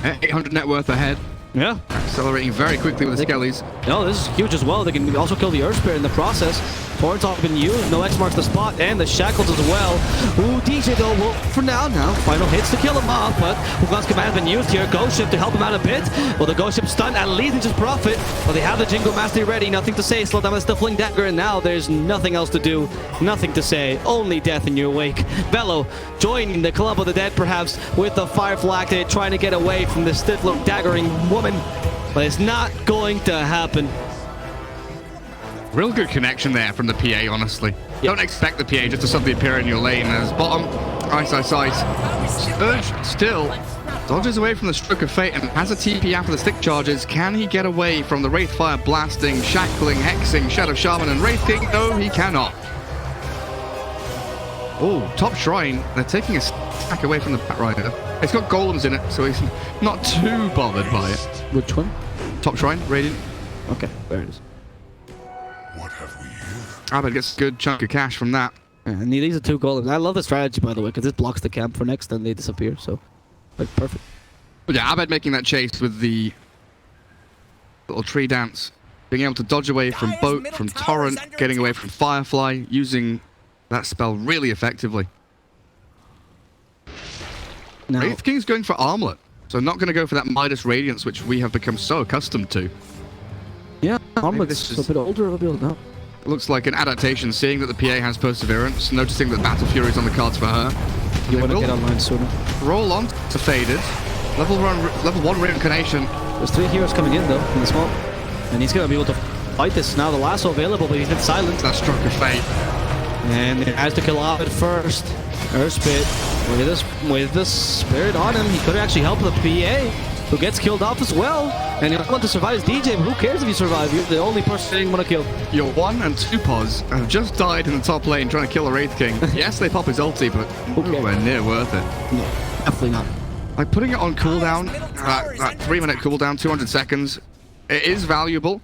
800 net worth ahead. Yeah. Accelerating very quickly with the Skellies. No, this is huge as well. They can also kill the Earth Spirit in the process. Torrent's all been used. No X marks the spot, and the Shackles as well. Ooh, DJ though, well, for now, final hits to kill him off, but Wukong's command has been used here. Ghost Ship to help him out a bit. Well, the Ghost Ship stunned, at least just profit. But they have the Jingle Mastery ready. Nothing to say. Slow down with the Fling Dagger, and now there's nothing else to do. Nothing to say. Only death in your wake. Velo joining the Club of the Dead, perhaps, with the Firefly activated, trying to get away from the Stifler daggering woman. But it's not going to happen. Real good connection there from the PA, honestly. Yep. Don't expect the PA just to suddenly appear in your lane. As bottom, Ice. Urge still dodges away from the Stroke of Fate and has a TP after the stick charges. Can he get away from the Wraithfire blasting, shackling, hexing, Shadow Shaman and Wraith King? No, he cannot. Oh, top shrine. They're taking a stack away from the Batrider. It's got golems in it, so he's not too bothered by it. Which one? Top shrine, Radiant. Okay, there it is. What have we here? Abed gets a good chunk of cash from that. Yeah, and these are 2 golems. I love the strategy, by the way, because this blocks the camp for next, and they disappear. So, like, perfect. But yeah, Abed making that chase with the Little tree dance. Being able to dodge away from Boat, from Torrent, getting away from Firefly, using that spell really effectively. Now, Wraith King's going for Armlet, so not going to go for that Midas Radiance, which we have become so accustomed to. yeah, Armlet's this is- a bit older of a build now. It looks like an adaptation, seeing that the PA has Perseverance, noticing that Battle Fury is on the cards for her. You want to will get online sooner. roll on to Faded. Level 1 Reincarnation. There's 3 heroes coming in though, in the smoke. And he's going to be able to fight this. Now the lasso available, but he's been silent. That Stroke of Fate. And he has to kill Ovid first. Earthspit with the spirit on him. He could actually help the PA, who gets killed off as well. And he'll want to survive his DJ, but who cares if you survive? You're the only person they didn't want to kill. Your 1 and 2 pos have just died in the top lane trying to kill a Wraith King. Yes, they pop his ulti, but nowhere near worth it. No, definitely not. Like putting it on cooldown, that 3-minute cooldown, 200 seconds, it is valuable,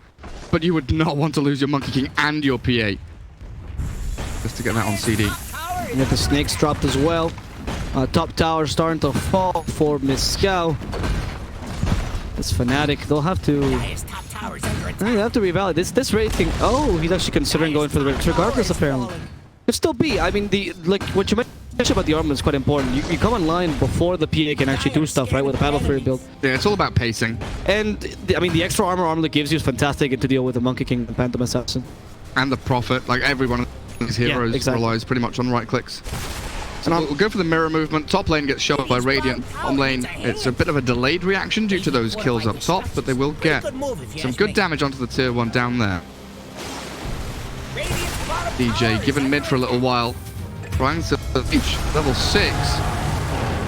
but you would not want to lose your Monkey King and your PA. Just to get that on CD. You have the snakes dropped as well. Top tower starting to fall for MYSG+AU. This Fnatic, they'll have to... Highest top tower's under attack. They have to revalidate this Wraith King. Oh, he's actually considering going for the Wraith regardless, apparently. Could still be. I mean, like what you mentioned about the armor is quite important. You come online before the PA can actually do stuff, right, with the Battle Fury build. Yeah, it's all about pacing. And I mean, the extra armor that gives you is fantastic to deal with the Monkey King and Phantom Assassin. And the Prophet, like every one of these heroes exactly. relies pretty much on right clicks. And we'll go for the mirror movement. Top lane gets shot by Radiant. Bottom lane, it's a bit of a delayed reaction due to those kills up top, but they will get some good damage onto the tier 1 down there. DJ given mid for a little while. Trying to reach level 6.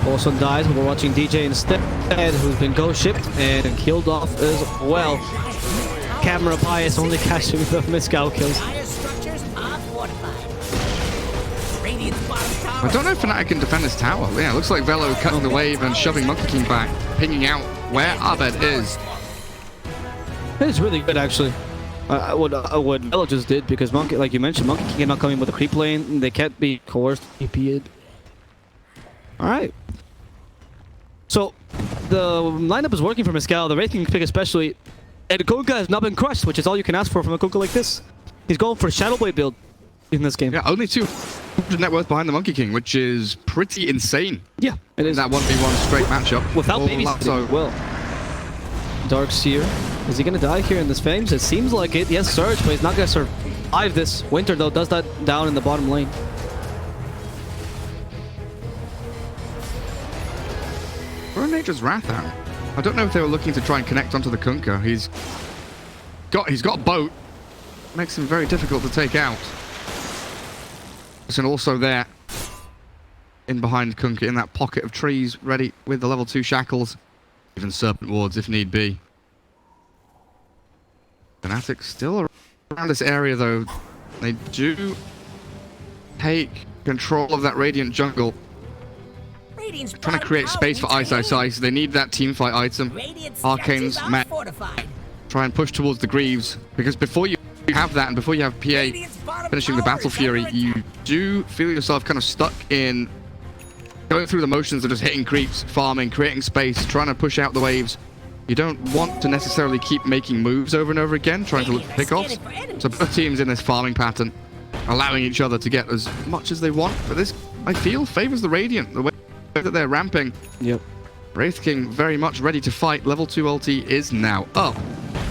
Olson dies, but we're watching DJ instead, who's been ghost shipped and killed off as well. Camera bias only catching the MYSG+AU kills. I don't know if Fnatic can defend this tower. Yeah, it looks like Velo cutting the wave and shoving Monkey King back, pinging out where Abed is. It's really good, actually. What Velo just did, because Monkey, like you mentioned, Monkey King not coming with a creep lane. They can't be coerced. EP'd. Alright. So, the lineup is working for MYSG+AU. The Wraith King pick especially. And Kunkka has not been crushed, which is all you can ask for from a Kunkka like this. He's going for Shadow Blade build in this game. Yeah, only 200 net worth behind the Monkey King, which is pretty insane. Yeah, it is. That 1v1 straight matchup. Without babies, so well. Darkseer. Is he going to die here in this Flames? It seems like it. Yes, Surge, but he's not going to survive this. Winter, though, does that down in the bottom lane. Where are Nature's Wrath at? I don't know if they were looking to try and connect onto the Kunkka. He's got Boat. Makes him very difficult to take out. And also there, in behind Kunkka, in that pocket of trees, ready with the level 2 shackles. Even Serpent Wards if need be. Fnatic still around this area though. They do take control of that Radiant jungle. Trying to create space for Ice. They need that teamfight item. Arcane's met. Try and push towards the Greaves, because before you have that and before you have PA finishing the Battle Fury, you do feel yourself kind of stuck in going through the motions of just hitting creeps, farming, creating space, trying to push out the waves. You don't want to necessarily keep making moves over and over again, trying to look for pickoffs. So both teams in this farming pattern, allowing each other to get as much as they want. But this, I feel, favors the Radiant, the way that they're ramping. Yep. Wraith King very much ready to fight. Level 2 ulti is now up.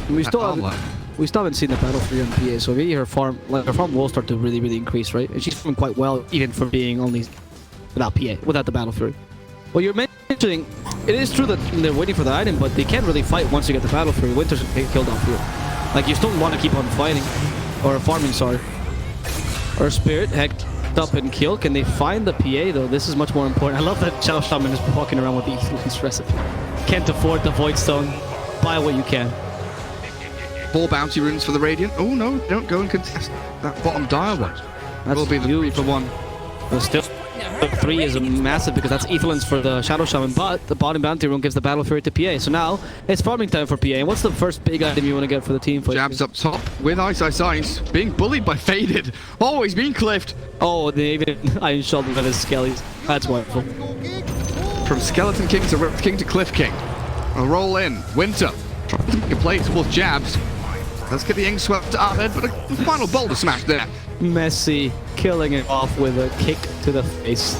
We still haven't seen the Battle Fury on PA, so maybe her farm will start to really increase, right? And she's doing quite well, even for being only without PA, without the Battle Fury. Well, you're mentioning, it is true that they're waiting for the item, but they can't really fight once you get the Battle Fury. Winter's get killed off here. Like, you still want to keep on fighting, or farming, sorry. Or Spirit hacked up and kill. Can they find the PA though? This is much more important. I love that Shadow Shaman is walking around with the Ethereal's recipe. Can't afford the Void Stone. Buy what you can. 4 bounty runes for the Radiant. Oh no, don't go and contest that bottom dire one. That will be the 3 for 1. Well, still, 3 is massive because that's Ethereal's for the Shadow Shaman, but the bottom bounty rune gives the Battle Fury to PA. So now it's farming time for PA. And what's the first big item you want to get for the team? Jabs up top with Ice. Being bullied by Faded. Oh, he's being cliffed. Oh, they even Iron Shoulder with his skellies. That's wonderful. From Skeleton King to Rift King to Cliff King. A roll in. Winter trying to make a play towards Jabs. Let's get the ink swept up ahead, but a final boulder smash there. Messi killing it off with a kick to the face.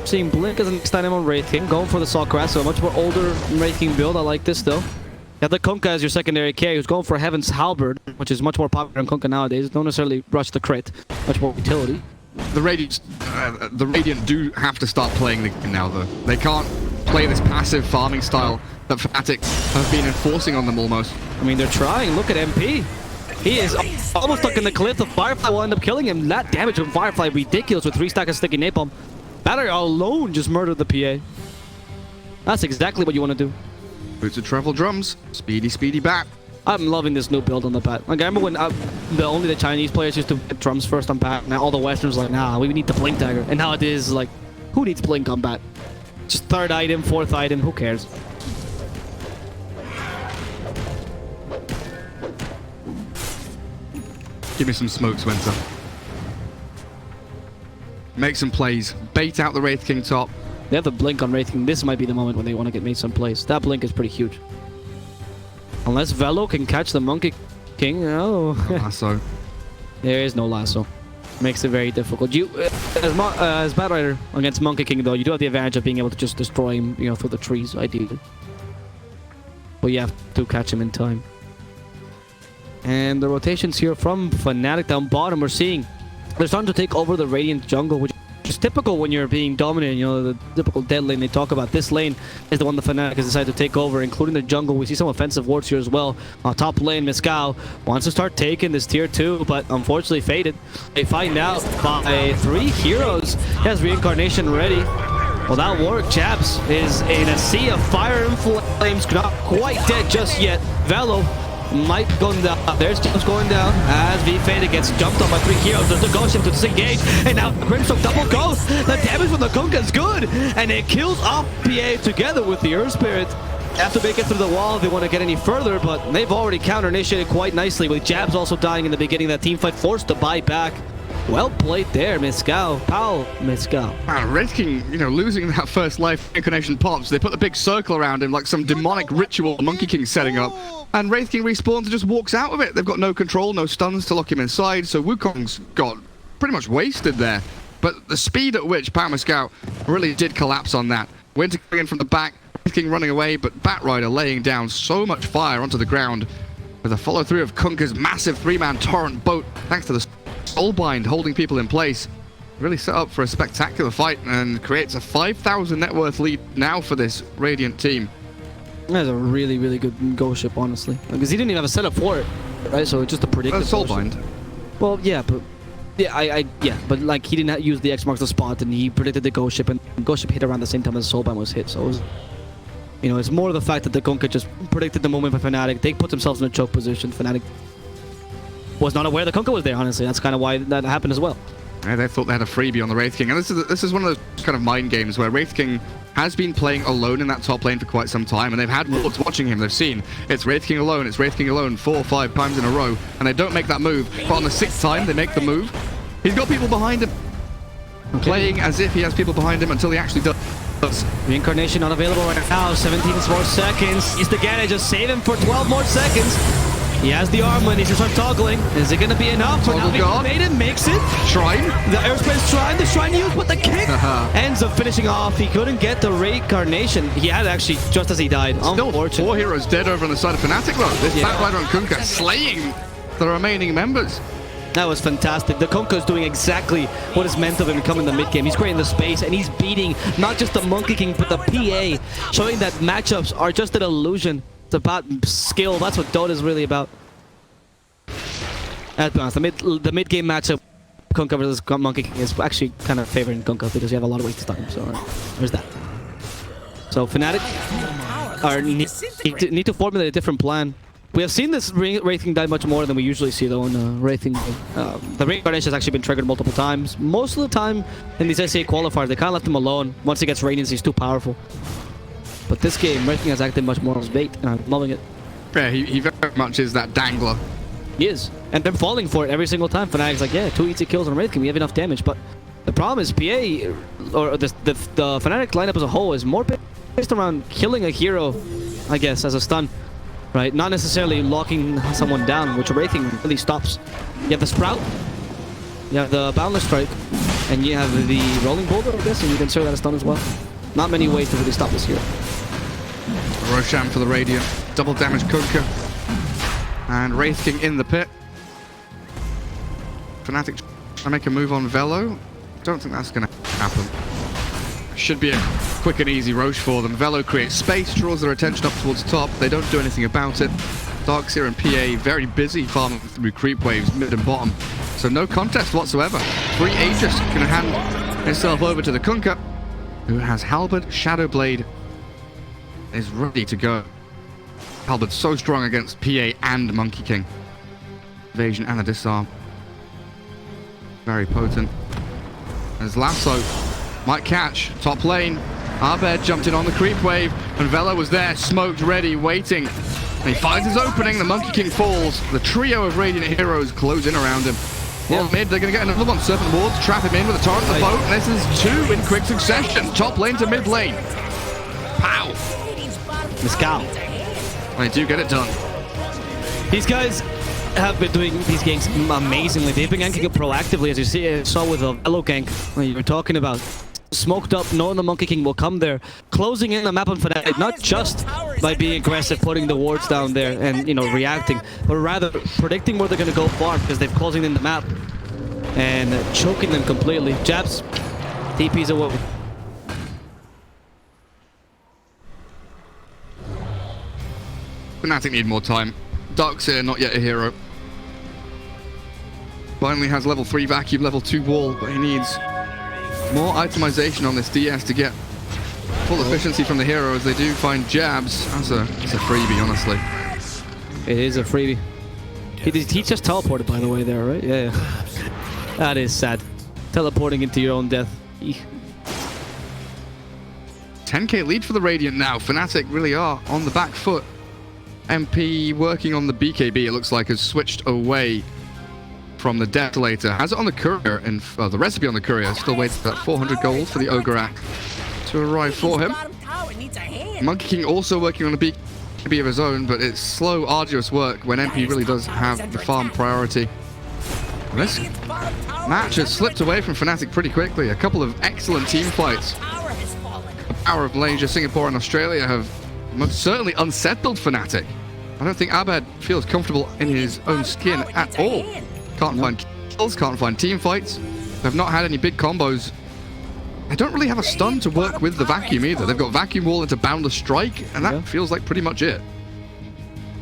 Seeing Blink as an next item on Wraith King, going for the Sawgrass, so a much more older Wraith King build. I like this though. You have the Kunkka as your secondary carry, who's going for Heaven's Halberd, which is much more popular in Kunkka nowadays. Don't necessarily rush the crit, much more utility. The Radiant do have to start playing the game now though. They can't play this passive farming style that Fnatic have been enforcing on them almost. I mean, they're trying. Look at MP. He is almost stuck in the cliff. The Firefly will end up killing him. That damage from Firefly ridiculous with 3 stacks of sticky napalm. Battery alone just murdered the PA. That's exactly what you want to do. Boots of Travel Drums. Speedy bat. I'm loving this new build on the Pat. Like, I remember when only the Chinese players used to hit drums first on Pat. Now all the Westerns are like, nah, we need the Blink Dagger. And now it is like, who needs Blink on Pat? Just 3rd item, 4th item, who cares? Give me some smokes, Winter. Make some plays. Bait out the Wraith King top. They have the Blink on Wraith King. This might be the moment when they want to get made some plays. That Blink is pretty huge. Unless Velo can catch the Monkey King. Oh. Lasso. There is no lasso. Makes it very difficult. You, as Bat Rider against Monkey King, though, you do have the advantage of being able to just destroy him, you know, through the trees, ideally. But you have to catch him in time. And the rotations here from Fnatic down bottom, we're seeing they're starting to take over the Radiant jungle, which is typical when you're being dominant. You know, the typical dead lane they talk about. This lane is the one the Fnatic has decided to take over, including the jungle. We see some offensive wards here as well. Top lane, Mezcal wants to start taking this tier 2, but unfortunately faded. They find out by 3 heroes. He has Reincarnation ready. Well, that worked. Jabs is in a sea of fire and flames. Not quite dead just yet. Velo might go down. There's Jabs going down as V Faded gets jumped on by 3 heroes. There's the Ghost to disengage, and now Brimstone double ghost. The damage from the Kunkka is good, and it kills off PA together with the Earth Spirit. After they get through the wall, they want to get any further, but they've already counter-initiated quite nicely, with Jabs also dying in the beginning of that team fight, forced to buy back. Well played there, Mezcal. Pal Mezcal. Wraith King, you know, losing that first life incarnation pops. They put the big circle around him like some demonic ritual Monkey King setting up. And Wraith King respawns and just walks out of it. They've got no control, no stuns to lock him inside. So Wukong's got pretty much wasted there. But the speed at which Power Scout really did collapse on that. Winter coming in from the back, Wraith King running away, but Bat Rider laying down so much fire onto the ground with a follow-through of Kunkka's massive 3-man torrent boat, thanks to the Soulbind holding people in place. Really set up for a spectacular fight and creates a 5,000 net worth lead now for this Radiant team. That's a really, really good ghost ship, honestly. Because he didn't even have a setup for it, right? So it's just a predictive. Soulbind. Well, yeah, but yeah, but like he didn't use the X marks the spot, and he predicted the ghost ship, and the ghost ship hit around the same time as the Soulbind was hit. So it was, you know, it's more the fact that the Kunkka just predicted the moment for Fnatic. They put themselves in a choke position. Fnatic was not aware the Kunkka was there, honestly. That's kind of why that happened as well. Yeah, they thought they had a freebie on the Wraith King. And this is one of those kind of mind games where Wraith King has been playing alone in that top lane for quite some time, and they've had wards watching him. They've seen it's Wraith King alone, 4 or 5 times in a row, and they don't make that move. But on the 6th time, they make the move. He's got people behind him, playing as if he has people behind him until he actually does. Reincarnation not available right now. 17 more seconds. He's to get it. Just save him for 12 more seconds. He has the armor and he's just start toggling. Is it going to be enough? Maiden makes it. Shrine. The Aerospace Shrine. The Shrine used with the kick. Ends up finishing off. He couldn't get the Reincarnation. He had actually just as he died. Still 4 heroes dead over on the side of Fnatic though. This Bat Rider on Kunkka slaying the remaining members. That was fantastic. The Kunkka is doing exactly what is meant of him to come in the mid game. He's creating the space and he's beating not just the Monkey King but the PA, showing that matchups are just an illusion. It's about skill. That's what Dota is really about. Let's be honest, the mid game matchup, Kunkka versus Monkey King, is actually kind of favoring Kunkka because you have a lot of ways to start him. So there's that. So Fnatic need to formulate a different plan. We have seen this Wraith King die much more than we usually see though in Wraith King. The Reincarnation has actually been triggered multiple times. Most of the time in these SCA qualifiers, they kind of left him alone. Once he gets Radiance, he's too powerful. But this game, Wraith King has acted much more as bait, and I'm loving it. Yeah, he very much is that dangler. He is. And they're falling for it every single time. Fnatic's like, yeah, 2 easy kills on Wraith King, we have enough damage. But the problem is PA, or the Fnatic lineup as a whole, is more based around killing a hero, I guess, as a stun, right? Not necessarily locking someone down, which Wraithing really stops. You have the Sprout, you have the Boundless Strike, and you have the Rolling Boulder, I guess, and you can serve that as stun as well. Not many ways to really stop this hero. Roshan for the Radiant. Double damage Kunkka. And Wraith King in the pit. Fnatic trying to make a move on Velo. Don't think that's going to happen. Should be a quick and easy Roche for them. Velo creates space, draws their attention up towards top. They don't do anything about it. Darkseer and PA very busy farming through creep waves mid and bottom. So no contest whatsoever. Free Aegis can hand himself over to the Kunkka, who has Halberd, Shadowblade, is ready to go. Halberd's so strong against PA and Monkey King. Evasion and the disarm. Very potent. As Lasso might catch top lane. Abed jumped in on the creep wave, and Velo was there, smoked, ready, waiting. And he finds his opening, the Monkey King falls. The trio of Radiant heroes close in around him. Well, mid, they're going to get another one. Serpent Wards, trap him in with a torrent of the boat, and this is two in quick succession. Top lane to mid lane. Pow! Mescal. They do get it done. These guys have been doing these ganks amazingly. They've been ganking it proactively, as you saw with the Velo gank that you were talking about. Smoked up, knowing the Monkey King will come there, closing in the map on Fnatic, not just by being aggressive, putting the wards down there and, you know, reacting, but rather predicting where they're going to go far because they've closing in the map and choking them completely. Jabs, TP's away. Fnatic need more time. Darkseer not yet a hero. Finally has level 3 vacuum, level 2 wall, but he needs more itemization on this DS to get full efficiency from the hero, as they do find Jabs. That's a freebie, honestly. It is a freebie. He just teleported, by the way, there, right? Yeah. That is sad. Teleporting into your own death. Eek. 10k lead for the Radiant now. Fnatic really are on the back foot. MP working on the BKB, it looks like, has switched away from the Detonator. Has it on the courier, and the recipe on the courier. Still waiting for that 400 gold for the Ogre to arrive for him. Monkey King also working on a BKB of his own, but it's slow, arduous work when MP really does have the farm priority. This match has slipped away from Fnatic pretty quickly. A couple of excellent team fights. The power of Malaysia, Singapore, and Australia have most certainly unsettled Fnatic. I don't think Abed feels comfortable in his own skin at all. Can't find kills, can't find team fights. They've not had any big combos. They don't really have a stun to work with the vacuum either. They've got vacuum wall into boundless strike, and that feels like pretty much it.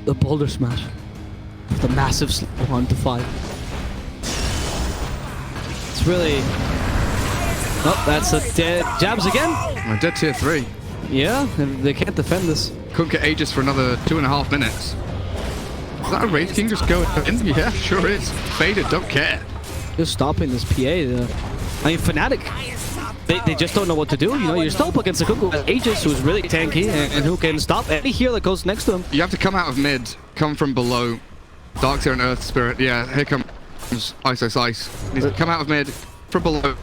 The boulder smash. The massive 1 to 5. It's really... Oh, that's a dead Jabs again. A dead tier 3. Yeah, they can't defend this. Kunkka Aegis for another 2.5 minutes. Is that a Wraith King just going in? Yeah, sure is. Faded, don't care. Just stopping this PA. I mean, Fnatic, they just don't know what to do. You know, you're still up against a Kunkka Aegis, who's really tanky and who can stop any hero that goes next to him. You have to come out of mid, come from below. Darkseer and Earth Spirit. Yeah, here comes Ice. Needs to come out of mid, from below.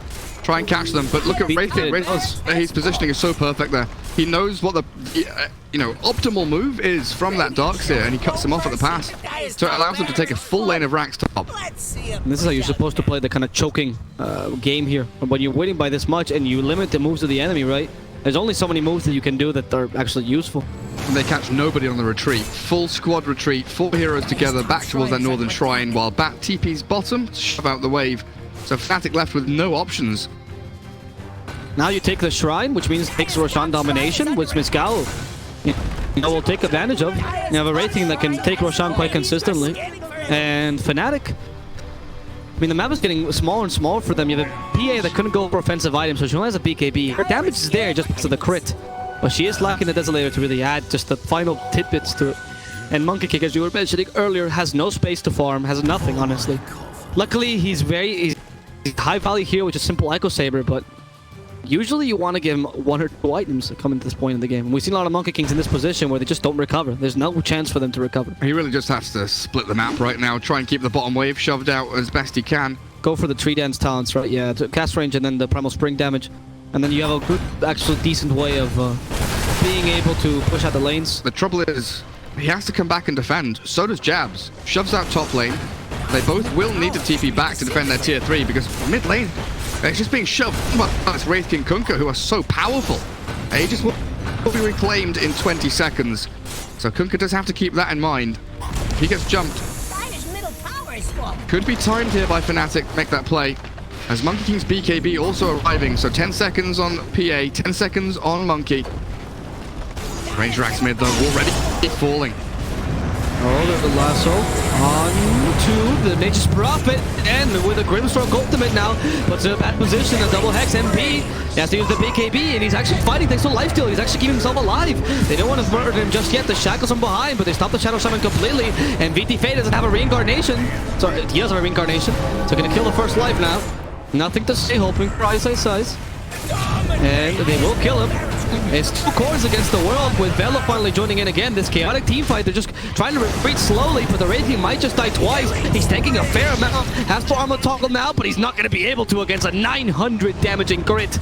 Try and catch them, but look at Wraith King. His positioning is so perfect there. He knows what the optimal move is from that Darkseer, and he cuts him off at the pass. So it allows him to take a full lane of Rax top. And this is how you're supposed to play the kind of choking game here. When you're winning by this much and you limit the moves of the enemy, right? There's only so many moves that you can do that are actually useful. And they catch nobody on the retreat. Full squad retreat, 4 heroes together back towards that northern shrine, while Bat TP's bottom to shove out the wave. So Fnatic left with no options. Now you take the shrine, which means takes Roshan domination, which Mescal will take advantage of. You have a rating that can take Roshan quite consistently. And Fnatic, I mean, the map is getting smaller and smaller for them. You have a PA that couldn't go for offensive items, so she only has a BKB. Her damage is there just because of the crit, but she is lacking the Desolator to really add just the final tidbits to it. And Monkey King, as you were mentioning earlier, has no space to farm, has nothing, honestly. Luckily, he's a high value hero, which is simple Echo Saber, but usually you want to give him 1 or 2 items that come into this point in the game. We've seen a lot of Monkey Kings in this position where they just don't recover. There's no chance for them to recover. He really just has to split the map right now, try and keep the bottom wave shoved out as best he can. Go for the tree dance talents, right? Yeah, cast range and then the primal spring damage. And then you have a good, actually decent way of being able to push out the lanes. The trouble is, he has to come back and defend. So does Jabs. Shoves out top lane. They both will need to TP back to defend their tier 3 because mid lane, it's just being shoved by this Wraith King Kunkka, who are so powerful. Aegis will be reclaimed in 20 seconds. So Kunkka does have to keep that in mind. If he gets jumped, could be timed here by Fnatic, make that play. As Monkey King's BKB also arriving, so 10 seconds on PA, 10 seconds on Monkey. Ranger Axe mid though, already falling. Oh, there's the lasso on to the Nature's Prophet, and with a Grimstroke ultimate now, puts in a bad position, a double hex MP. He has to use the BKB, and he's actually fighting thanks to lifesteal. He's actually keeping himself alive. They don't want to murder him just yet. The shackles from behind, but they stop the Shadow Shaman completely, and VT Fate doesn't have a reincarnation. Sorry, he does have a reincarnation, so gonna kill the first life now. Nothing to say, hoping for size. And they will kill him. It's 2 cores against the world, with Velo finally joining in again. This chaotic team fight, they're just trying to retreat slowly, but the Wraith King might just die twice. He's taking a fair amount, has to armor toggle now, but he's not going to be able to against a 900 damaging crit.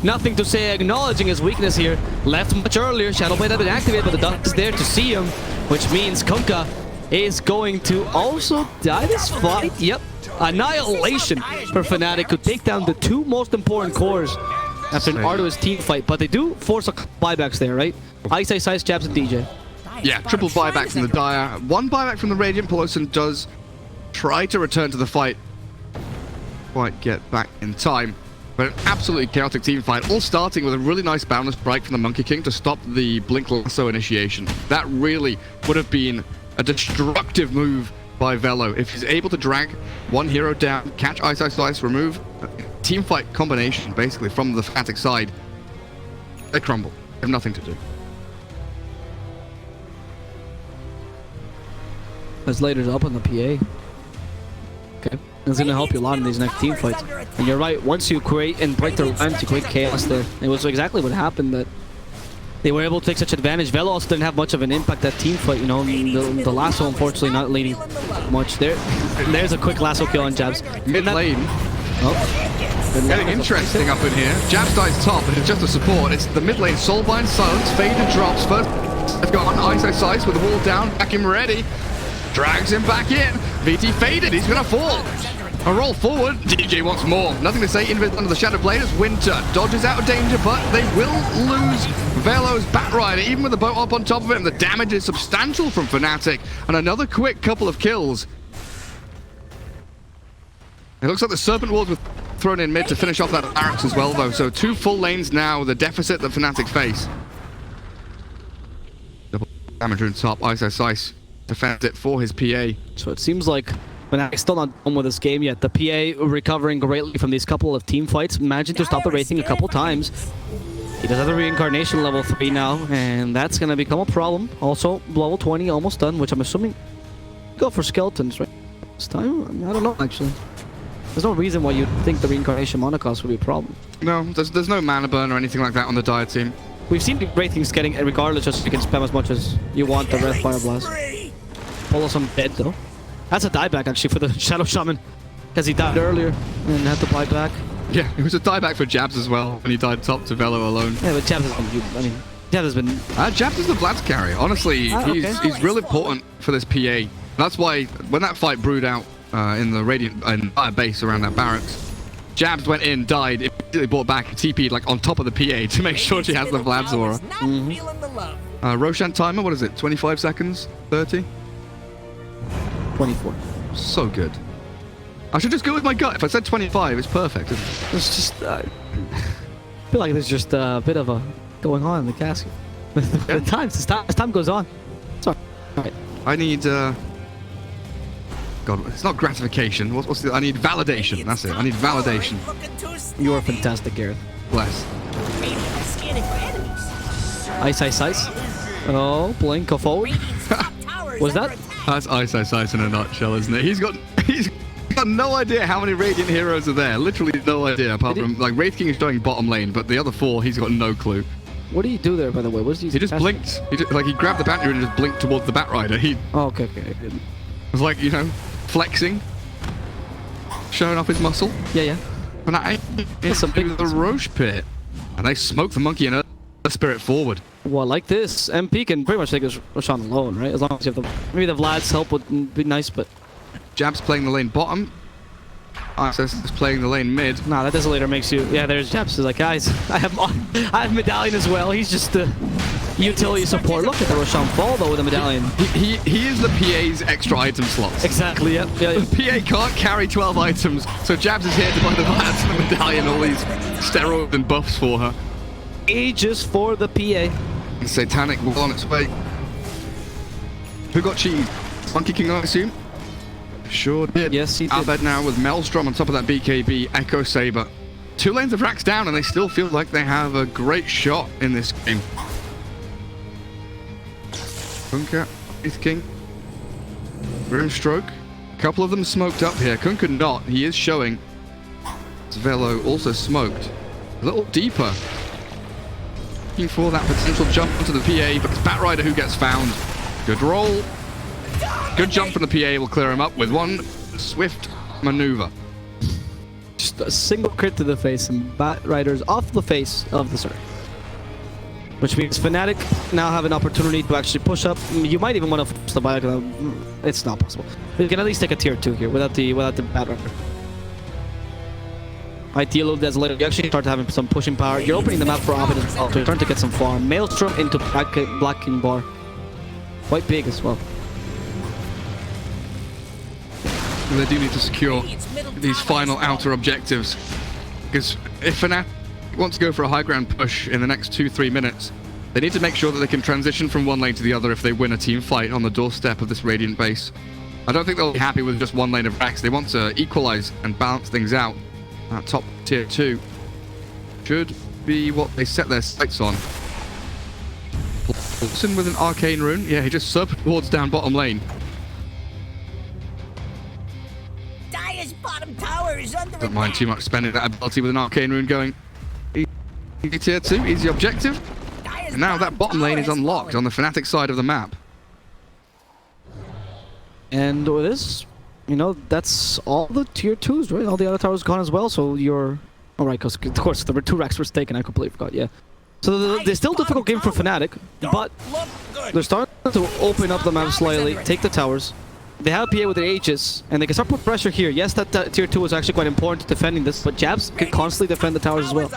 Nothing to say, acknowledging his weakness here. Left much earlier, Shadowblade had been activated, but the Dust is there to see him, which means Kunkka is going to also die this fight. Yep, annihilation for Fnatic, could take down the 2 most important cores after an arduous team fight, but they do force a buybacks there, right? Ice, Jabs, and DJ. Yeah, triple buyback from the Dire. 1 buyback from the Radiant. Peloton does try to return to the fight. Quite get back in time. But an absolutely chaotic team fight, all starting with a really nice boundless strike from the Monkey King to stop the Blink Lasso initiation. That really would have been a destructive move by Velo. If he's able to drag 1 hero down, catch Ice, remove team fight combination, basically, from the Fnatic side, they crumble. They have nothing to do. As Later's up on the PA. Okay. It's going to help you a lot in these next team fights. And you're right, once you create and break their lines, you create chaos there. It was exactly what happened, that they were able to take such advantage. Velo also didn't have much of an impact that team fight, you know. The lasso, unfortunately, not leading much there. There's a quick lasso kill on Jabs. Mid lane. Oh. Getting interesting up in here. Jabs dies top, but it's just a support. It's the mid lane. Soulbind, Silence, Fader drops. First, they've got Ice with the wall down. Back him ready. Drags him back in. VT faded. He's going to fall. A roll forward. DJ wants more. Nothing to say. Invis under the Shadow Blade as Winter dodges out of danger, but they will lose Velo's Batrider, even with the boat up on top of it, and the damage is substantial from Fnatic. And another quick couple of kills. It looks like the Serpent Walls were thrown in mid to finish off that barracks as well, though. So 2 full lanes now, the deficit that Fnatic face. Double damage on top. Ice defends it for his PA. So it seems like Fnatic's still not done with this game yet. The PA recovering greatly from these couple of team fights. Managing to stop the Wraith King a couple times. He does have the reincarnation level 3 now, and that's going to become a problem. Also, level 20 almost done, which I'm assuming go for skeletons, right? This time? I don't know, actually. There's no reason why you'd think the reincarnation mana cost would be a problem. No, there's no mana burn or anything like that on the Dire team. We've seen the Wraith Kings getting, regardless, just you can spam as much as you want the Red Fire Blast. Polo some dead though. That's a dieback actually for the Shadow Shaman, because he died earlier and had to buy back. Yeah, it was a dieback for Jabs as well when he died top to Velo alone. Yeah, but Jabs has been, I mean, Jabs has been... Jabs is the Vlad's carry. Honestly, he's real important for this PA. That's why when that fight brewed out in the Radiant base around that barracks, Jabs went in, died, immediately brought back, TP'd like on top of the PA to make sure she has the Vlad's aura. Roshan timer, what is it? 25 seconds? 30? 24. So good. I should just go with my gut. If I said 25, it's perfect. It's just... I feel like there's just a bit of a going on in the casket. As time goes on. Sorry. Alright. I need... God, it's not gratification. What's the... I need validation. That's it. I need validation. You are fantastic, Gareth. Bless. Ice. Oh, blink of forward. Was that? That's Ice in a nutshell, isn't it? He's got no idea how many Radiant heroes are there. Literally no idea, apart from, like, Wraith King is showing bottom lane, but the other 4, he's got no clue. What do you do there, by the way? What he just blinked. He grabbed the Batrider and just blinked towards the Batrider. Oh, okay. Good. It was like, you know, flexing, showing off his muscle. Yeah. And I it's some big the Roche pit, and they smoke the monkey in the spirit forward. Well, like this, MP can pretty much take his Roshan alone, right? As long as you have the... Maybe the Vlad's help would be nice, but... Jab's playing the lane bottom. Access is playing the lane mid. Nah, that desolator makes you... Yeah, there's Jabs. He's like, guys, I have Medallion as well. He's just the utility support. Look at the Roshan fall, though, with the Medallion. He is the PA's extra item slots. Exactly, yep. Yeah. The PA can't carry 12 items, so Jabs is here to buy the Vlad's and the Medallion, all these steroids and buffs for her. Aegis for the PA. And Satanic well on its way. Who got cheated? Monkey King, I assume? Sure did. Yes, he did. Albed now with Maelstrom on top of that BKB, Echo Saber. 2 lanes of racks down, and they still feel like they have a great shot in this game. Kunkka, Wraith King, Grimstroke. A couple of them smoked up here. Kunkka not. He is showing. Velo also smoked. A little deeper. Looking for that potential jump onto the PA, but it's Batrider who gets found. Good roll. Good jump from the PA will clear him up with one swift maneuver. Just a single crit to the face, and Batrider's off the face of the Zerg. Which means Fnatic now have an opportunity to actually push up. You might even want to force the Bio. It's not possible. You can at least take a tier 2 here without the Batrider. Ideal Desolator, you actually start having some pushing power. You're opening the map for Abed as well, so you're starting to get some farm. Maelstrom into Black King Bar. Quite big as well. And they do need to secure these final outer objectives. Because if Fnatic wants to go for a high ground push in the next 2-3 minutes, they need to make sure that they can transition from one lane to the other if they win a team fight on the doorstep of this Radiant base. I don't think they'll be happy with just one lane of racks. They want to equalize and balance things out. That top tier 2 should be what they set their sights on. Paulson with an arcane rune. Yeah, he just serpent wards down bottom lane. Dire's bottom tower is under Don't mind too much spending that ability with an arcane rune going. Easy tier 2, easy objective. And now that bottom lane is unlocked on the Fnatic side of the map. And with this, you know, that's all the tier 2s, right? All the other towers gone as well, so you're... Alright, because of course there were 2 racks were taken, I completely forgot, yeah. So there's still a difficult game for Fnatic, but they're starting to open up the map slightly, take the towers. They have PA with their Aegis, and they can start put pressure here. Yes, that tier 2 is actually quite important to defending this, but Jabs can constantly defend the towers as well.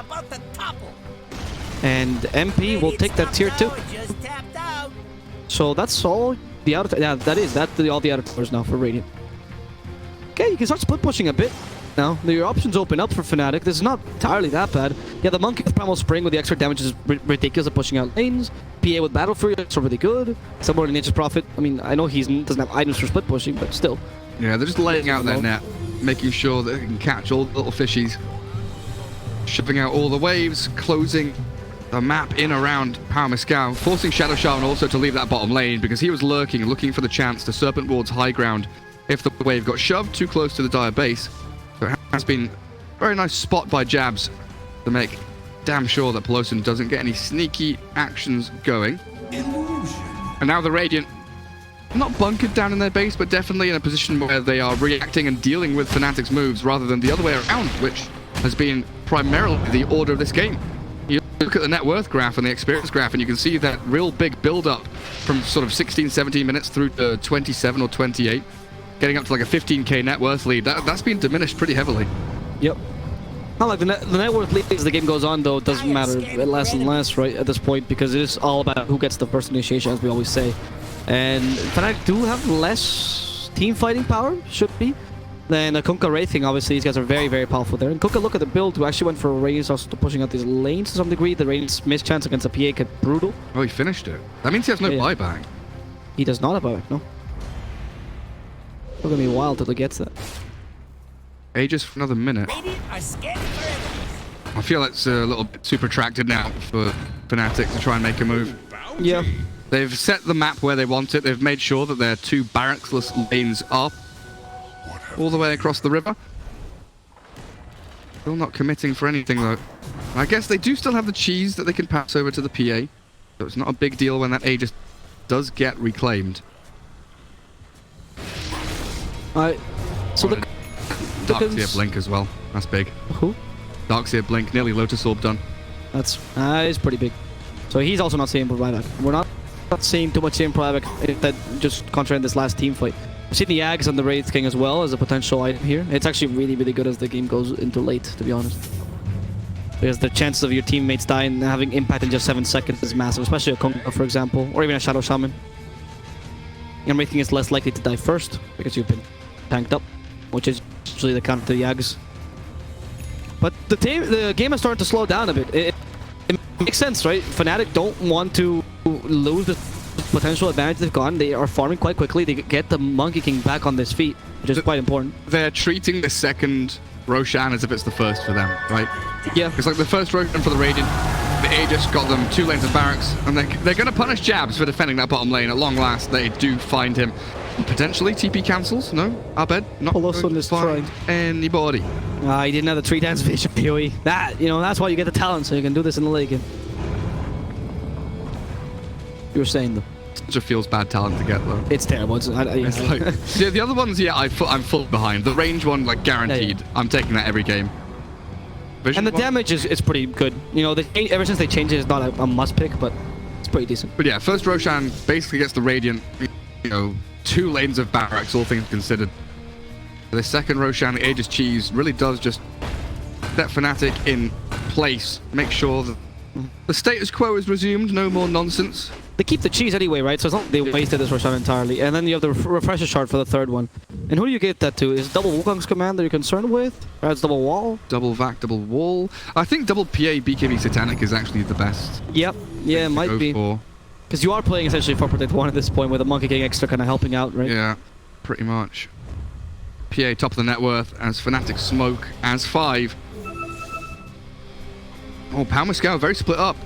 And MP will take that tier 2. So that's all the outer... Yeah, that's all the outer towers now for Radiant. Okay, you can start split pushing a bit now. Your options open up for Fnatic. This is not entirely that bad. Yeah, the Monkey with Primal Spring with the extra damage is ridiculous at pushing out lanes. PA with Battle Fury is really good. Somewhere in Nature's Prophet. I mean, I know he doesn't have items for split pushing, but still. Yeah, they're just laying out their net, making sure that they can catch all the little fishies. Shipping out all the waves, closing the map in around Power Mescal, forcing Shadow Shaman also to leave that bottom lane because he was lurking, looking for the chance to Serpent Ward's high ground if the wave got shoved too close to the Dire base. So it has been a very nice spot by Jabs to make damn sure that Peloton doesn't get any sneaky actions going. And now the Radiant, not bunkered down in their base, but definitely in a position where they are reacting and dealing with Fnatic's moves rather than the other way around, which has been primarily the order of this game. You look at the net worth graph and the experience graph, and you can see that real big build-up from sort of 16, 17 minutes through to 27 or 28. Getting up to like a 15k net worth lead. That's been diminished pretty heavily. Yep. Not like the net worth lead as the game goes on, though, it doesn't matter less and less, right, at this point, because it is all about who gets the first initiation, as we always say. And Fnatic do have less team fighting power, should be, than Kunkka Wraithing. Obviously, these guys are very, very powerful there. And Kunkka, look at the build, who actually went for Rains, also pushing out these lanes to some degree. The Rains miss chance against a PA get brutal. Oh, he finished it. That means he has no buyback. He does not have buyback, no. It's gonna be wild till he gets that. Aegis for another minute. I feel that's a little bit too protracted now for Fnatic to try and make a move. Yeah. They've set the map where they want it. They've made sure that their 2 barracksless lanes are all the way across the river. Still not committing for anything, though. I guess they do still have the cheese that they can pass over to the PA. So it's not a big deal when that Aegis does get reclaimed. So the Darkseer Blink as well. That's big. Who? Darkseer Blink, nearly Lotus Orb done. That's it's pretty big. So he's also not seeing buyback. We're not seeing too much seeing buyback that just contrary this last team fight. We've seen the Yags and the Wraith King as well as a potential item here. It's actually really, really good as the game goes into late, to be honest. Because the chances of your teammates dying and having impact in just 7 seconds is massive, especially a Konga, for example, or even a Shadow Shaman. And Wraith King is less likely to die first because you've been tanked up, which is usually the counter to the Yags. But the game is starting to slow down a bit. It makes sense, right? Fnatic don't want to lose the potential advantage they've gotten. They are farming quite quickly. They get the Monkey King back on his feet, which is quite important. They're treating the second Roshan as if it's the first for them, right? Yeah. It's like the first Roshan for the Radiant. The Aegis got them 2 lanes of barracks, and they're going to punish Jabs for defending that bottom lane. At long last, they do find him. Potentially TP cancels? No? Abed? Not Colossal is find anybody. He didn't have the 3 dance vision PoE. That's why you get the talent, so you can do this in the late game. You were saying though. It just feels bad talent to get though. It's terrible. It's like, the other ones, yeah, I'm full behind. The range one, like guaranteed. Yeah. I'm taking that every game. Vision and the damage is pretty good. You know, ever since they changed it, it's not a must pick, but it's pretty decent. But yeah, first Roshan basically gets the Radiant, 2 lanes of barracks, all things considered. The second Roshan, the Aegis Cheese, really does just set Fnatic in place. Make sure that the status quo is resumed, no more nonsense. They keep the cheese anyway, right? So it's not like they wasted this Roshan entirely. And then you have the refresher shard for the third one. And who do you get that to? Is it double Wukong's command that you're concerned with? Or it's double wall? Double vac, double wall. I think double PA BKB Satanic is actually the best. Yep. Yeah, it might be. Because you are playing essentially for Protect 1 at this point with a Monkey King extra kind of helping out, right? Yeah, pretty much. PA top of the net worth as Fnatic smoke as 5. Oh, Palmascal very split up.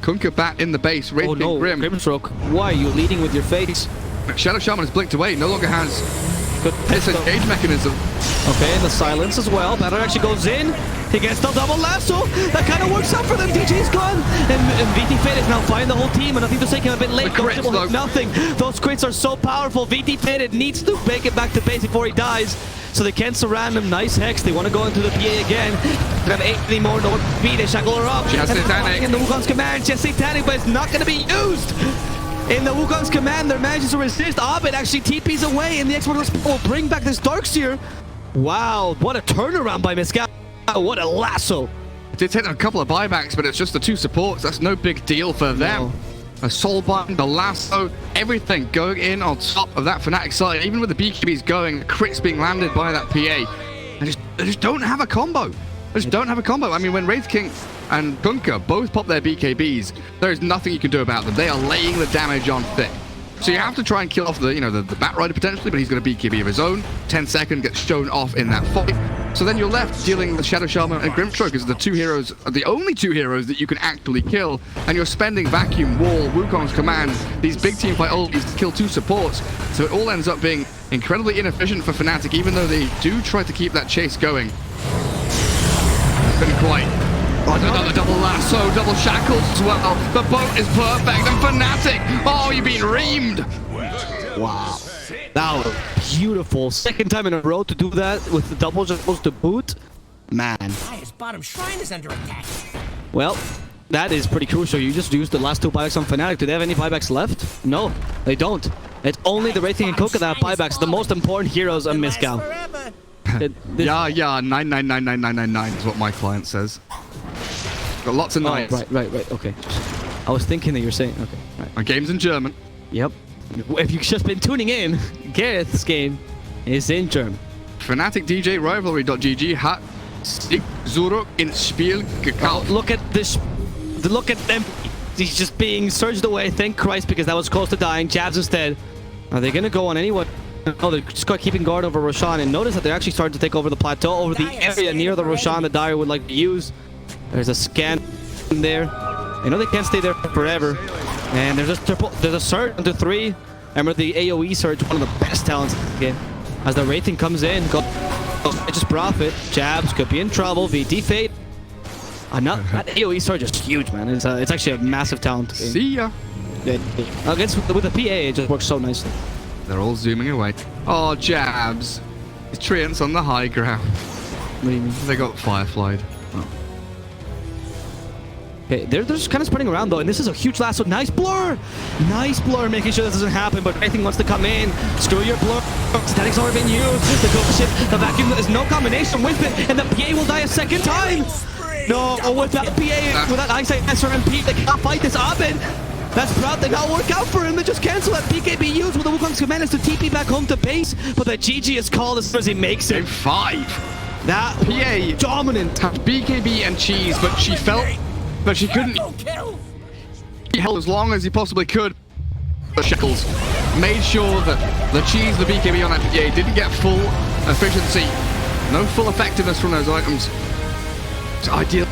Kunka bat in the base. Wraith King no, Grim. Grimstroke. Why are you leading with your face? Shadow Shaman has blinked away. No longer has disengage mechanism. Okay, and the silence as well. Batter actually goes in. He gets the double lasso. That kind of works out for them. DJ's gone. And VT Fate is now fighting the whole team. And nothing to say came a bit late. Crits, nothing. Those crits are so powerful. VT Fate needs to make it back to base before he dies. So they can't surround him. Nice Hex. They want to go into the PA again. They have 8 anymore. No one beat it. Shackle her up. She has Satanic. In the Wukong's command. She has Satanic, but it's not going to be used. In the Wukong's command, they're managing to resist. Abed actually TPs away, and the expert will bring back this Darkseer. Wow, what a turnaround by Mescal. What a lasso. It did take them a couple of buybacks, but it's just the 2 supports. That's no big deal for them. No. A Soulbind, the lasso, everything going in on top of that Fnatic side. Even with the BKBs going, the crits being landed by that PA. They just don't have a combo. They just don't have a combo. I mean, when Wraith King and Kunka both pop their BKBs, there is nothing you can do about them. They are laying the damage on thick. So you have to try and kill off the Batrider potentially, but he's got a BKB of his own. 10 second gets shown off in that fight. So then you're left dealing with Shadow Shaman and Grimstroke as the 2 heroes, the only 2 heroes that you can actually kill. And you're spending Vacuum, Wall, Wukong's command, these big team fight ultis to kill 2 supports. So it all ends up being incredibly inefficient for Fnatic, even though they do try to keep that chase going. Couldn't quite. Oh, another double lasso, double shackles as well. The boat is perfect, and Fnatic, oh, you've been reamed. Wow. That was beautiful. Second time in a row to do that with the double shackles to boot. Man. Dire's bottom shrine is under attack. Well, that is pretty crucial. You just used the last 2 buybacks on Fnatic. Do they have any buybacks left? No, they don't. It's only the Wraith King and Kunka that have buybacks. The most important heroes are Mescal. Yeah, 9999999 is what my client says. Got lots of nines. Right, okay. I was thinking that you were saying, okay, right. My game's in German. Yep. If you've just been tuning in, Gareth's game is in German. Fnatic DJ Rivalry.gg hat Stick Zurück ins Spiel gekauft. Look at this. Look at them. He's just being surged away. Thank Christ, because that was close to dying. Jabs instead. Are they going to go on anyone? Oh, they're just keeping guard over Roshan, and notice that they're actually starting to take over the plateau, over the area near the Roshan that Dire would like to use. There's a scan in there. I know they can't stay there forever. And there's a surge into 3. Remember the AoE surge, one of the best talents in the game. As the rating comes in, just profit. Jabs could be in trouble. VT Fate. That AoE surge is huge, man. It's actually a massive talent. See ya. Against with the PA, it just works so nicely. They're all zooming away. Oh, Jabs. His Treant's on the high ground. What do you mean? They got fireflied. Oh. Okay, they're just kind of spreading around though, and this is a huge lasso. Nice blur! Nice blur, making sure this doesn't happen, but anything wants to come in. Screw your blur. Static's already been used. The Dota ship, the vacuum, there's no combination with it, and the PA will die a second time! No, with that PA, with that eyesight SRMP, they can't fight this Abed! That's proud did not work out for him. They just cancel that BKB used with the Wukong's command is to TP back home to base, but the GG is called as soon as he makes it. Game 5. That PA dominant. had BKB and cheese, but she felt that she couldn't. He held as long as he possibly could. The shackles made sure that the cheese, the BKB on that PA didn't get full efficiency, no full effectiveness from those items. It's ideal.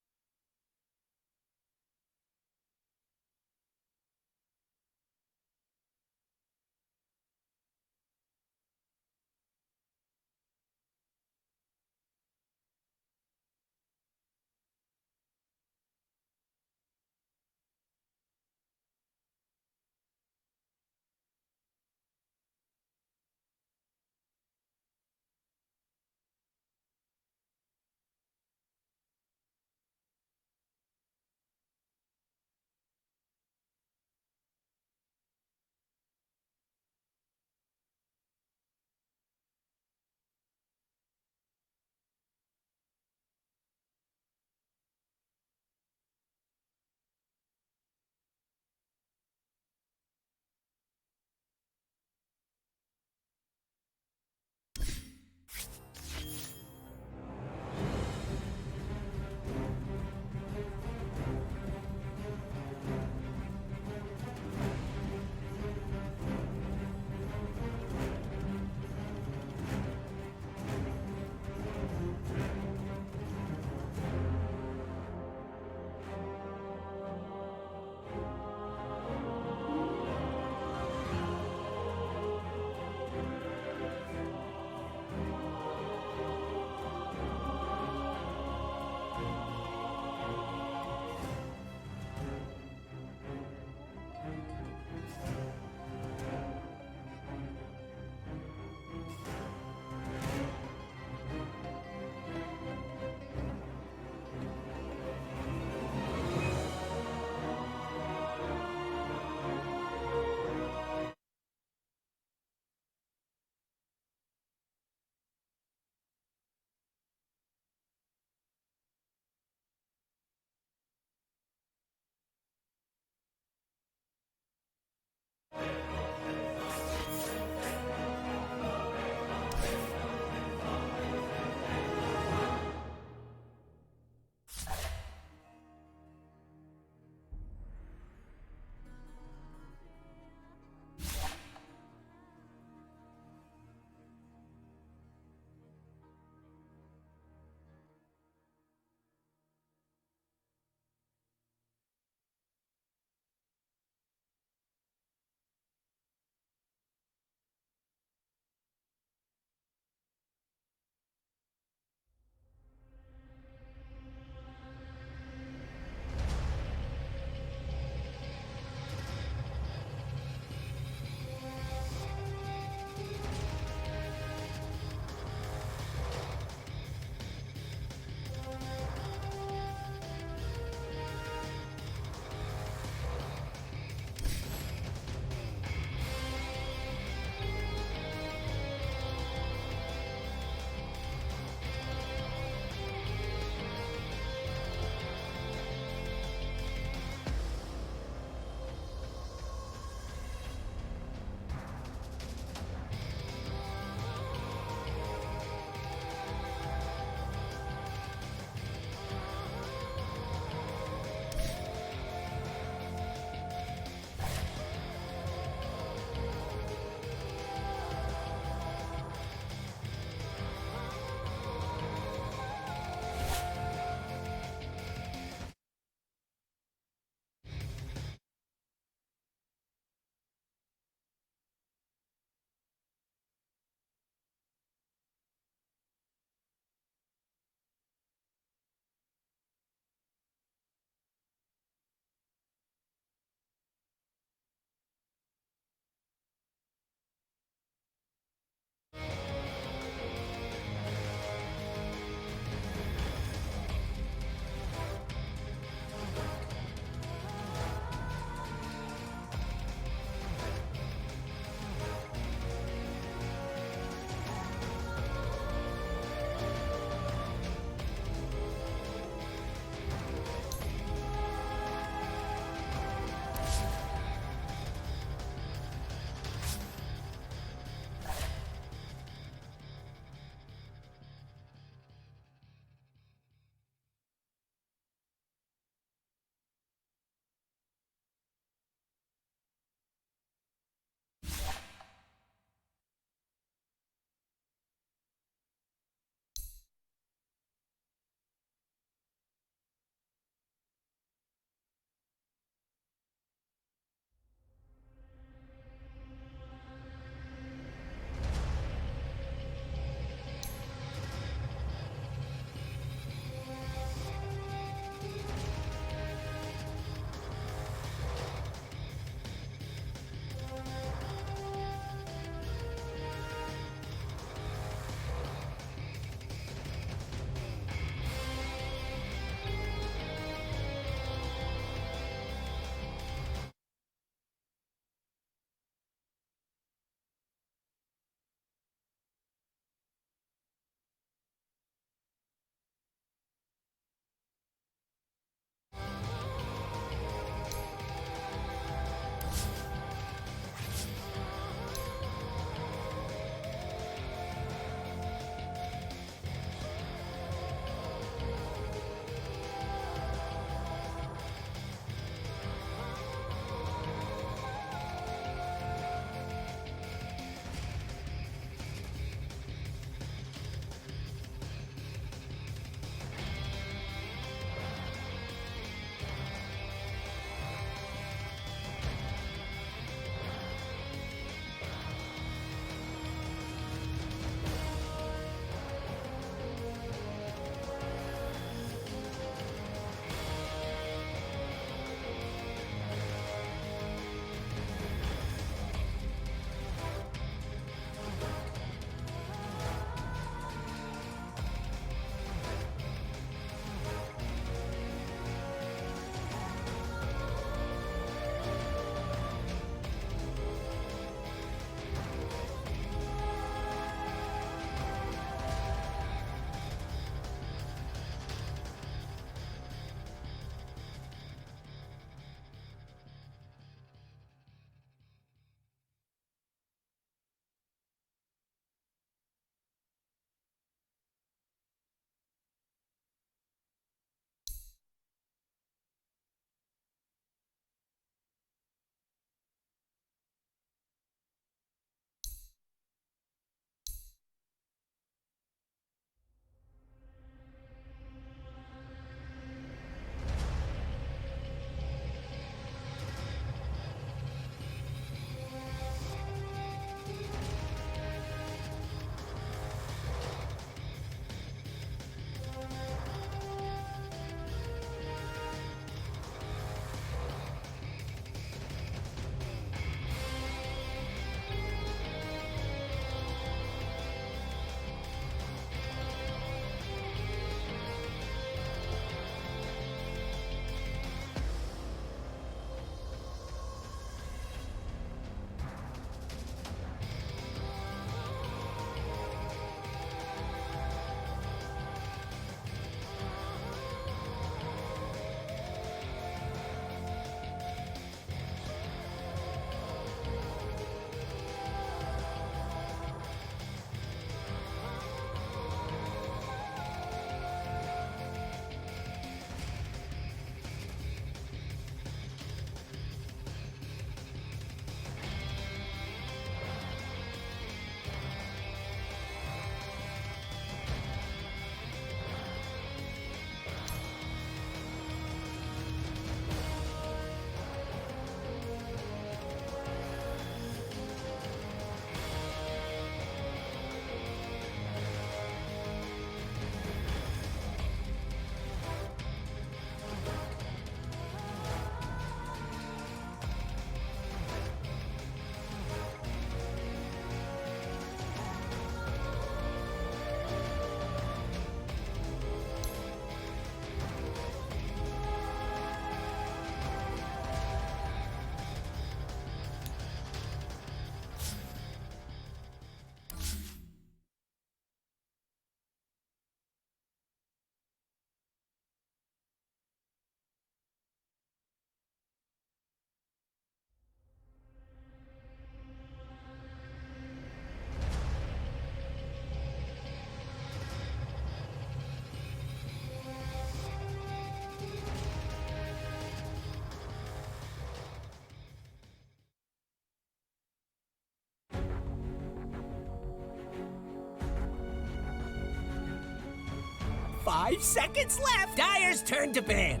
5 seconds left. Dire's turn to ban.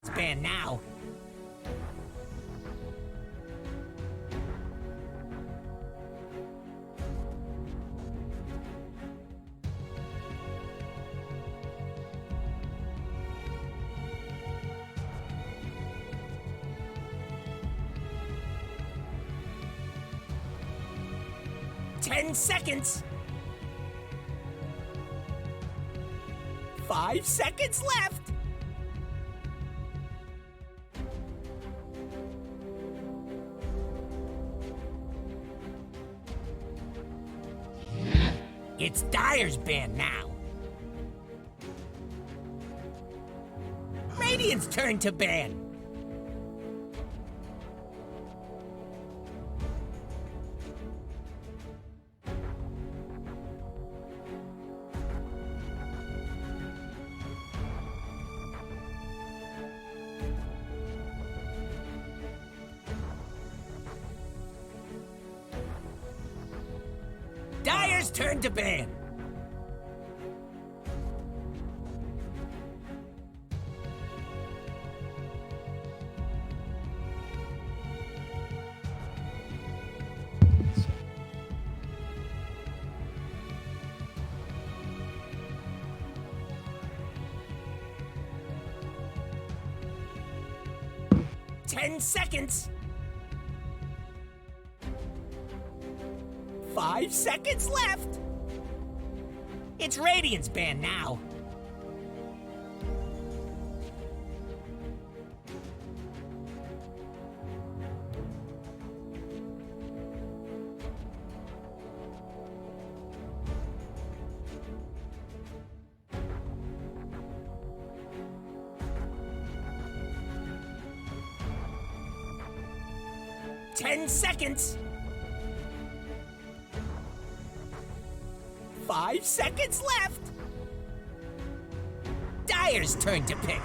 It's banned now. Ten seconds. 5 seconds left. It's Dire's ban now. Radiant's turn to ban. Dire's turn to ban. Ten seconds. 5 seconds left. It's Radiant's ban now. Ten seconds. 5 seconds left. Dire's turn to pick.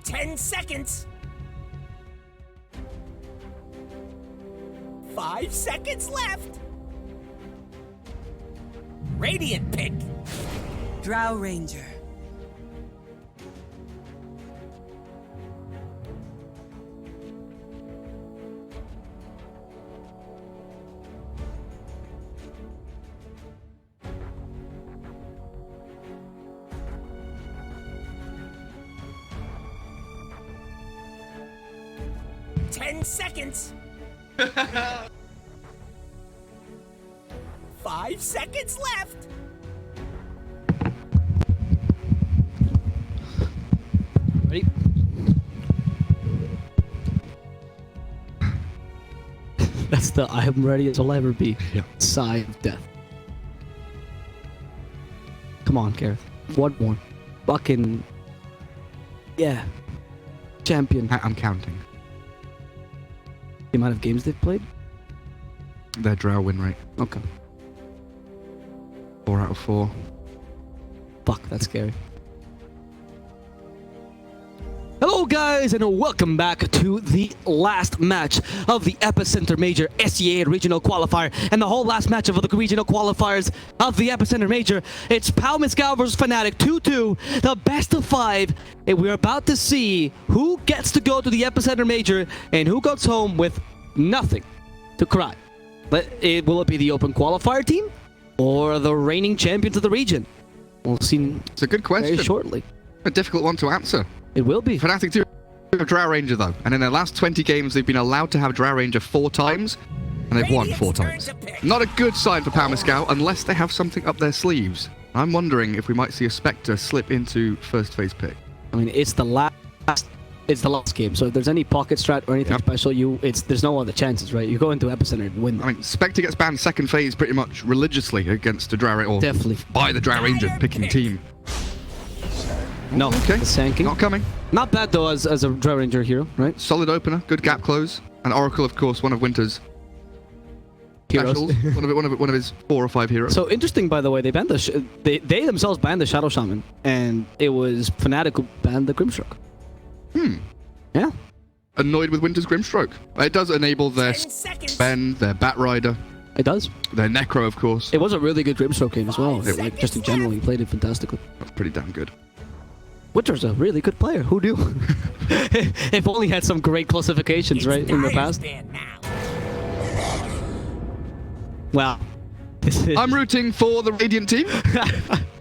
Ten seconds. 5 seconds left. Radiant pick. Drow Ranger. Ten seconds. 5 seconds left. Ready? That's the I am ready as I'll ever be. Yeah. Sigh of death. Come on, Gareth. One more. Fucking. Yeah. Champion. I'm counting. The amount of games they've played? Their drow win rate. Okay. 4 out of 4. Fuck, that's scary. Hello guys, and welcome back to the last match of the Epicenter Major SEA Regional Qualifier and the whole last match of the regional qualifiers of the Epicenter Major. It's MYSG+ versus Fnatic 2-2, the best of 5, and we're about to see who gets to go to the Epicenter Major and who goes home with nothing to cry. But will it be the open qualifier team or the reigning champions of the region? We'll see. It's a good question. Very shortly. A difficult one to answer. It will be. Fnatic do have Drow Ranger though, and in their last 20 games they've been allowed to have Drow Ranger 4 times, and they've won 4 times. Not a good sign for MYSG+ unless they have something up their sleeves. I'm wondering if we might see a Spectre slip into first phase pick. I mean, it's the last game, so if there's any pocket strat or anything special, there's no other chances, right? You go into Epicenter and win. I mean, Spectre gets banned second phase pretty much religiously against the Drow Ranger, or Definitely. by the Drow Ranger picking team. No, Okay. the Sanking. Not coming. Not bad though as a Drow Ranger hero, right? Solid opener. Good gap close. And Oracle, of course, one of Winter's Heroes. specials. one of his 4 or 5 heroes. So interesting, by the way, they banned they themselves banned the Shadow Shaman, and it was Fnatic who banned the Grimstroke. Yeah. Annoyed with Winter's Grimstroke. It does enable their 10 seconds. Spend, their Batrider, It does. their Necro, of course. It was a really good Grimstroke game as well. Like just in general, he played it fantastically. That's pretty damn good. Winter's a really good player. Who knew? If only had some great classifications, right, in the past. Band now. Wow. I'm rooting for the Radiant team.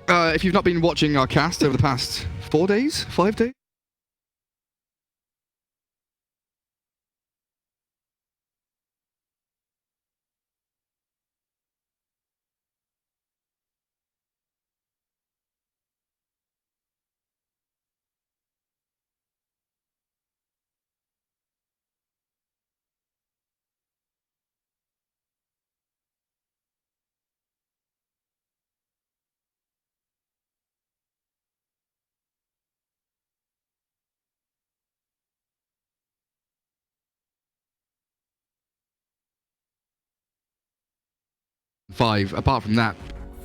If you've not been watching our cast over the past 4 days, 5 days, apart from that,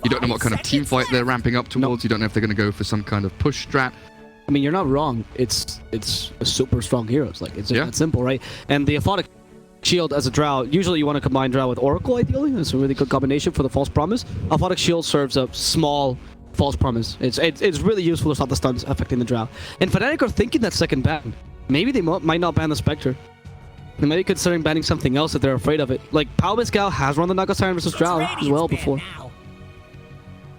you don't know what kind of team fight they're ramping up towards. You don't know if they're going to go for some kind of push strat. I mean, you're not wrong. It's a super strong hero. It's like it's that simple, right? And the Aphotic Shield as a Drow, usually you want to combine Drow with Oracle, ideally. It's a really good combination for the False Promise. Aphotic Shield serves a small False Promise. It's really useful to stop the stuns affecting the Drow. And Fnatic are thinking that second ban. Maybe they might not ban the Spectre. They might be considering banning something else if they're afraid of it. Like, Pao Mescal has run the Naga Siren versus Drow as well before.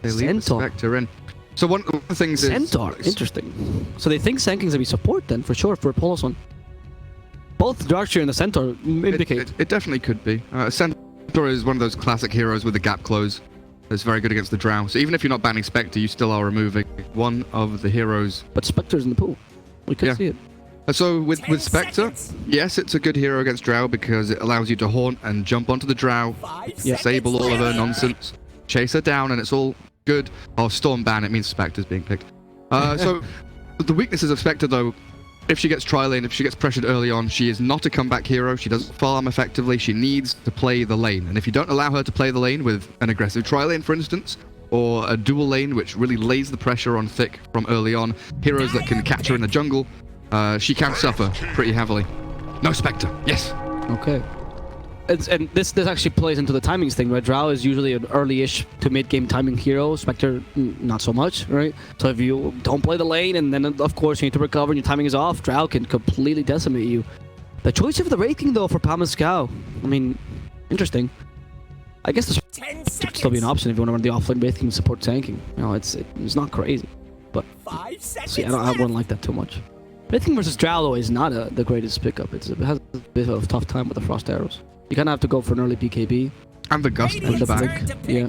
They leave the Spectre in. So one of the things Centaur, is... interesting. So they think Sanking's gonna be support then, for sure, for Poloson. Both Darkseer and the Centaur indicate. It definitely could be. Centaur is one of those classic heroes with a gap close that's very good against the Drow. So even if you're not banning Spectre, you still are removing one of the heroes. But Spectre's in the pool. We could see it. So with Spectre, yes, it's a good hero against Drow because it allows you to haunt and jump onto the Drow, disable all of her nonsense, chase her down, and it's all good. Oh, Storm ban, it means Spectre's being picked. So the weaknesses of Spectre, though, if she gets tri-lane, if she gets pressured early on, she is not a comeback hero. She doesn't farm effectively. She needs to play the lane. And if you don't allow her to play the lane with an aggressive tri-lane, for instance, or a dual lane, which really lays the pressure on thick from early on, heroes that can catch her in the jungle, she can suffer pretty heavily. No Spectre, yes. Okay. And this actually plays into the timings thing, right? Drow is usually an early-ish to mid-game timing hero. Spectre, not so much, right? So if you don't play the lane, and then of course you need to recover and your timing is off, Drow can completely decimate you. The choice of the Wraith King, though, for Pao Mescal, I mean, interesting. I guess this would still be an option if you want to run the offlane Wraith King support tanking. You know, it's not crazy, but see, I wouldn't like that too much. Wraith King versus Drow, though, is not the greatest pickup. It has a bit of a tough time with the Frost Arrows. You kind of have to go for an early BKB. And the Gust And the back. Yeah.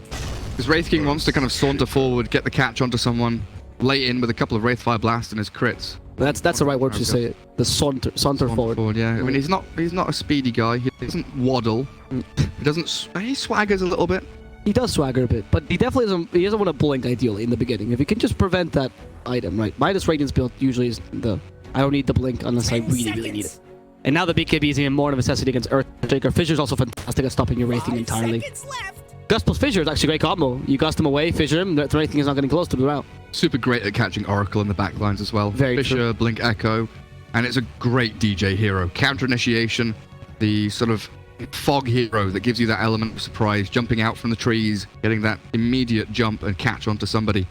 Because Wraith King wants to kind of saunter forward, get the catch onto someone, lay in with a couple of Wraithfire Blasts and his crits. That's the right word to say it. The saunter forward. Yeah. I mean, he's not a speedy guy. He doesn't waddle. He swaggers a little bit. He does swagger a bit, but he definitely doesn't want to blink ideally in the beginning. If you can just prevent that item, right? Midas Radiance build usually is I don't need the blink unless I really need it. And now the BKB is even more of a necessity against Earthshaker. Fissure is also fantastic at stopping your Wraithing entirely. Gust plus Fissure is actually a great combo. You gust him away, Fissure him, the Wraithing is not getting close to the route. Super great at catching Oracle in the backlines as well. Very Fissure, true. Blink Echo, and it's a great DJ hero. Counter initiation, the sort of fog hero that gives you that element of surprise, jumping out from the trees, getting that immediate jump and catch onto somebody.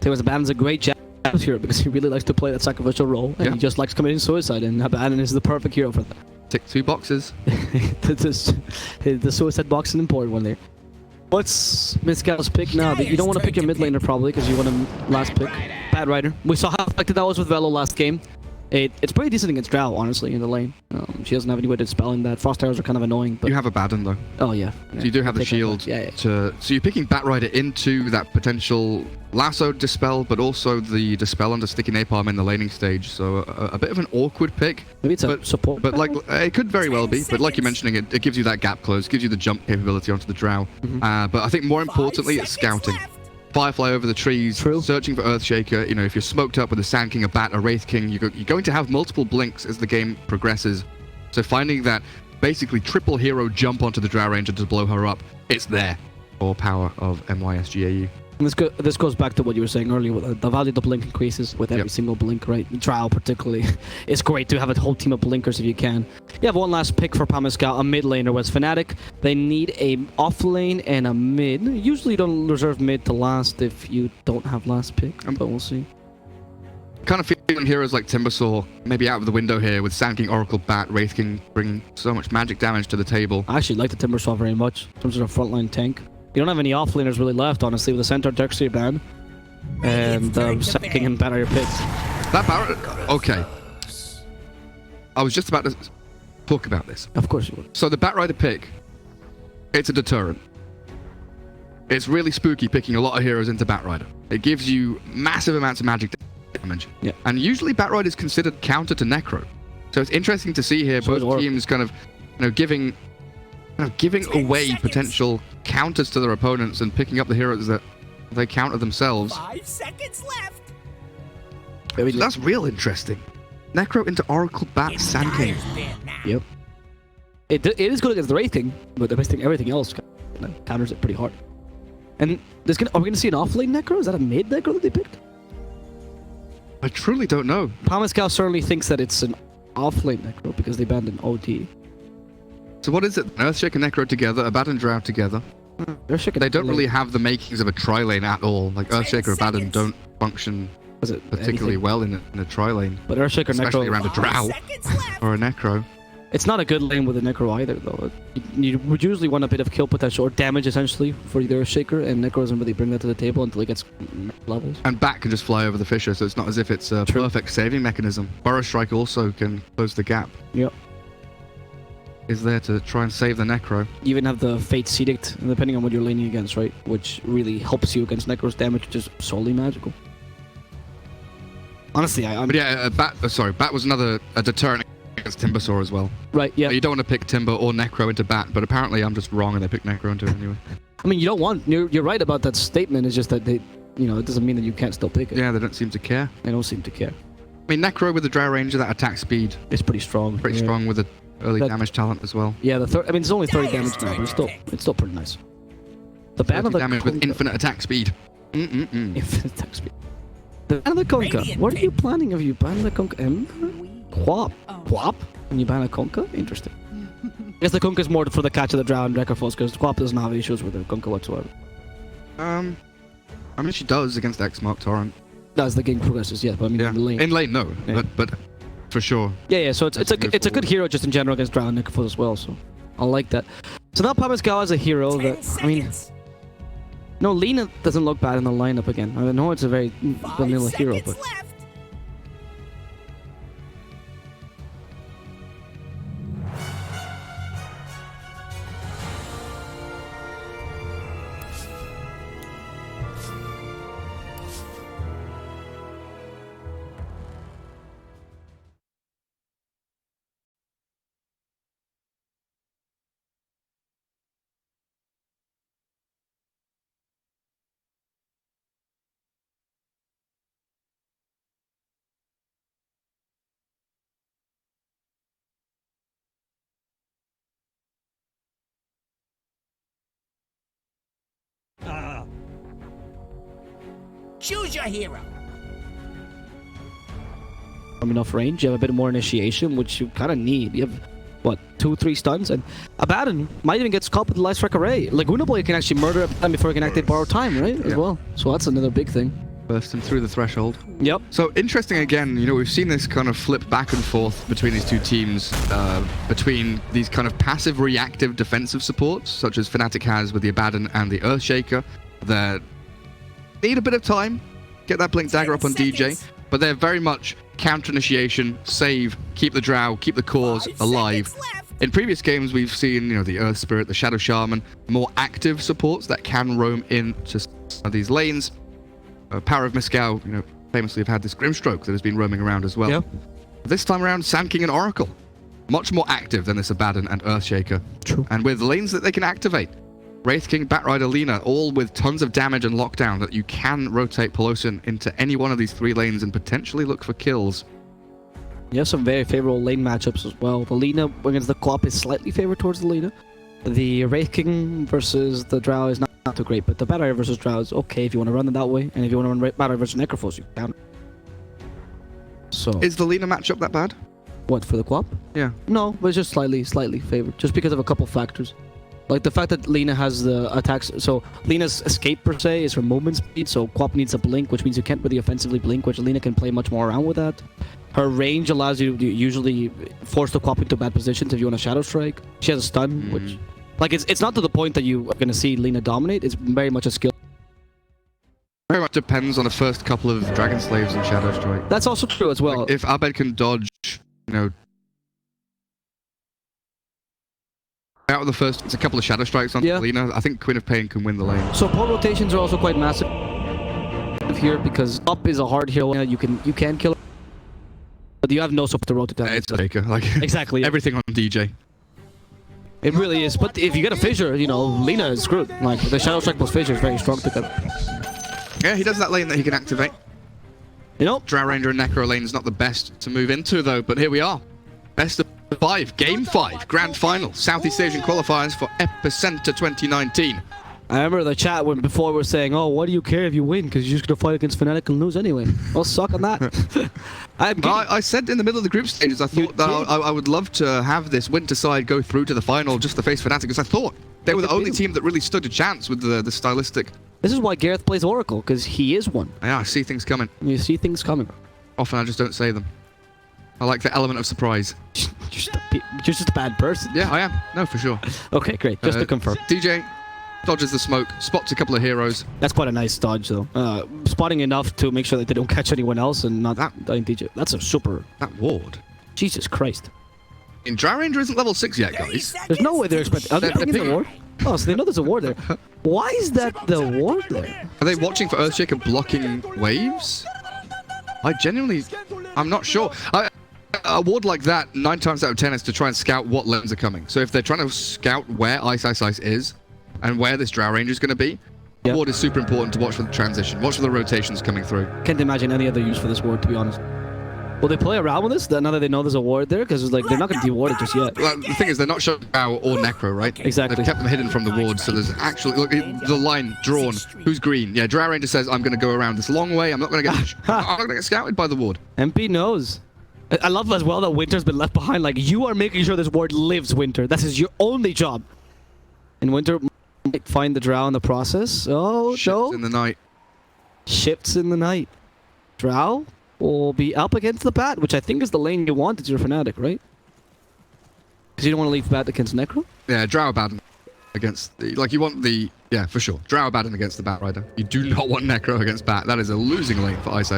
Taylor's Abandon's a great jab hero because he really likes to play that sacrificial role, and he just likes committing suicide, and Abandon is the perfect hero for that. Tick 2 boxes. The suicide box is an important one there. What's Mescal's pick now? You don't want to pick your mid laner probably because you want him last pick. Batrider. We saw how effective that was with Velo last game. It's pretty decent against Drow, honestly, in the lane. She doesn't have any way to dispel in that. Frost arrows are kind of annoying. But You have Abaddon though. Oh yeah. So you do have the shield. So you're picking Batrider into that potential lasso dispel, but also the dispel under Sticky Napalm in the laning stage. So a bit of an awkward pick. Maybe it's a support. But like it could very well be. But like you're mentioning, it gives you that gap close, gives you the jump capability onto the Drow. But I think more importantly, it's scouting. Firefly over the trees, True. searching for Earthshaker. You know, if you're smoked up with a Sand King, a Bat, a Wraith King, you're going to have multiple blinks as the game progresses. So finding that basically triple hero jump onto the Drow Ranger to blow her up, it's there. All power of MYSG+AU. And this goes back to what you were saying earlier. The value of the blink increases with every single blink, right? Drow particularly. It's great to have a whole team of blinkers if you can. You have one last pick for Pamiscal, a mid laner was Fnatic. They need a off lane and a mid. Usually you don't reserve mid to last if you don't have last pick, but we'll see. Kind of feeling heroes like Timbersaw maybe out of the window here with Sand King, Oracle, Bat, Wraith King bringing so much magic damage to the table. I actually like the Timbersaw very much in terms of a frontline tank. You don't have any offlaners really left, honestly, with the center Darkseer ban. And Sand King and Bat are your picks. That Barret, okay. I was just about to talk about this. Of course you would. So the Bat Rider pick, it's a deterrent. It's really spooky picking a lot of heroes into Bat Rider. It gives you massive amounts of magic damage. Yeah. And usually Bat Rider is considered counter to Necro. So it's interesting to see here both teams kind of, giving away potential counters to their opponents and picking up the heroes that they counter themselves. 5 seconds left. So that's real interesting. Necro into Oracle, Bat, Sand King. Yep. It is good against the Wraith King, but everything else counters it pretty hard. And are we going to see an off-lane Necro? Is that a mid Necro that they picked? I truly don't know. Pamiscal certainly thinks that it's an off-lane Necro because they banned an OT. So what is it? Earthshaker and Necro together, Abaddon Drow together. They don't really have the makings of a tri-lane at all. Like Earthshaker and Abaddon don't function particularly well in a tri-lane. But Earthshaker and especially Necro around a Drow or a Necro. It's not a good lane with a Necro either, though. You would usually want a bit of kill potential or damage, essentially, for the Earthshaker, and Necro doesn't really bring that to the table until it gets levels. And Bat can just fly over the Fissure, so it's not as if it's a perfect saving mechanism. Burrow Strike also can close the gap. Yep. Is there to try and save the Necro. You even have the Fate's Edict, depending on what you're laning against, right? Which really helps you against Necro's damage, which is solely magical. Honestly, I'm... But yeah, Bat was a deterrent against Timbersaw as well. Right, yeah. You don't want to pick Timber or Necro into Bat, but apparently I'm just wrong and they picked Necro into it anyway. I mean, you don't want... You're right about that statement, it's just that they... it doesn't mean that you can't still pick it. Yeah, they don't seem to care. They don't seem to care. I mean, Necro with the Drow Ranger, that attack speed. It's pretty strong. Pretty strong with the early damage talent as well. Yeah, it's only 30 damage now, but it's still pretty nice. The ban of the damage with infinite attack speed. Infinite attack speed. The ban of the Conker. What are you planning? Have you banned the Conker? Quap? Quap? And you ban a Conker? Interesting. I guess the Conker is more for the catch of the Drow and Wrecker Force, because Quap doesn't have issues with the Conker whatsoever. I mean, she does against X-Mark Torrent. As the game progresses, yeah, but I mean in lane. In lane, no, yeah. but for sure. Yeah, so it's a good hero just in general against Drow and Necrophos as well, so I like that. So now Pamiscal is a hero that, I mean... No, Lina doesn't look bad in the lineup again. I know it's a very vanilla hero, but... Choose your hero. From enough range, you have a bit more initiation, which you kind of need. You have, what, 2-3 stuns? And Abaddon might even get caught with the Light Strike Array. Laguna Boy can actually murder Abaddon before he can activate Borrow Time, right? As well. So that's another big thing. Burst him through the threshold. Yep. So interesting again, we've seen this kind of flip back and forth between these two teams, between these kind of passive reactive defensive supports, such as Fnatic has with the Abaddon and the Earthshaker, that need a bit of time, get that Blink Dagger up on DJ, but they're very much counter initiation, save, keep the Drow, keep the cores alive. In previous games, we've seen, the Earth Spirit, the Shadow Shaman, more active supports that can roam into these lanes. Power of Mescal, famously have had this Grimstroke that has been roaming around as well. Yep. This time around, Sand King and Oracle, much more active than this Abaddon and Earthshaker. True. And with lanes that they can activate. Wraith King, Batrider, Lina, all with tons of damage and lockdown that you can rotate Pelosin into any one of these 3 lanes and potentially look for kills. You have some very favorable lane matchups as well. The Lina against the Co-op is slightly favored towards the Lina. The Wraith King versus the Drow is not too great, but the Batrider versus Drow is okay if you want to run it that way, and if you want to run Batrider versus Necrophos, you can. So Is the Lina matchup that bad? what, for the Co-op? Yeah. No, but it's just slightly favored, just because of a couple factors. Like the fact that Lina has the attacks, so Lina's escape per se is her movement speed, so Co-op needs a blink, which means you can't really offensively blink, which Lina can play much more around with that. Her range allows you to usually force the Co-op into bad positions if you want to Shadow Strike. She has a stun, which, like, it's not to the point that you are going to see Lina dominate, it's very much a skill. Very much depends on the first couple of Dragon Slaves and Shadow Strike. That's also true as well. Like, if Abed can dodge, you know, out of the first, it's a couple of Shadow Strikes on Lina. I think Queen of Pain can win the lane. Support rotations are also quite massive here because up is a hard hero. You can kill her, but you have no support to rotate down. It's a taker, like exactly everything on DJ. It really is. But if you get a fissure, you know, Lina is screwed. Like the Shadow Strike plus fissure is very strong together. Yeah, he does that lane that he can activate. You know, Drow Ranger and Necro lane is not the best to move into though, but here we are. Best of 5, Game 5, Grand Final, Southeast Asian Qualifiers for EPICENTER 2019. I remember the chat when before we were saying, "Oh, what do you care if you win? Because you're just gonna fight against Fnatic and lose anyway." Well, suck on that. I said in the middle of the group stages, I thought that I would love to have this winter side go through to the final just to face Fnatic, because I thought they were the only team that really stood a chance with the stylistic. This is why Gareth plays Oracle, because he is one. Yeah, I see things coming. You see things coming. Often I just don't say them. I like the element of surprise. You're just a bad person. Yeah, I am. No, for sure. Okay, great. Just to confirm. DJ dodges the smoke, spots a couple of heroes. That's quite a nice dodge, though. Spotting enough to make sure that they don't catch anyone else and not dying DJ. That's a super... That ward. Jesus Christ. And Drow Ranger isn't level 6 yet, guys. There's no way they're expecting... Are they picking the ward? Oh, so they know there's a ward there. Why is that the ward there? Are they watching for Earthshaker blocking waves? I genuinely... I'm not sure. A ward like that, 9 times out of 10, is to try and scout what lanes are coming. So if they're trying to scout where Ice is, and where this Drow Ranger is going to be, the ward is super important to watch for the transition. Watch for the rotations coming through. Can't imagine any other use for this ward, to be honest. Will they play around with this now that they know there's a ward there? Because like they're not going to de-ward it just yet. Well, the thing is, they're not showing Drow or Necro, right? Exactly. They've kept them hidden from the ward, so there's actually... Look, the line drawn. Who's green? Yeah, Drow Ranger says, I'm going to go around this long way. I'm not going to get... I'm not going to get scouted by the ward. MP knows. I love as well that Winter's been left behind. Like, you are making sure this ward lives, Winter. That is your only job. And Winter might find the Drow in the process. Oh, Shifts in the night. Shifts in the night. Drow will be up against the Bat, which I think is the lane you want as your Fnatic, right? Because you don't want to leave Bat against Necro? Yeah, Drow Abaddon against the... Like, you want the... Yeah, for sure. Drow Abaddon against the Batrider. You do not want Necro against Bat. That is a losing lane for Ice.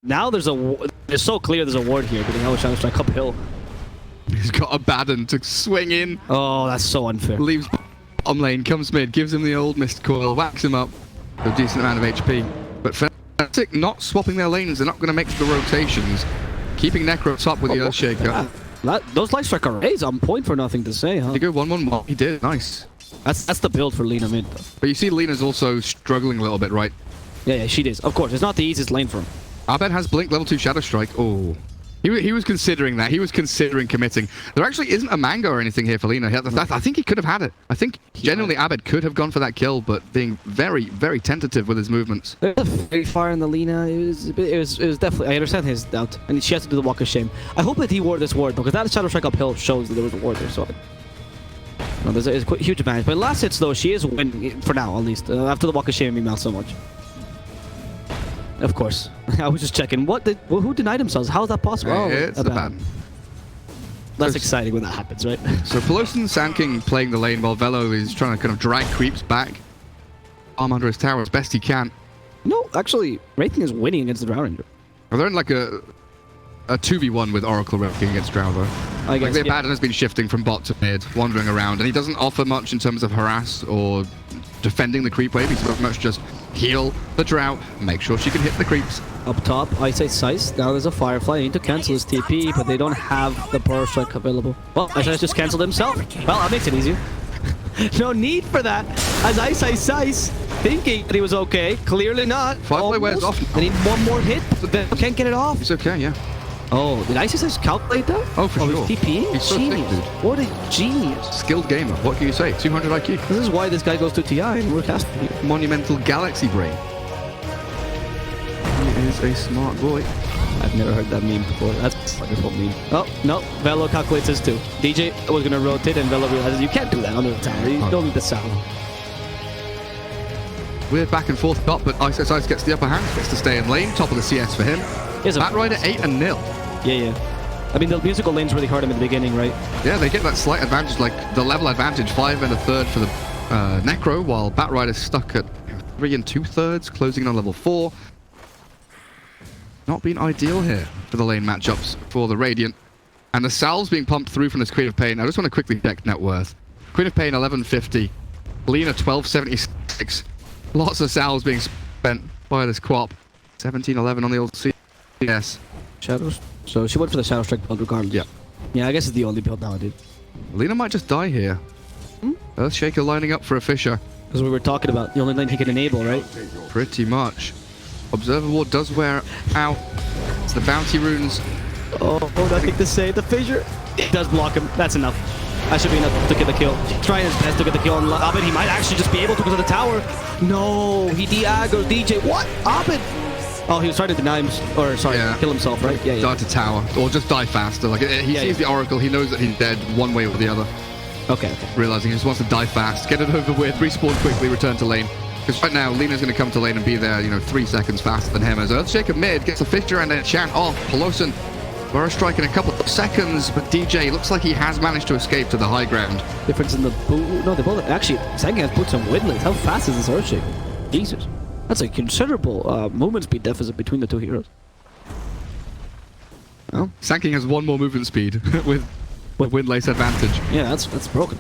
Now there's a... It's so clear there's a ward here, but now Shadow Strike uphill. He's got Abaddon to swing in. Oh, that's so unfair. Leaves bottom lane, comes mid, gives him the old mist coil, whacks him up. a decent amount of HP. But Fnatic not swapping their lanes, they're not going to make the rotations. Keeping Necro top with the Earthshaker. Those light strike arrays on point for nothing to say, huh? Did he go 1-1-1? He did, nice. That's the build for Lina mid, though. But you see Lina's also struggling a little bit, right? Yeah, she is. Of course, it's not the easiest lane for him. Abed has Blink level 2 Shadow Strike. Oh. He was considering that. He was considering committing. There actually isn't a mango or anything here for Lina. I think he could have had it. I think genuinely Abed could have gone for that kill, but being very, very tentative with his movements. Very far in the Lina. It was definitely. I understand his doubt, and she has to do the walk of shame. I hope that he wore this ward because that Shadow Strike uphill shows that there was a ward there. So there's a huge advantage. But last hits though, she is winning for now at least. After the walk of shame, he mounts so much. Of course. I was just checking. Who denied themselves? How is that possible? Oh, it's a ban. That's exciting when that happens, right? So Pelosi and Sand King playing the lane while Velo is trying to kind of drag creeps back. Arm under his tower as best he can. No, actually, Wraithing is winning against the Drow Ranger. Well, they're in like a 2v1 with Oracle Wraithing against Drow, though. I guess, like their pattern has been shifting from bot to mid, wandering around, and he doesn't offer much in terms of harass or defending the creep wave. He's very much just heal the Drow, make sure she can hit the creeps. Up top, I say Sice. Now there's a Firefly. I need to cancel his TP, but they don't have the Power Strike available. Well, Ice just canceled himself. Well, that makes it easier. No need for that. As Sice thinking that he was okay. Clearly not. Firefly wears off. They need one more hit, but they can't get it off. He's okay, yeah. Oh, did Ice calculate that? Oh, for sure. His TP? He's so thick, dude. What a genius. Skilled gamer. What can you say? 200 IQ. This is why this guy goes to TI and we're casting here. Monumental galaxy brain. He is a smart boy. I've never heard that meme before. That's a wonderful meme. Oh, no. Velo calculates this too. DJ was going to rotate and Velo realizes you can't do that under the tower. You don't need the sound. Weird back and forth top, but Ice gets the upper hand. Gets to stay in lane. Top of the CS for him. Batrider 8-0. Yeah. I mean, the musical lane's really hard in the beginning, right? Yeah, they get that slight advantage, like the level advantage, 5 1/3 for the Necro, while Batrider's stuck at 3 2/3, closing in on level 4. Not been ideal here for the lane matchups for the Radiant. And the Salves being pumped through from this Queen of Pain. I just want to quickly check net worth. Queen of Pain 1150, Lina 1276. Lots of Salves being spent by this Quap. 1711 on the old CS. Shadows. So she went for the Shadow Strike build regardless. Yeah. Yeah, I guess it's the only build nowadays. Lina might just die here. Earthshaker lining up for a Fisher. That's what we were talking about. The only lane he can enable, right? Pretty much. Observer Ward does wear out. It's the bounty runes. Oh, nothing to say. The Fissure. It does block him. That's enough. That should be enough to get the kill. Trying his best to get the kill on Abed. He might actually just be able to because of the tower. No, he de-aggroed DJ. What? Abed? Oh, he was trying to deny him, or sorry, kill himself, right? Yeah, Die to tower, or just die faster. Like he sees the Oracle, he knows that he's dead one way or the other. Okay. Realizing he just wants to die fast, get it over with, respawn quickly, return to lane. Because right now, Lina's going to come to lane and be there, 3 seconds faster than him. As Earthshaker mid gets a Fisher and a chant off. Pelosi, Burrow strike in a couple of seconds, but DJ looks like he has managed to escape to the high ground. Difference in the boot. No, they both actually. Sang has put some wind lanes. How fast is this Earthshaker? Jesus. That's a considerable movement speed deficit between the two heroes. Well, Sanking has 1 more movement speed with Windlace advantage. Yeah, that's broken.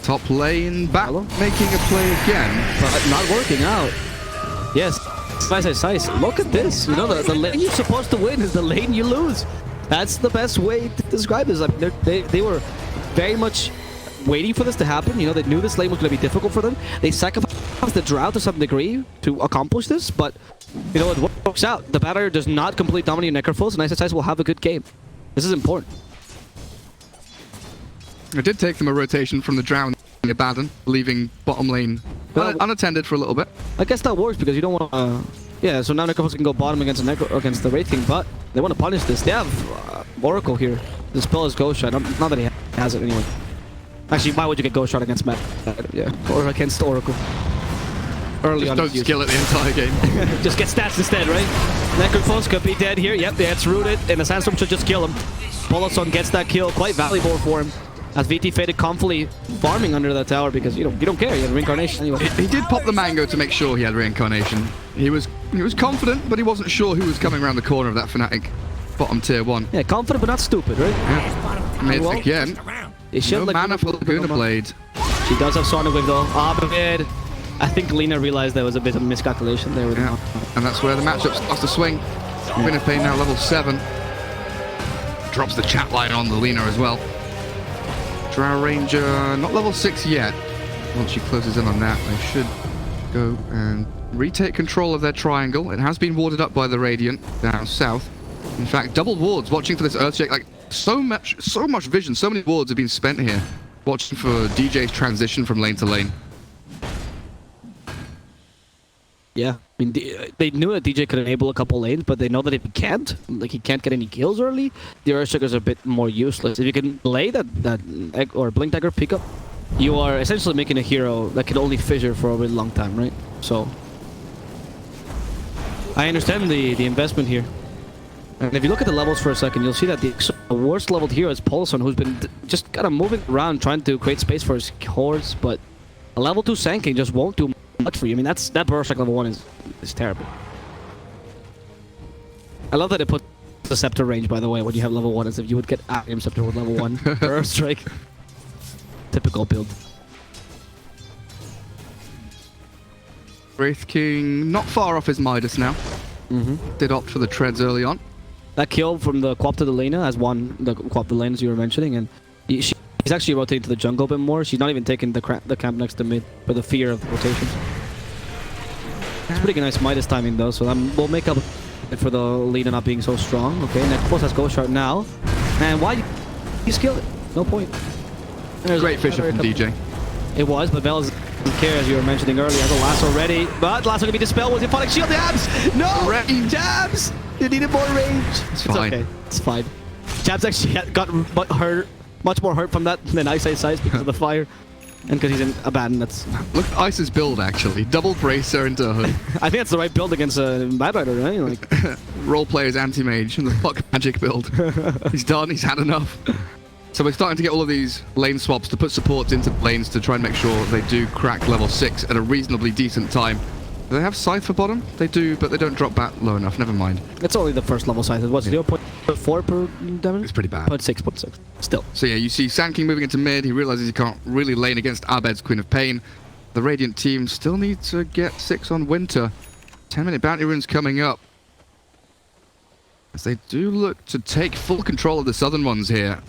Top lane back, making a play again. But not working out. Yes, Sice. Look at this. The lane you're supposed to win is the lane you lose. That's the best way to describe this. I mean, they were very much waiting for this to happen. They knew this lane was going to be difficult for them. They sacrificed the Drow to some degree to accomplish this, but it works out. The batter does not completely dominate Necrophos, and Sice will have a good game. This is important. It did take them a rotation from the Drow and the Abaddon, leaving bottom lane unattended for a little bit. I guess that works because you don't want to... yeah, so now Necrophos can go bottom against the Wraith King, but they want to punish this. They have Oracle here. The spell is Ghost Shot. Not that he has it anyway. Actually, why would you get Ghost Shot against Matt? Yeah, or against Oracle. Early just on. Don't skill it the entire game. Just get stats instead, right? Necrophos could be dead here. Yep, it's rooted, and the Sandstorm should just kill him. Poloson gets that kill, quite valuable for him. As VT faded comfortably farming under that tower because you don't care, you have reincarnation anyway. He did pop the mango to make sure he had reincarnation. He was confident, but he wasn't sure who was coming around the corner of that Fnatic bottom tier 1. Yeah, confident but not stupid, right? Yeah. Mid again. No mana for Laguna Blade. She does have Sonic Wave though. Abed I think Lina realized there was a bit of miscalculation there with Yeah, and that's where the matchup starts to swing. Win of Pain now level 7. Drops the chat line on the Lina as well. Drow Ranger, not level 6 yet. Once she closes in on that, they should go and retake control of their triangle. It has been warded up by the Radiant down south. In fact, double wards watching for this Earthshake. Like, so much vision, so many wards have been spent here watching for DJ's transition from lane to lane. Yeah, I mean, they knew that DJ could enable a couple lanes, but they know that if he can't, like he can't get any kills early, the Earthshakers are a bit more useless. If you can lay that egg or blink dagger pickup, you are essentially making a hero that can only fissure for a really long time, right? So I understand the investment here. And if you look at the levels for a second, you'll see that the worst leveled hero is Paulson, who's been just kind of moving around trying to create space for his hordes, but a level 2 Sand just won't do much for you. I mean, that burst level 1 is terrible. I love that it put the scepter range, by the way, when you have level 1, as if you would get Axiom Scepter with level 1 burst strike. Typical build. Wraith King not far off his Midas now. Did opt for the treads early on. That kill from the Quap to the Lena has won the Quap to the lane, as you were mentioning, and she's actually rotating to the jungle a bit more. She's not even taking the camp next to mid for the fear of rotations. It's pretty nice Midas timing though, so we'll make up for the Lena not being so strong. Okay, next boss has Ghost Shard now. And why you skill it? No point. Great fissure from DJ. It was, but Bell doesn't care, as you were mentioning earlier. Has a lasso ready, but lasso can be dispelled with Euphonic Shield. Jabs! No! Jabs! You needed more range. It's fine. Okay. It's fine. Jabs actually got much more hurt from that than Ice because of the fire. And because he's in Abaddon, that's... Look at Ice's build, actually. Double Bracer into a hood. I think that's the right build against a Mad Rider, right? Like... Role player's anti-mage and the fuck magic build. He's done, he's had enough. So we're starting to get all of these lane swaps to put supports into lanes to try and make sure they do crack level 6 at a reasonably decent time. Do they have Scythe for bottom? They do, but they don't drop back low enough. Never mind. It's only the first level Scythe. What's 0.4 per damage? It's pretty bad. 0.6. Still. So yeah, you see Sand King moving into mid. He realizes he can't really lane against Abed's Queen of Pain. The Radiant team still need to get 6 on Winter. 10-minute bounty runes coming up, as they do look to take full control of the southern ones here.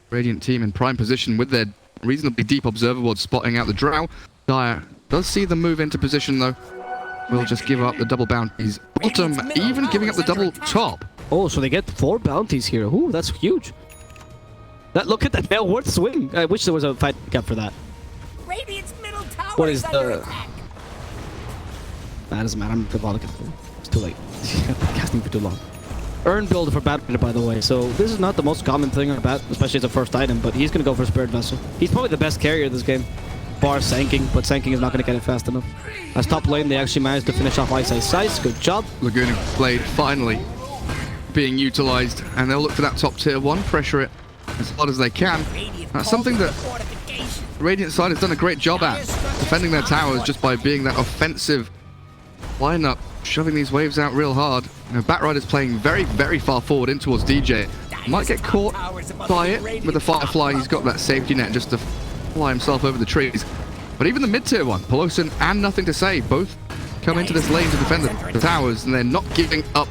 Radiant team in prime position with their reasonably deep observer ward spotting out the Drow. Dire does see them move into position though. Will just give up the double bounties. Bottom even giving up the double top. Oh, so they get 4 bounties here. Ooh, that's huge. Look at that Bell worth swing. I wish there was a fight cap for that. Radiant's middle tower What is under the... attack. That doesn't matter. I'm Diabolic. It's too late. Casting for too long. Earn build for Bat, by the way. So this is not the most common thing on Bat, especially as a first item, but he's going to go for Spirit Vessel. He's probably the best carrier of this game. Bar Sanking, but Sanking is not going to get it fast enough. As top lane, they actually managed to finish off Ice. Good job. Laguna Blade finally being utilized, and they'll look for that top tier 1, pressure it as hard as they can. That's something that Radiant side has done a great job at, defending their towers just by being that offensive lineup, shoving these waves out real hard. You know, Batrider's playing very, very far forward in towards DJ. Might get caught by it with the Firefly. He's got that safety net just to fly himself over the trees. But even the mid-tier one, Pelosin and Nothing to Say, both come into this lane to defend the towers, and they're not giving up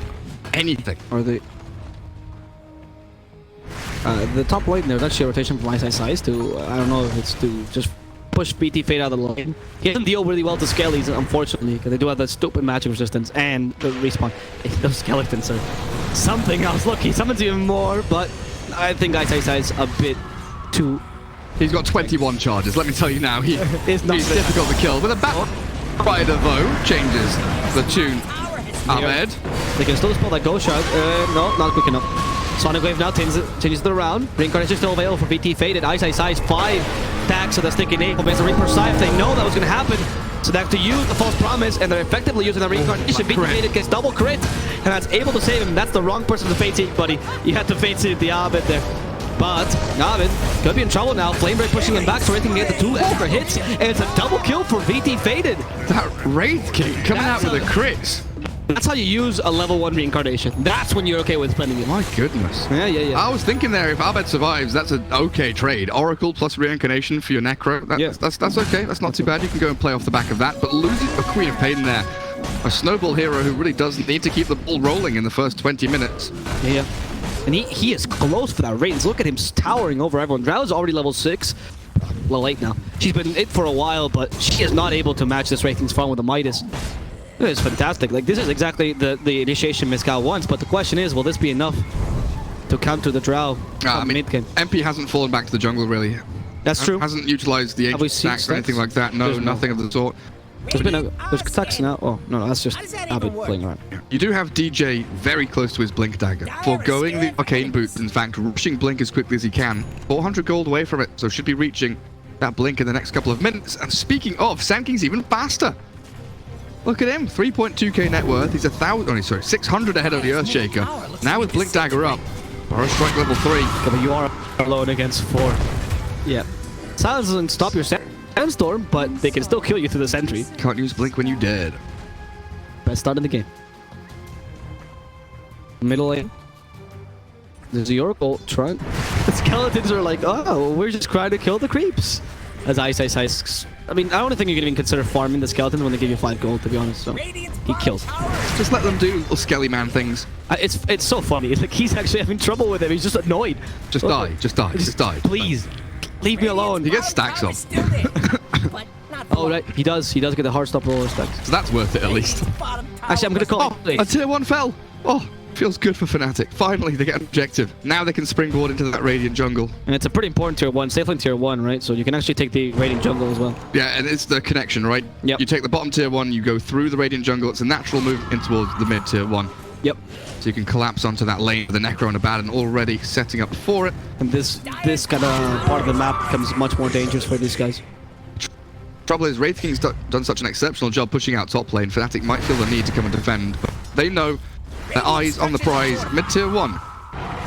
anything. Are they... the top lane, there's actually a rotation from Ice to, I don't know if it's to just push BT Fade out of the lane. He doesn't deal really well to Skellies, unfortunately, because they do have that stupid magic resistance and the respawn. Those skeletons are something else. Look, he summons even more, but I think Ice a bit too... He's got 21 charges, let me tell you now. He's not difficult to kill. With a Batrider, though, changes the tune. Ahmed. They can still spell that Ghost Shard. No, not quick enough. Sonic Wave now changes the round. Reincarnation still available for BT Faded. Ice 5 stacks of the Stinking 8. Based on Reaper Scythe, they know that was going to happen. So they have to use the False Promise, and they're effectively using the Reincarnation. BT Faded gets double crit, and that's able to save him. That's the wrong person to Fate Seek, buddy. You had to Fate Seek the Abed there. But Navid could be in trouble now. Flamebreak pushing him back so Wraith can get the 2 extra hits. And it's a double kill for VT Faded. That Wraith King coming out with the crits. That's how you use a level 1 reincarnation. That's when you're okay with spending it. My goodness. Yeah. I was thinking there, if Abed survives, that's an okay trade. Oracle plus reincarnation for your Necro. That's okay. That's not too bad. You can go and play off the back of that. But losing a Queen of Pain there, a snowball hero who really does need to keep the ball rolling in the first 20 minutes. Yeah. And he is close for that Radiance. Look at him towering over everyone. Drow's already level 6. A little late now. She's been it for a while, but she is not able to match this Wraith King's farm with a Midas. It's fantastic. Like, this is exactly the initiation Mezcal wants, but the question is, will this be enough to counter the Drow mid game? MP hasn't fallen back to the jungle, really. That's true. Hasn't utilized the Ancient stacks or anything like that. No, nothing of the sort. There's attacks now. Oh, no, that's just Abed playing around. You do have DJ very close to his Blink Dagger. Foregoing the Arcane Boots, in fact, rushing Blink as quickly as he can. 400 gold away from it, so should be reaching that Blink in the next couple of minutes. And speaking of, Sandking's even faster. Look at him, 3.2k net worth. He's 600 ahead of the Earthshaker. Now with Blink Dagger up, Burrow Strike level 3. But you are alone against 4. Yeah. Silence doesn't stop your Sandstorm, but they can still kill you through the sentry. Can't use Blink when you're dead. Best start in the game. Middle lane. There's the Oracle trying. The skeletons are like, oh, we're just trying to kill the creeps. As Ice. I mean, I don't think you can even consider farming the skeletons when they give you 5 gold, to be honest. So he kills. Just let them do little skelly man things. It's so funny. It's like he's actually having trouble with him. He's just annoyed. Just die. Please, leave me alone. He gets stacks up. Oh, right. He does get the hard stop roller stacks. So that's worth it at least. Actually, I'm going to call a tier 1 fell. Oh, feels good for Fnatic. Finally, they get an objective. Now they can springboard into that Radiant jungle. And it's a pretty important tier 1. Safe lane tier 1, right? So you can actually take the Radiant jungle as well. Yeah, and it's the connection, right? Yep. You take the bottom tier 1, you go through the Radiant jungle. It's a natural move in towards the mid tier 1. Yep. So you can collapse onto that lane with the Necro and Abaddon already setting up for it. And this kind of part of the map becomes much more dangerous for these guys. Trouble is, Wraith King's done such an exceptional job pushing out top lane. Fnatic might feel the need to come and defend, but they know their eyes on the prize. Mid-tier 1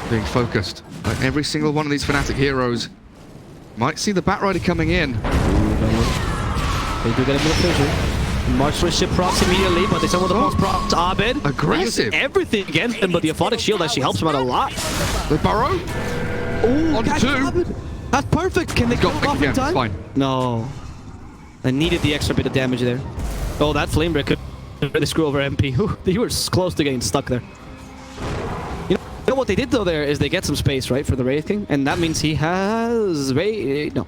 being focused. But every single one of these Fnatic heroes might see the Batrider coming in. They do get a bit of pressure. March for ship procs immediately, but they send one of the most procs. Abed. Aggressive. Everything against him, but the Aphotic Shield actually helps him out a lot. The Burrow. Oh, on 2. That's perfect. Can they go off in time? Fine. No. I needed the extra bit of damage there. Oh, that flame break could really screw over MP. You were close to getting stuck there. You know what they did though there is they get some space, right, for the Wraith King, and that means he has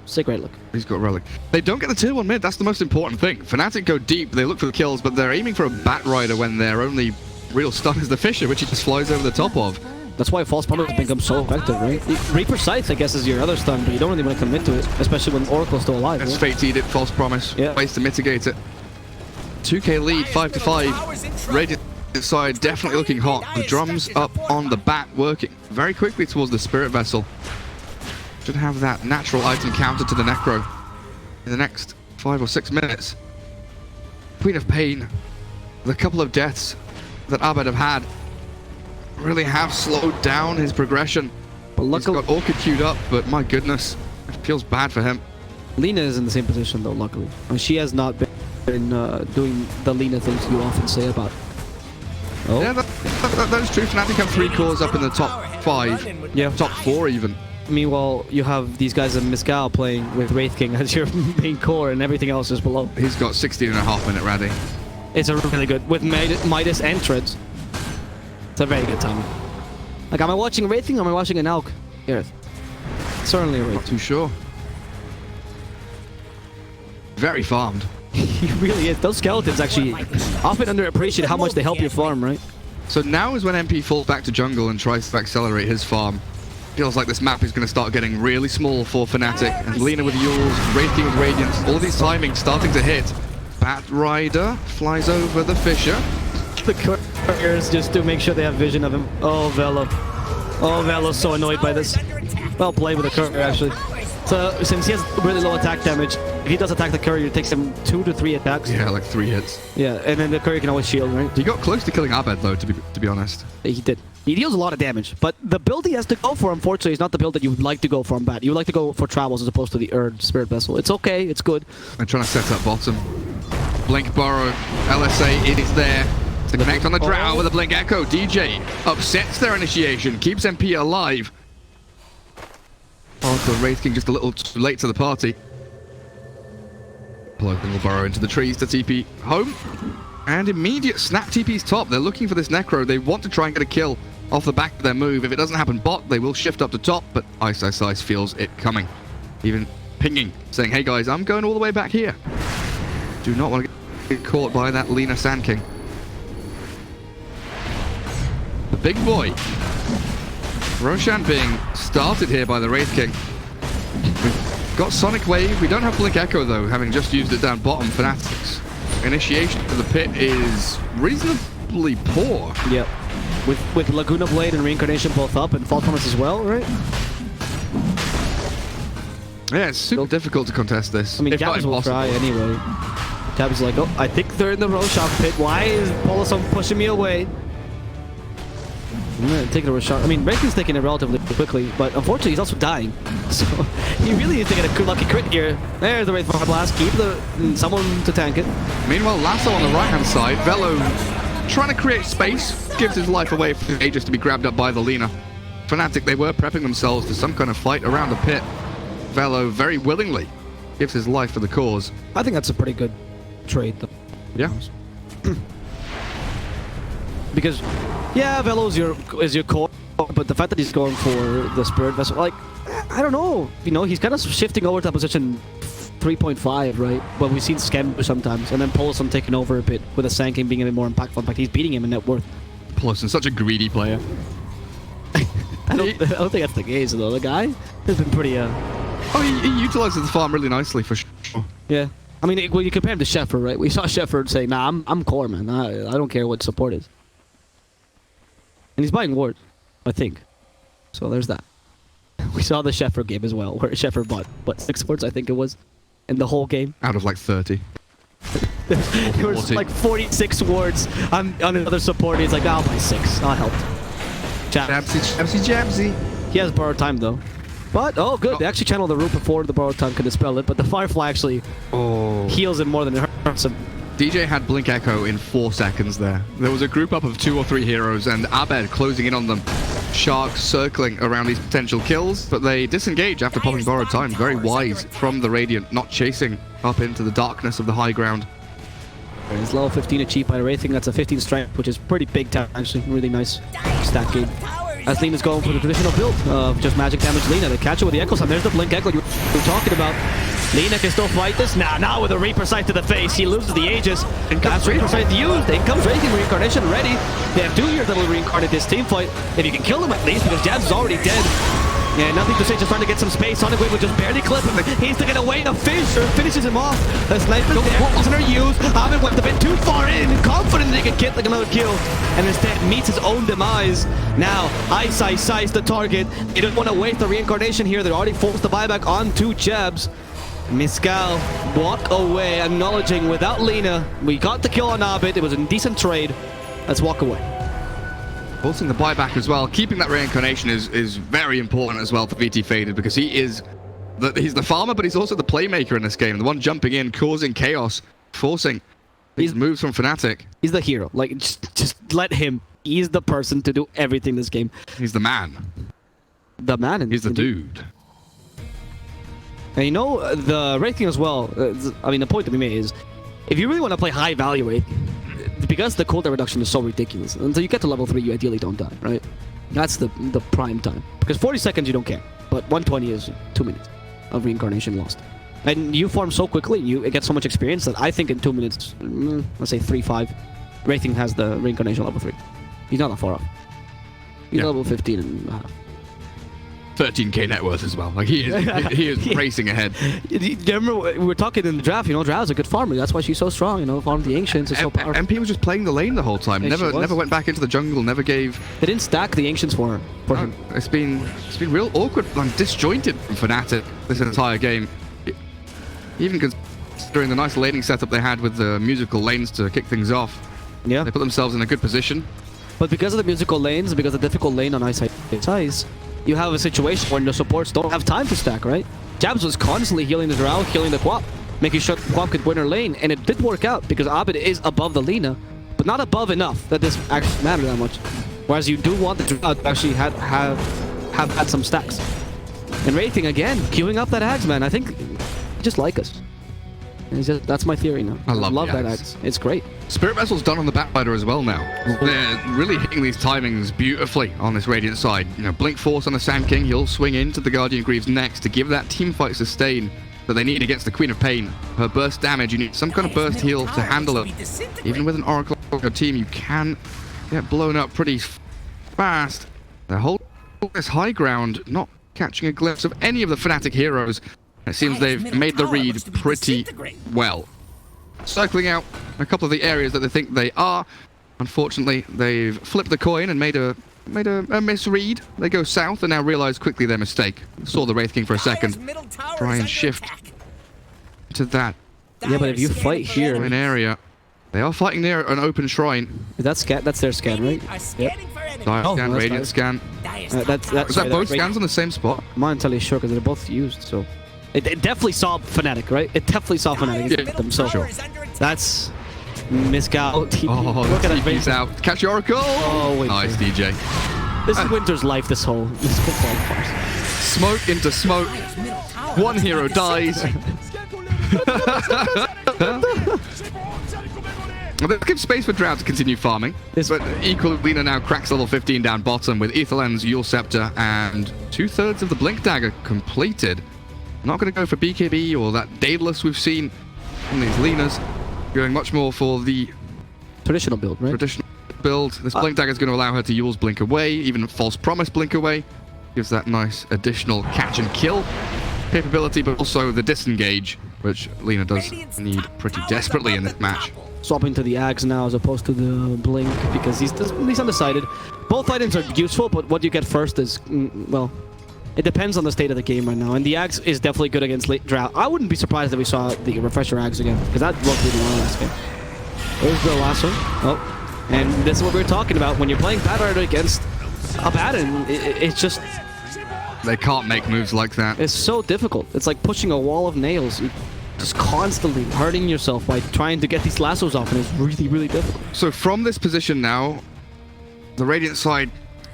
sick Relic. He's got Relic. They don't get the tier 1 mid, that's the most important thing. Fnatic go deep, they look for the kills, but they're aiming for a Batrider when their only real stun is the Fisher, which he just flies over the top of. That's why False Promise has become so effective, right? Reaper Scythe, I guess, is your other stun, but you don't really want to commit to it, especially when Oracle's still alive. It's right? Fate's Edict, False Promise, ways to mitigate it. 2k lead, 5-5. Radiant side definitely looking hot. The drums up on the bat, working very quickly towards the Spirit Vessel. Should have that natural item counter to the Necro in the next 5 or 6 minutes. Queen of Pain, the couple of deaths that Abed have had, really have slowed down his progression. But luckily, he's got Orchid queued up, but my goodness, it feels bad for him. Lina is in the same position though, luckily. And she has not been doing the Lina things you often say about. Oh. Yeah, that is true. Fnatic have 3 cores up in the top 5. Yeah. Top 4 even. Meanwhile, you have these guys in Mezcal playing with Wraith King as your main core and everything else is below. He's got 16.5 minute ready. It's a really good, with Midas and Treads. It's a very good time. Like, am I watching Wraith King or am I watching an Elk? Here. Certainly a Wraith. Not too sure. Very farmed. He really is. Those skeletons actually often underappreciate how much they help your farm, right? So now is when MP falls back to jungle and tries to accelerate his farm. Feels like this map is going to start getting really small for Fnatic. And Lina with Yules, Wraith King with Radiance, all these timings starting to hit. Batrider flies over the Fisher. The couriers just to make sure they have vision of him. Oh, Velo. Oh, Velo's so annoyed by this. Well played with the courier, actually. So, since he has really low attack damage, if he does attack the courier, it takes him 2 to 3 attacks. Yeah, like 3 hits. Yeah, and then the courier can always shield, right? He got close to killing Abed, though, to be honest. He did. He deals a lot of damage, but the build he has to go for, unfortunately, is not the build that you would like to go for on bat. You would like to go for travels as opposed to the Erd Spirit Vessel. It's okay, it's good. I'm trying to set up bottom. Blink Burrow, LSA, it is there. To connect on the Drow with a Blink Echo. DJ upsets their initiation, keeps MP alive. Oh, the Wraith King just a little too late to the party. Plothing will burrow into the trees to TP home. And immediate snap TP's top. They're looking for this Necro. They want to try and get a kill off the back of their move. If it doesn't happen bot, they will shift up to top, but Ice feels it coming. Even pinging, saying, hey guys, I'm going all the way back here. Do not want to get caught by that Lina Sand King. The big boy. Roshan being started here by the Wraith King. We've got Sonic Wave. We don't have Blink Echo though, having just used it down bottom. Fnatic's initiation to the pit is reasonably poor. Yep. With Laguna Blade and Reincarnation both up and Fall Promise as well, right? Yeah, it's super difficult to contest this. I mean, Jabs will try anyway. Jabs is like, oh, I think they're in the Roshan pit. Why is Polisson pushing me away? I'm gonna take the Roshan. I mean, Raken's taking it relatively quickly, but unfortunately he's also dying. So he really needs to get a lucky crit here. There's the Wraith Fire Blast. Keep someone to tank it. Meanwhile, Lasso on the right-hand side. Velo trying to create space, gives his life away for Aegis to be grabbed up by the Lina. Fnatic, they were prepping themselves for some kind of fight around the pit. Velo very willingly gives his life for the cause. I think that's a pretty good trade, though. Yeah. Because, yeah, Velo is your core, but the fact that he's going for the Spirit Vessel, like, I don't know. You know, he's kind of shifting over to position 3.5, right? But we've seen Scam sometimes, and then Polisson taking over a bit with a Sand King being a bit more impactful. In fact, he's beating him in net worth. Polisson, such a greedy player. I don't think that's the case, though. The guy has been pretty, Oh, he utilizes the farm really nicely, for sure. Yeah. I mean, when you compare him to Shepard, right? We saw Shepard say, nah, I'm core, man. I don't care what support is. And he's buying wards, I think. So there's that. We saw the Shepard game as well, where Shepard bought, what, 6 wards, I think it was, in the whole game. Out of like 30. There was like 46 wards on another support. He's like, I'll buy 6. I'll help. Jabsy. He has borrowed time, though. But, oh, good. They actually channeled the root before the borrowed time could dispel it, but the Firefly actually heals him more than it hurts him. DJ had Blink Echo in 4 seconds there. There was a group up of 2 or 3 heroes, and Abed closing in on them. Sharks circling around these potential kills, but they disengage after popping borrowed time. Very wise from the Radiant, not chasing up into the darkness of the high ground. It's level 15 achieved by Wraithing. That's a 15 strength, which is pretty big time, actually. Really nice stat gain. As Lina's going for the traditional build of just magic damage Lina. They catch it with the Echo Sun. There's the Blink Echo you were talking about. Lina can still fight this. Now with a Reaper Sight to the face. He loses the Aegis. That's Reaper Sight used. In comes Wraithing Reincarnation ready. They have 2 years that will reincarnate this team fight. If you can kill them at least, because Jabs is already dead. Yeah, nothing to say, just trying to get some space. Sonic Wave will just barely clip him. He's to get away. The Fisher finishes him off. The sniper there wasn't used. Abed went a bit too far in, confident that he could get like another kill, and instead meets his own demise. Now, Ice the target. They don't want to waste the reincarnation here. They're already forced the buyback onto Jabs. Miscal walk away, acknowledging without Lina, we got the kill on Abed. It was a decent trade. Let's walk away. Forcing the buyback as well. Keeping that reincarnation is very important as well for VT Faded, because he's the farmer, but he's also the playmaker in this game. The one jumping in, causing chaos, forcing these moves from Fnatic. He's the hero. Like, just let him. He's the person to do everything this game. He's the man. The man. He's the dude. And you know, the rating as well, I mean, the point that we made is, if you really want to play high value rate, because the cooldown reduction is so ridiculous, until you get to level 3, you ideally don't die, right? That's the prime time. Because 40 seconds, you don't care. But 120 is 2 minutes of reincarnation lost. And you farm so quickly, you get so much experience that I think in 2 minutes, let's say 3-5, Wraithing has the reincarnation level 3. He's not that far off. He's level 15 and a half. 13k net worth as well. Like he is racing ahead. Do you remember we were talking in the draft? You know, Drow's a good farmer. That's why she's so strong. You know, farming the Ancients is so powerful. MP was just playing the lane the whole time. Yeah, never went back into the jungle. Never gave. They didn't stack the Ancients for him. It's been real awkward and disjointed from Fnatic this entire game. Even considering the nice laning setup they had with the musical lanes to kick things off. Yeah, they put themselves in a good position. But because of the musical lanes, because of the difficult lane on Ice, you have a situation where the supports don't have time to stack, right? Jabs was constantly healing the Drow, healing the Quap, making sure the Quap could win her lane, and it did work out because Abed is above the Lina, but but not above enough that this actually matters that much. Whereas you do want the Drow to actually have had some stacks. And Wraithing again, queuing up that Axe, man. I think he just like us. That's my theory now. I love that Axe. It's great. Spirit Vessel's done on the backbiter as well now. They're really hitting these timings beautifully on this Radiant side. You know, Blink Force on the Sand King. He'll swing into the Guardian Greaves next to give that teamfight sustain that they need against the Queen of Pain. Her burst damage, you need some kind of burst heal to handle it. Even with an Oracle on your team, you can get blown up pretty fast. They're holding this high ground, not catching a glimpse of any of the Fnatic heroes. It seems they've made the read pretty well. Circling out a couple of the areas that they think they are. Unfortunately, they've flipped the coin and made a misread. They go south and now realize quickly their mistake. Saw the Wraith King for a second. Try and shift to that. Yeah, but if you fight here an area, they are fighting near an open shrine. That's their scan, right? Yep. Dire Oh, scan, that's Radiant Dire. scan. That's Is that both scans on the same spot? I'm not entirely sure because they're both used, so... It definitely saw Fnatic, right? It definitely saw Fnatic. Yeah, Hit them, so sure. That's... Misgal TP. Oh, Look at that TP's face. out. Catch your Oracle! Oh, wait. Nice, DJ. This is Winter's life, this whole football farce. Smoke into smoke. One hero dies. Well, they give space for Drow to continue farming, but equally Lina now cracks level 15 down bottom with Aetherland's Yule Scepter and 2/3 of the Blink Dagger completed. Not going to go for BKB or that Daedalus we've seen from these Linas. Going much more for the Traditional build, right? traditional build. This Blink Dagger is going to allow her to Yule's Blink away, even False Promise Blink away. Gives that nice additional catch and kill capability, but also the disengage, which Lina does need pretty desperately in this match. Swapping to the Axe now as opposed to the Blink because he's undecided. Both items are useful, but what you get first is, well, it depends on the state of the game right now. And the Axe is definitely good against late Drow. I wouldn't be surprised if we saw the Refresher Axe again, because that worked really well last game. There's the lasso. Oh, and this is what we were talking about. When you're playing Pattern against a Baron, it's just... They can't make moves like that. It's so difficult. It's like pushing a wall of nails. You're just constantly hurting yourself by trying to get these lassos off, and it's really, really difficult. So from this position now, the Radiant side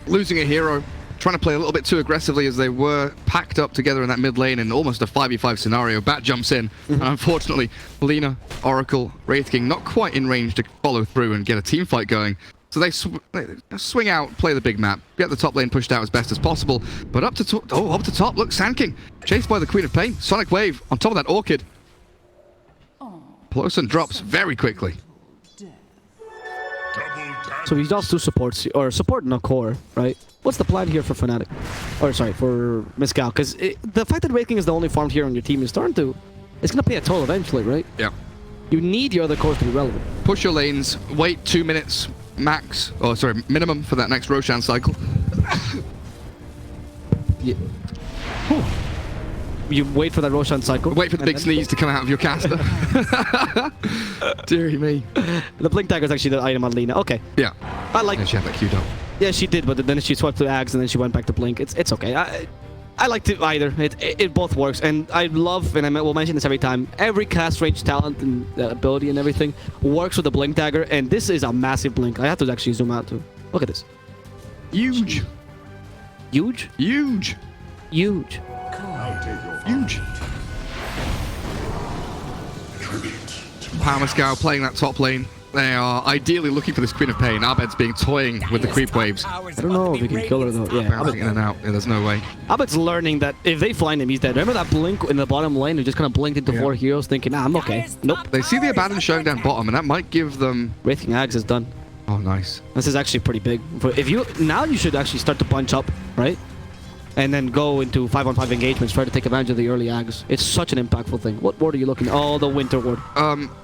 losing a hero, trying to play a little bit too aggressively as they were packed up together in that mid lane in almost a 5v5 scenario. Bat jumps in, and unfortunately, Lina, Oracle, Wraith King not quite in range to follow through and get a team fight going. So they swing out, play the big map, get the top lane pushed out as best as possible. But up to top, look, Sand King, chased by the Queen of Pain. Sonic Wave on top of that Orchid. Plowson drops very quickly. So he's lost two supports, or support and a core, right? What's the plan here for Fnatic? Or sorry, for Misgal? Because the fact that Wraith King is the only farmed hero on your team is starting to... It's going to pay a toll eventually, right? Yeah. You need your other cores to be relevant. Push your lanes, wait 2 minutes max, or sorry, minimum for that next Roshan cycle. Yeah. You wait for that Roshan cycle. Wait for the big sneeze to come out of your caster. Deary me. The Blink Dagger is actually the item on Lina. Okay. Yeah. I like... And she had that queued up. Yeah, she did, but then she swapped to Axe and then she went back to Blink. It's okay. I like to either. It both works, and I love, and we'll mention this every time, every cast range talent and ability and everything works with the Blink Dagger, and this is a massive Blink. I have to actually zoom out too. Look at this. Huge. Huge? Huge. Huge. Huge. Palmascow playing that top lane. They are ideally looking for this Queen of Pain. Abed's being toying with the creep waves. I don't know if we can kill her though. Yeah, Bouncing in and out. Yeah, there's no way. Abed's learning that if they find him, he's dead. Remember that blink in the bottom lane who just kind of blinked into 4 heroes thinking, nah, I'm okay. Nope. They see the Abaddon showing down bottom, and that might give them... Wraith King Axe is done. Oh, nice. This is actually pretty big. If you now you should actually start to bunch up, right? And then go into 5-on-5 engagements, try to take advantage of the early Ags. It's such an impactful thing. What ward are you looking at? Oh, the Winter ward.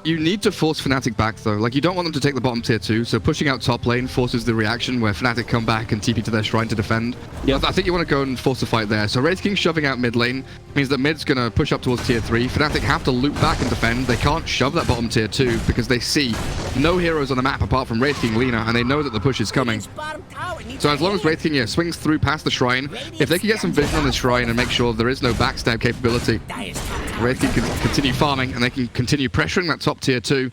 You need to force Fnatic back, though. Like, you don't want them to take the bottom tier 2, so pushing out top lane forces the reaction where Fnatic come back and TP to their shrine to defend. Yep. I think you want to go and force a fight there. So Wraith King shoving out mid lane means that mid's going to push up towards tier 3. Fnatic have to loop back and defend. They can't shove that bottom tier 2 because they see no heroes on the map apart from Wraith King Lina, and they know that the push is coming. So as long as Wraith King swings through past the shrine, if they can get some vision on the shrine and make sure there is no backstab capability, Wraith King can continue farming and they can continue pressuring that top tier 2.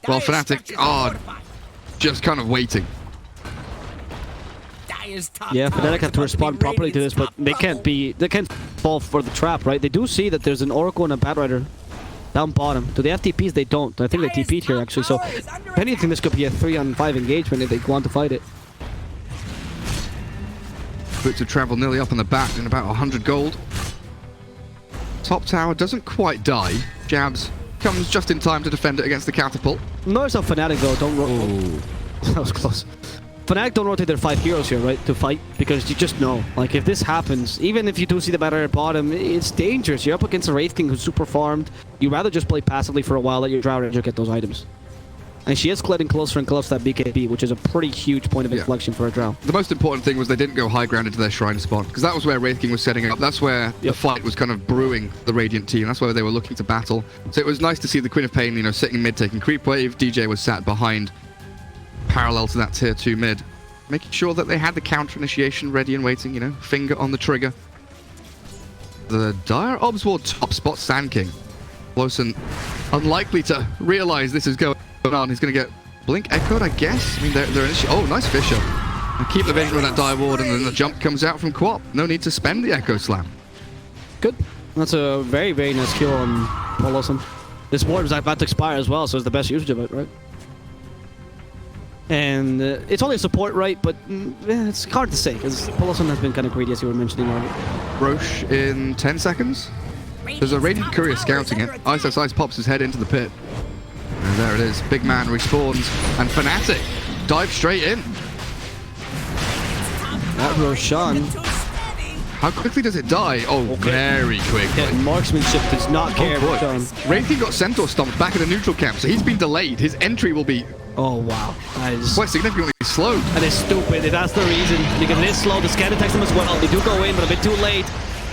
While Fnatic are just kind of waiting. Yeah, Fnatic have to respond properly to this, but they can't fall for the trap, right? They do see that there's an Oracle and a Batrider down bottom. Do they have TPs? They don't. I think they TP'd here actually, so if anything, this could be a 3-on-5 engagement if they want to fight it. Boots of travel nearly up on the back in about 100 gold. Top tower doesn't quite die. Jabs comes just in time to defend it against the catapult. Notice how Fnatic though don't rotate. That was close. Fnatic don't rotate their 5 heroes here, right, to fight, because you just know, like, if this happens, even if you do see the batter at bottom, it's dangerous. You're up against a Wraith King who's super farmed. You'd rather just play passively for a while, let your Drow Ranger get those items. And she is getting closer and closer to that BKB, which is a pretty huge point of inflection for a Drow. The most important thing was they didn't go high ground into their shrine spot, because that was where Wraith King was setting up. That's where the fight was kind of brewing, the Radiant team. That's where they were looking to battle. So it was nice to see the Queen of Pain, you know, sitting mid, taking creep wave. DJ was sat behind, parallel to that tier 2 mid, making sure that they had the counter initiation ready and waiting, you know, finger on the trigger. The Dire Obs will top spot Sand King. Lawson unlikely to realize this is going on. He's going to get blink echoed, I guess. I mean, they're oh, nice Fisher. And keep the vision with that Dire Ward, and then the jump comes out from Quap. No need to spend the Echo Slam. Good. That's a very, very nice kill on Paul Lawson. This ward is about to expire as well, so it's the best usage of it, right? And it's only a support, right? But it's hard to say, because Paul Lawson has been kind of greedy, as you were mentioning earlier. Roche in 10 seconds. There's a Radiant Courier scouting it. Ice pops his head into the pit. And there it is. Big man respawns. And Fnatic dive straight in. That Roshan. How quickly does it die? Oh, very quickly. Yeah, marksmanship does not care. Wraith King got Centaur stomped back in the neutral camp, so he's been delayed. His entry will be... Oh, wow. quite significantly slowed. And it's stupid. That's the reason. Because it is slow. The scan detects them as well. They do go in, but a bit too late.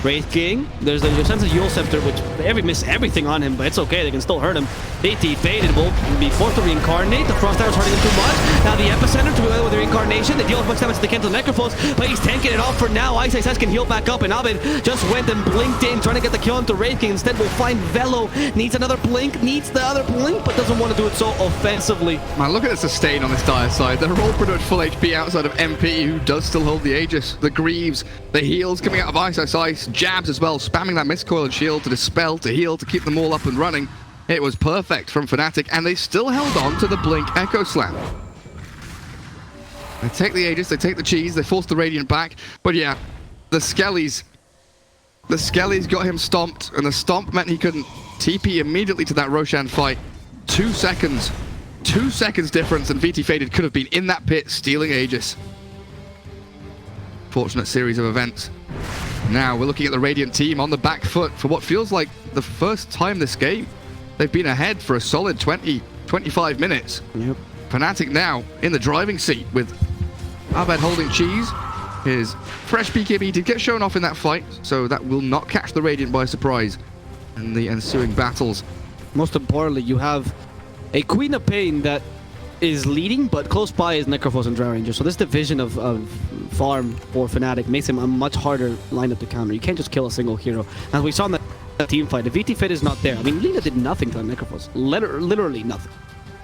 Wraith King. There's the sense of Yule Scepter, which they miss everything on him, but it's okay. They can still hurt him. DT faded. Will be forced to reincarnate. The Frost Tower's hurting him too much. Now the Epicenter to be with the reincarnation. They deal as much damage as they can to the Necrophos, but he's tanking it off for now. Ice can heal back up, and Abed just went and blinked in, trying to get the kill onto Wraith King. Instead, we'll find Velo. Needs another blink, needs the other blink, but doesn't want to do it so offensively. Man, look at the sustain on this Dire side. They're all pretty much full HP outside of MP, who does still hold the Aegis. The Greaves, the heals coming out of Ice, Jabs as well, spamming that Mistcoil and Shield to dispel, to heal, to keep them all up and running. It was perfect from Fnatic, and they still held on to the Blink Echo Slam. They take the Aegis, they take the cheese, they force the Radiant back, but yeah, the Skellies got him stomped, and the stomp meant he couldn't TP immediately to that Roshan fight. 2 seconds. 2 seconds difference, and VT Faded could have been in that pit stealing Aegis. Fortunate series of events. Now we're looking at the Radiant team on the back foot for what feels like the first time this game. They've been ahead for a solid 20-25 minutes. Yep. Fnatic now in the driving seat with Abed holding cheese. His fresh BKB did get shown off in that fight, so that will not catch the Radiant by surprise in the ensuing battles. Most importantly, you have a Queen of Pain that is leading, but close by is Necrophos and Drow Ranger. So this division of farm for Fnatic makes him a much harder lineup to counter. You can't just kill a single hero. As we saw in the team fight, the VT Fit is not there. I mean, Lina did nothing to the Necrophos. Literally nothing.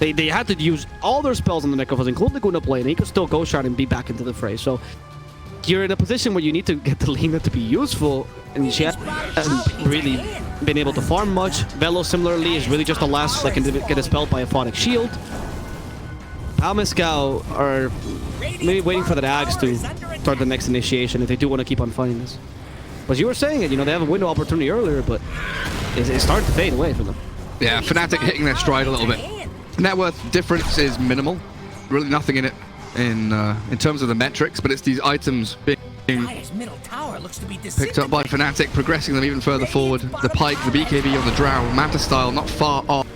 They had to use all their spells on the Necrophos, including the Guna play, and he could still go shot and be back into the fray. So you're in a position where you need to get the Lina to be useful, and she hasn't really been able to farm much. Velo, similarly, is really just the last that can get dispelled by a Phonic Shield. Palmescow are maybe waiting for the Axe to start the next initiation if they do want to keep on fighting this. But you were saying it, you know, they have a window opportunity earlier, but it's starting to fade away from them. Yeah, Fnatic hitting their stride a little bit. Net worth difference is minimal. Really nothing in it in terms of the metrics, but it's these items being picked up by Fnatic, progressing them even further forward. The Pike, the BKB on the Drow, Manta style not far off.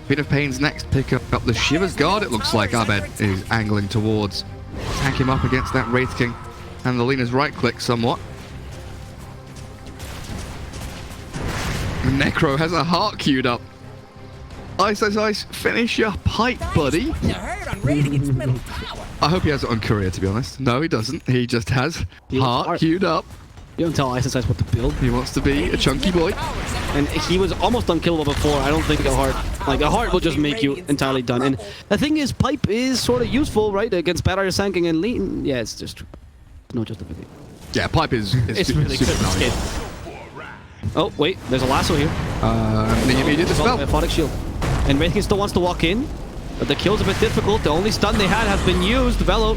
Queen of Pain's next pick up the Shiver's Guard, it looks like Abed is angling towards. Attack him up against that Wraith King. And the Lina's right click somewhat. Necro has a heart queued up. Ice, finish your pipe, buddy. I hope he has it on Courier, to be honest. No, he doesn't. He just has heart queued up. You don't tell Ice what to build. He wants to be a chunky boy. And he was almost unkillable before. I don't think a heart will just make you entirely done. And the thing is, Pipe is sort of useful, right? Against Bad Artist Sanking and Lean. Yeah, it's just no justification. Yeah, Pipe is It's really good. super It's nice. Oh, wait, there's a lasso here. And the immediate dispel. Photic shield. And Wraithking still wants to walk in, but the kill's a bit difficult. The only stun they had has been used. Velo,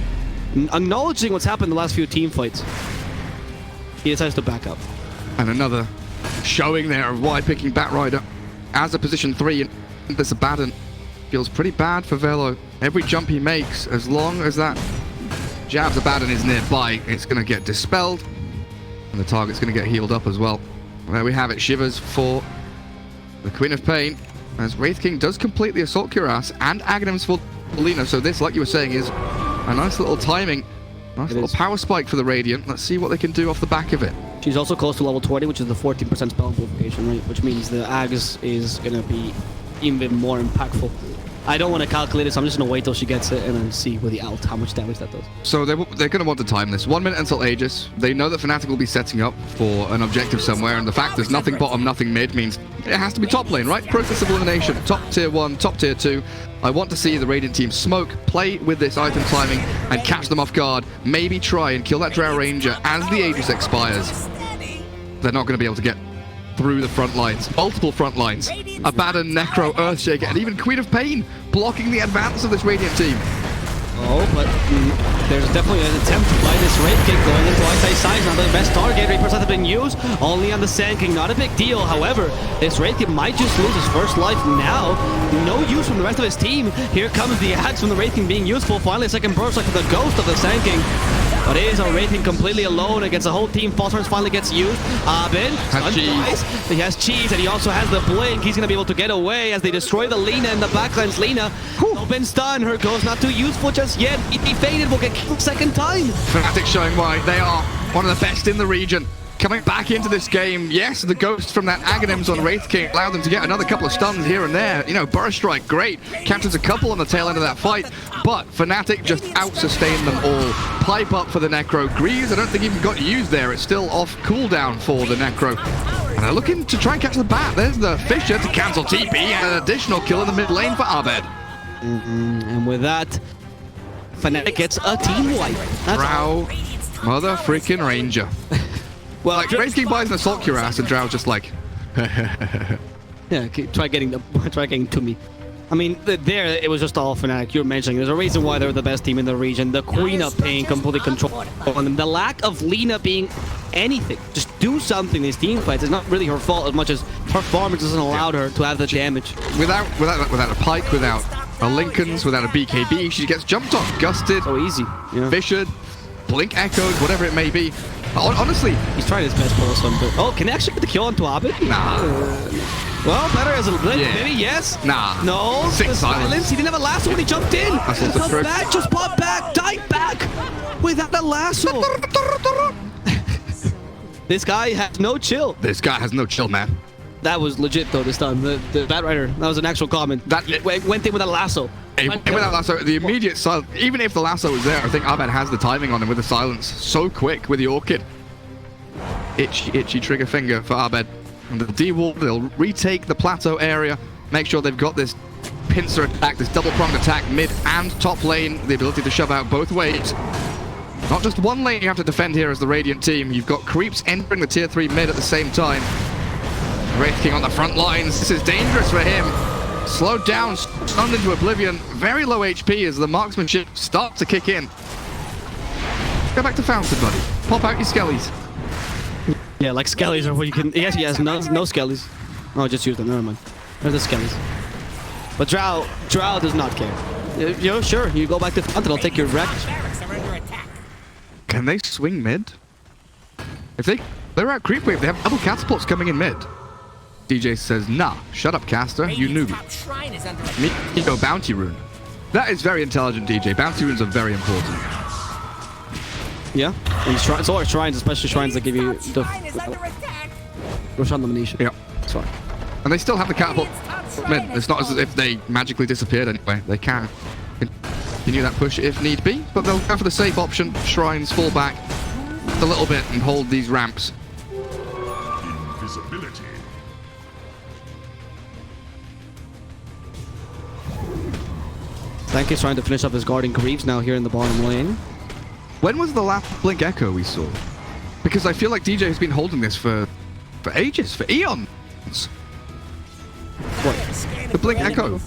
acknowledging what's happened in the last few team fights, he decides to back up. And another showing there of why picking Batrider as a position 3 in this Abaddon feels pretty bad for Velo. Every jump he makes, as long as that Jab's Abaddon is nearby, it's going to get dispelled, and the target's going to get healed up as well. There we have it, Shivers for the Queen of Pain, as Wraith King does complete the Assault Cuirass and Aghanims for Lina, so this, like you were saying, is a nice little timing, nice little power spike for the Radiant. Let's see what they can do off the back of it. She's also close to level 20, which is the 14% spell amplification, right? Which means the Ags is going to be even more impactful. I don't want to calculate it, so I'm just going to wait till she gets it and then see with the ult how much damage that does. So they're going to want to time this. 1 minute until Aegis. They know that Fnatic will be setting up for an objective somewhere, and the fact there's nothing bottom, nothing mid means it has to be top lane, right? Process of elimination, top tier 1, top tier 2. I want to see the Radiant team smoke, play with this item timing, and catch them off guard. Maybe try and kill that Drow Ranger as the Aegis expires. They're not going to be able to get through the front lines, multiple front lines. Abaddon, Necro, Earthshaker, and even Queen of Pain blocking the advance of this Radiant team. Oh, but there's definitely an attempt by this Wraith King going into Ice size. Not the best target. Reapers have been used only on the Sand King. Not a big deal. However, this Wraith King might just lose his first life now. No use from the rest of his team. Here comes the axe from the Wraith King being useful. Finally, a second burst like the ghost of the Sand King. But it is a Wraith King completely alone against the whole team. Phosphorus finally gets used. Abin has cheese. He has cheese, and he also has the blink. He's going to be able to get away as they destroy the Lina in the backlines. Lina, been stunned. Her go's not too useful just yet. He faded, will get killed second time. Fnatic showing why they are one of the best in the region. Coming back into this game, yes, the ghost from that Aghanims on Wraith King allowed them to get another couple of stuns here and there. You know, Burst Strike, great. Captures a couple on the tail end of that fight, but Fnatic just out-sustained them all. Pipe up for the Necro. Greaves, I don't think even got used there. It's still off cooldown for the Necro. And they're looking to try and catch the bat. There's the Fisher to cancel TP and an additional kill in the mid lane for Abed. And with that, Fnatic gets a team wipe. Drow, mother freaking Ranger. Well, like, Wraith King buys an Assault Cuirass and Drow's just like... yeah, try getting to me. I mean, there, it was just all Fnatic. You're mentioning there's a reason why they're the best team in the region. The Queen of Pain completely control on them. The lack of Lina being anything, just do something in these team fights. It's not really her fault as much as performance doesn't allow her to have the damage. Without a Pike, without a Lincolns, without a BKB, she gets jumped on, gusted, so easy, yeah. Fissured, blink echoed, whatever it may be. Honestly, he's trying his best for some. Oh, can he actually get the kill onto Abed? Nah. Well, better as a blink, yeah. maybe, yes? Nah. No, Six silence. He didn't have a lasso when he jumped in. Come back, just pop back, dive back without a lasso. This guy has no chill. This guy has no chill, man. That was legit, though, this time. The Batrider, that was an actual comment. That went in with a lasso. With that lasso, the immediate silence, even if the lasso was there, I think Abed has the timing on him with the silence so quick with the Orchid. Itchy trigger finger for Abed. And the D-Wall, they'll retake the plateau area, make sure they've got this pincer attack, this double-pronged attack, mid and top lane, the ability to shove out both ways. Not just one lane you have to defend here as the Radiant team. You've got creeps entering the tier 3 mid at the same time. Wraith King on the front lines. This is dangerous for him. Slowed down, stunned into oblivion. Very low HP as the marksmanship starts to kick in. Go back to Fountain, buddy. Pop out your skellies. Yeah, like skellies are what you can... Yes, he has no skellies. Oh, just use them. Never mind. There's the skellies. But Drow does not care. You know, sure, you go back to Fountain, I'll take your wreck. Can they swing mid? If they're at creep wave, they have double catapults coming in mid. DJ says, nah, shut up, caster, you newbie. Me go bounty rune. That is very intelligent, DJ. Bounty runes are very important. Yeah, and so are shrines, especially shrines that give you the Roshan Domination. Yeah. Sorry. And they still have the catapult mid. It's not as if they magically disappeared anyway. They can continue that push if need be, but they'll go for the safe option. Shrines fall back. a little bit and hold these ramps. Invisibility. Thank is trying to finish up his guarding creeps now here in the bottom lane. When was the last Blink Echo we saw? Because I feel like DJ has been holding this for ages, for eons. What? The Blink Echo.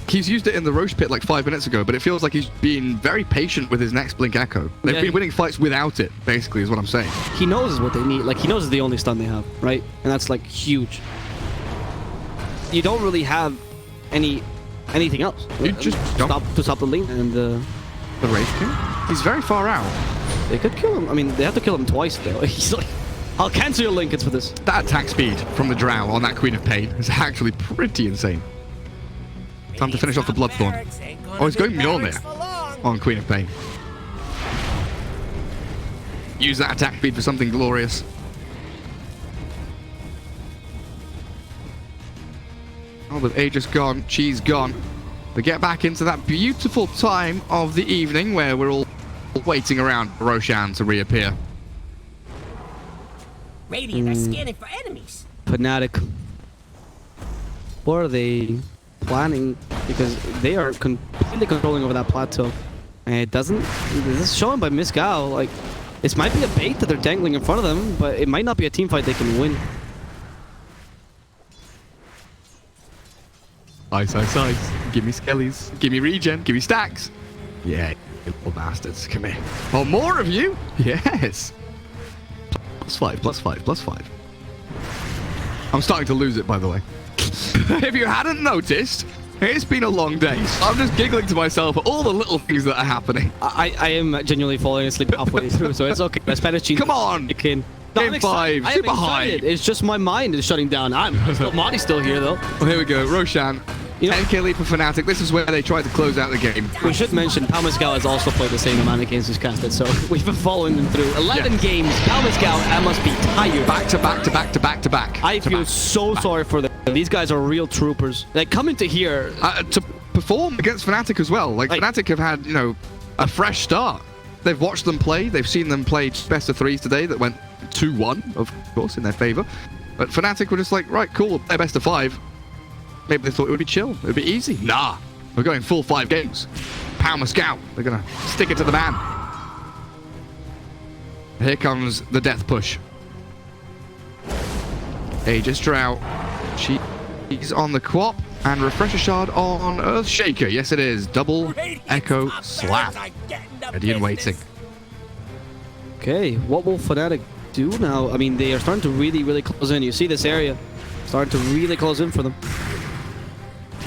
He's used it in the Roche pit like 5 minutes ago, but it feels like he's been very patient with his next Blink Echo. They've been winning fights without it, basically, is what I'm saying. He knows what they need. Like, he knows it's the only stun they have, right? And that's, like, huge. You don't really have anything else. You just don't. Stop the lane and The Wraith King? He's very far out. they could kill him. I mean, they have to kill him twice, though. He's like, I'll cancel your Linkens for this. That attack speed from the Drow on that Queen of Pain is actually pretty insane. Time to finish off the Bloodthorn. Oh, he's going Mjolnir on Queen of Pain. Use that attack speed for something glorious. Oh, with Aegis gone, Chi's gone. We get back into that beautiful time of the evening where we're all waiting around for Roshan to reappear. Radiant are scanning for enemies. Fnatic. What are they planning? Because they are completely controlling over that plateau. And it doesn't... This is shown by MYSG+AU. Like, this might be a bait that they're dangling in front of them, but it might not be a team fight they can win. Ice. Give me skellies. Give me regen. Give me stacks. Yeah, you little bastards. Come here. Oh, more of you? Yes. +5. I'm starting to lose it, by the way. If you hadn't noticed, it's been a long day. I'm just giggling to myself at all the little things that are happening. I am genuinely falling asleep halfway through, so it's okay. Spanish Come on! Game Game 5, super high. It's just my mind is shutting down. Marty's still here, though. Well, here we go. Roshan. 10k lead for Fnatic. This is where they tried to close out the game. We should mention MYSG+AU has also played the same amount of games as Casted, so we've been following them through 11 games. MYSG+AU must be tired. Back to back. I feel so sorry for them. These guys are real troopers. Like, coming to here to perform against Fnatic as well. Like, Fnatic have had, you know, a fresh start. They've watched them play. They've seen them play best of threes today that went 2-1, of course, in their favor. But Fnatic were just like, right, cool, they're best of 5. Maybe they thought it would be chill. It would be easy. Nah. We're going full 5 games. MYSG+AU. They're going to stick it to the man. Here comes the death push. Aegis Drow. She's on the Quap. And Refresher Shard on Earthshaker. Yes, it is. Double Echo Slap. Ready and waiting. Okay, what will Fnatic do now? I mean, they are starting to really close in. You see this area starting to really close in for them.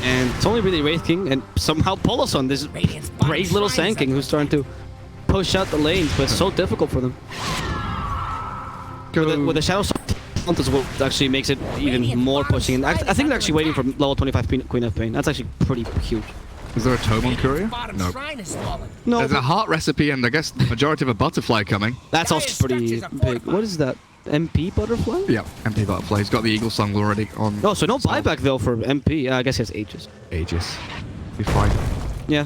And it's only really Wraith King and somehow Poloson, this brave little Sand King who's starting to push out the lanes, but it's so difficult for them. With the Shadow Sword as well, actually makes it even more pushing. And I think they're actually waiting for level 25 Queen of Pain. That's actually pretty huge. Is there a tome on Courier? No. There's a heart recipe and I guess the majority of a butterfly coming. That's also pretty big. What is that? MP Butterfly? Yeah, MP Butterfly. He's got the Eagle Song already on. Oh, so no buyback though for MP. I guess he has Aegis. Aegis. Be fine. Yeah.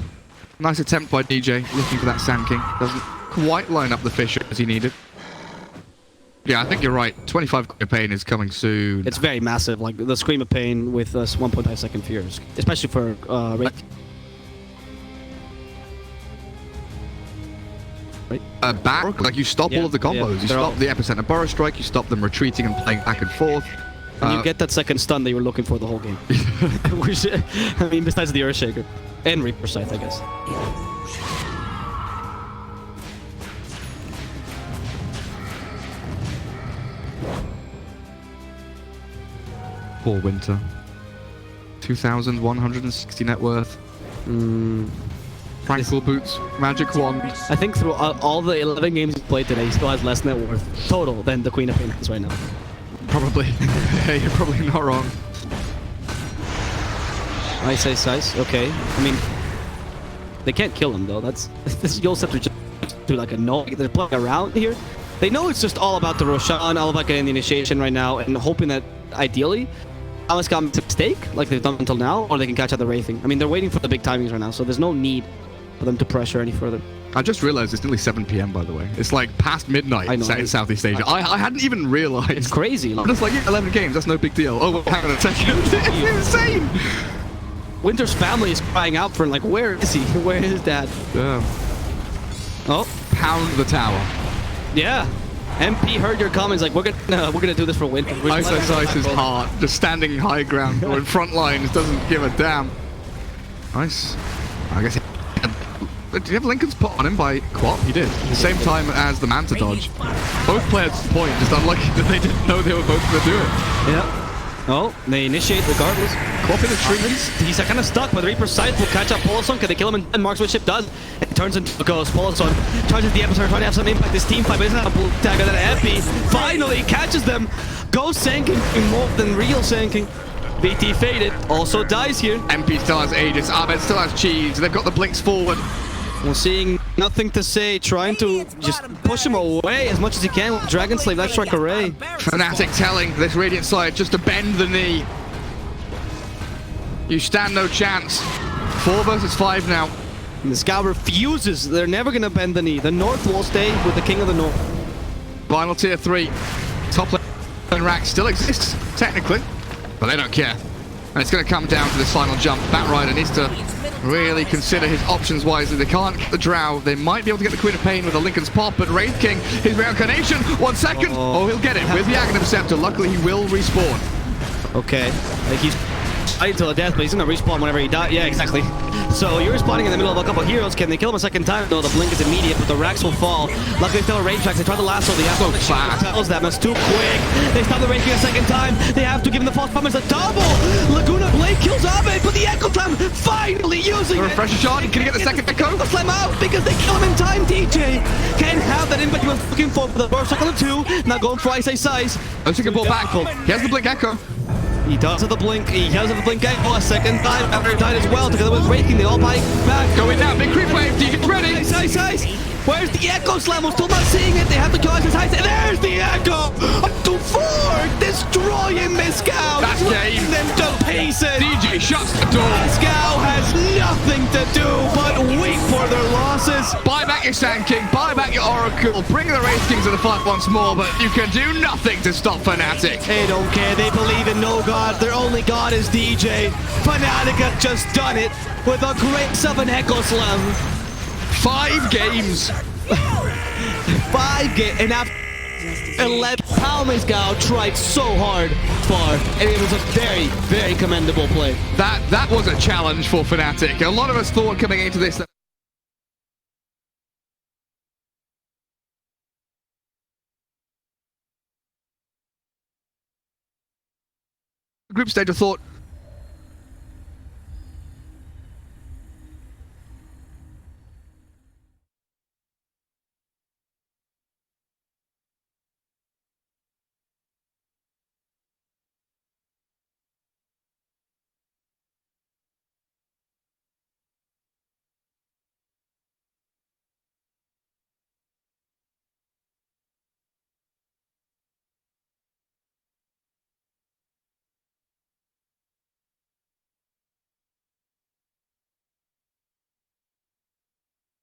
Nice attempt by DJ, looking for that Sand King. Doesn't quite line up the fish as he needed. Yeah, I think you're right. 25 Queen of Pain is coming soon. It's very massive. Like the Scream of Pain with 1.5 second fears, especially for Wraith. Back, like you stop all of the combos. You stop the Epicenter Burrow Strike, you stop them retreating and playing back and forth. And you get that second stun that you were looking for the whole game. I mean, besides the Earthshaker. And Reaper Scythe, I guess. Poor Winter. 2,160 net worth. Tranquil Boots, Magic Wand. I think through all the 11 games he's played today, he still has less net worth total than the Queen of Pain is right now. Probably. Yeah, you're probably not wrong. Ice. Okay. I mean, they can't kill him though. That's this. You'll have to just do like a no. They're playing around here. They know it's just all about the Roshan, all about getting the initiation right now, and hoping that ideally, MYSG+AU makes a mistake like they've done until now, or they can catch out the Wraithing. I mean, they're waiting for the big timings right now, so there's no need for them to pressure any further. I just realized it's nearly 7 p.m. by the way. It's like past midnight in Southeast Asia. I hadn't even realized. It's crazy. I'm just like, yeah, 11 games, that's no big deal. Oh, well, hang on a second. It's insane. Winter's family is crying out for like, where is he? Where is dad? Yeah. Oh, Pound the tower. yeah. MP heard your comments like, we're gonna do this for Winter. Ice's heart, just standing high ground or in front lines, doesn't give a damn. Nice. I guess. Did you have Lincoln's put on him by Quap? He did. At the same time as the Manta dodge. Both players to the point, just unlucky that they didn't know they were both going to do it. Yeah. Oh, they initiate regardless. Quap in the trees. He's kind of stuck, but Reaper's sight will catch up Polason. Can they kill him? And Mark's what ship does. It turns into a ghost. Polason charges the Epicenter, trying to have some impact. This team fight, but it's not a blue tag. And then Epi finally catches them. Ghost sinking more than real sinking. BT faded. Also dies here. MP still has Aegis. Abed still has Cheese. They've got the blinks forward. We're seeing nothing to say, trying to just push him away as much as he can with Dragon Slave, Life Strike Array. Fnatic telling this Radiant side just to bend the knee. You stand no chance. 4 versus 5 now. And the Scout refuses. They're never going to bend the knee. The North will stay with the King of the North. Final tier 3. Top lane rack still exists, technically, but they don't care. And it's going to come down to this final jump. Batrider needs to really consider his options wisely. They can't get the Drow. They might be able to get the Queen of Pain with a Lincoln's Pop, but Wraith King, his reincarnation, 1 second. Oh, he'll get it with the Aghanim Scepter. Luckily, he will respawn. Okay. Like he's fighting till the death, but he's going to respawn whenever he dies. Yeah, exactly. So you're respawning in the middle of a couple of heroes. Can they kill him a second time? No, the blink is immediate, but the racks will fall. Luckily, still a range track. They try the lasso. The Astro fast. tells them it's too quick. They stop the Wraith King a second time. They have to give him the false promise. A double. Laguna Blade kills Abed, but the Echo Slam finally using The refresher shot. Can he get the second Echo? The Slam out because they kill him in time. DJ can't have that impact he was looking for the burst cycle of 2. Now going for Ice. Let's take a ball back. He has the blink Echo. He does have the blink. He does have the blink Echo a second time after he died as well. Together with Wraith King, they all bike back. Going down. Big creep wave. DJ ready. Ice. Where's the Echo Slam? We're still not seeing it. They have to kill Ice. There's the Echo. Up to 4. Destroying Mescal. That's game. Them to pieces. DJ shuts the door. Mescal has nothing to do but wait for their losses. Buy back your Sand King. Buy back your Oracle. Bring the Wraith King to the fight once more, but you can do nothing to stop Fnatic. They don't care. They believe in no god. Their only god is DJ. Fnatic have just done it with a grace of an Echo Slam. 5 games. 5 games. And after 11, Palmesgao tried so hard far, and it was a very, very commendable play. That was a challenge for Fnatic. A lot of us thought coming into this that group stage, I thought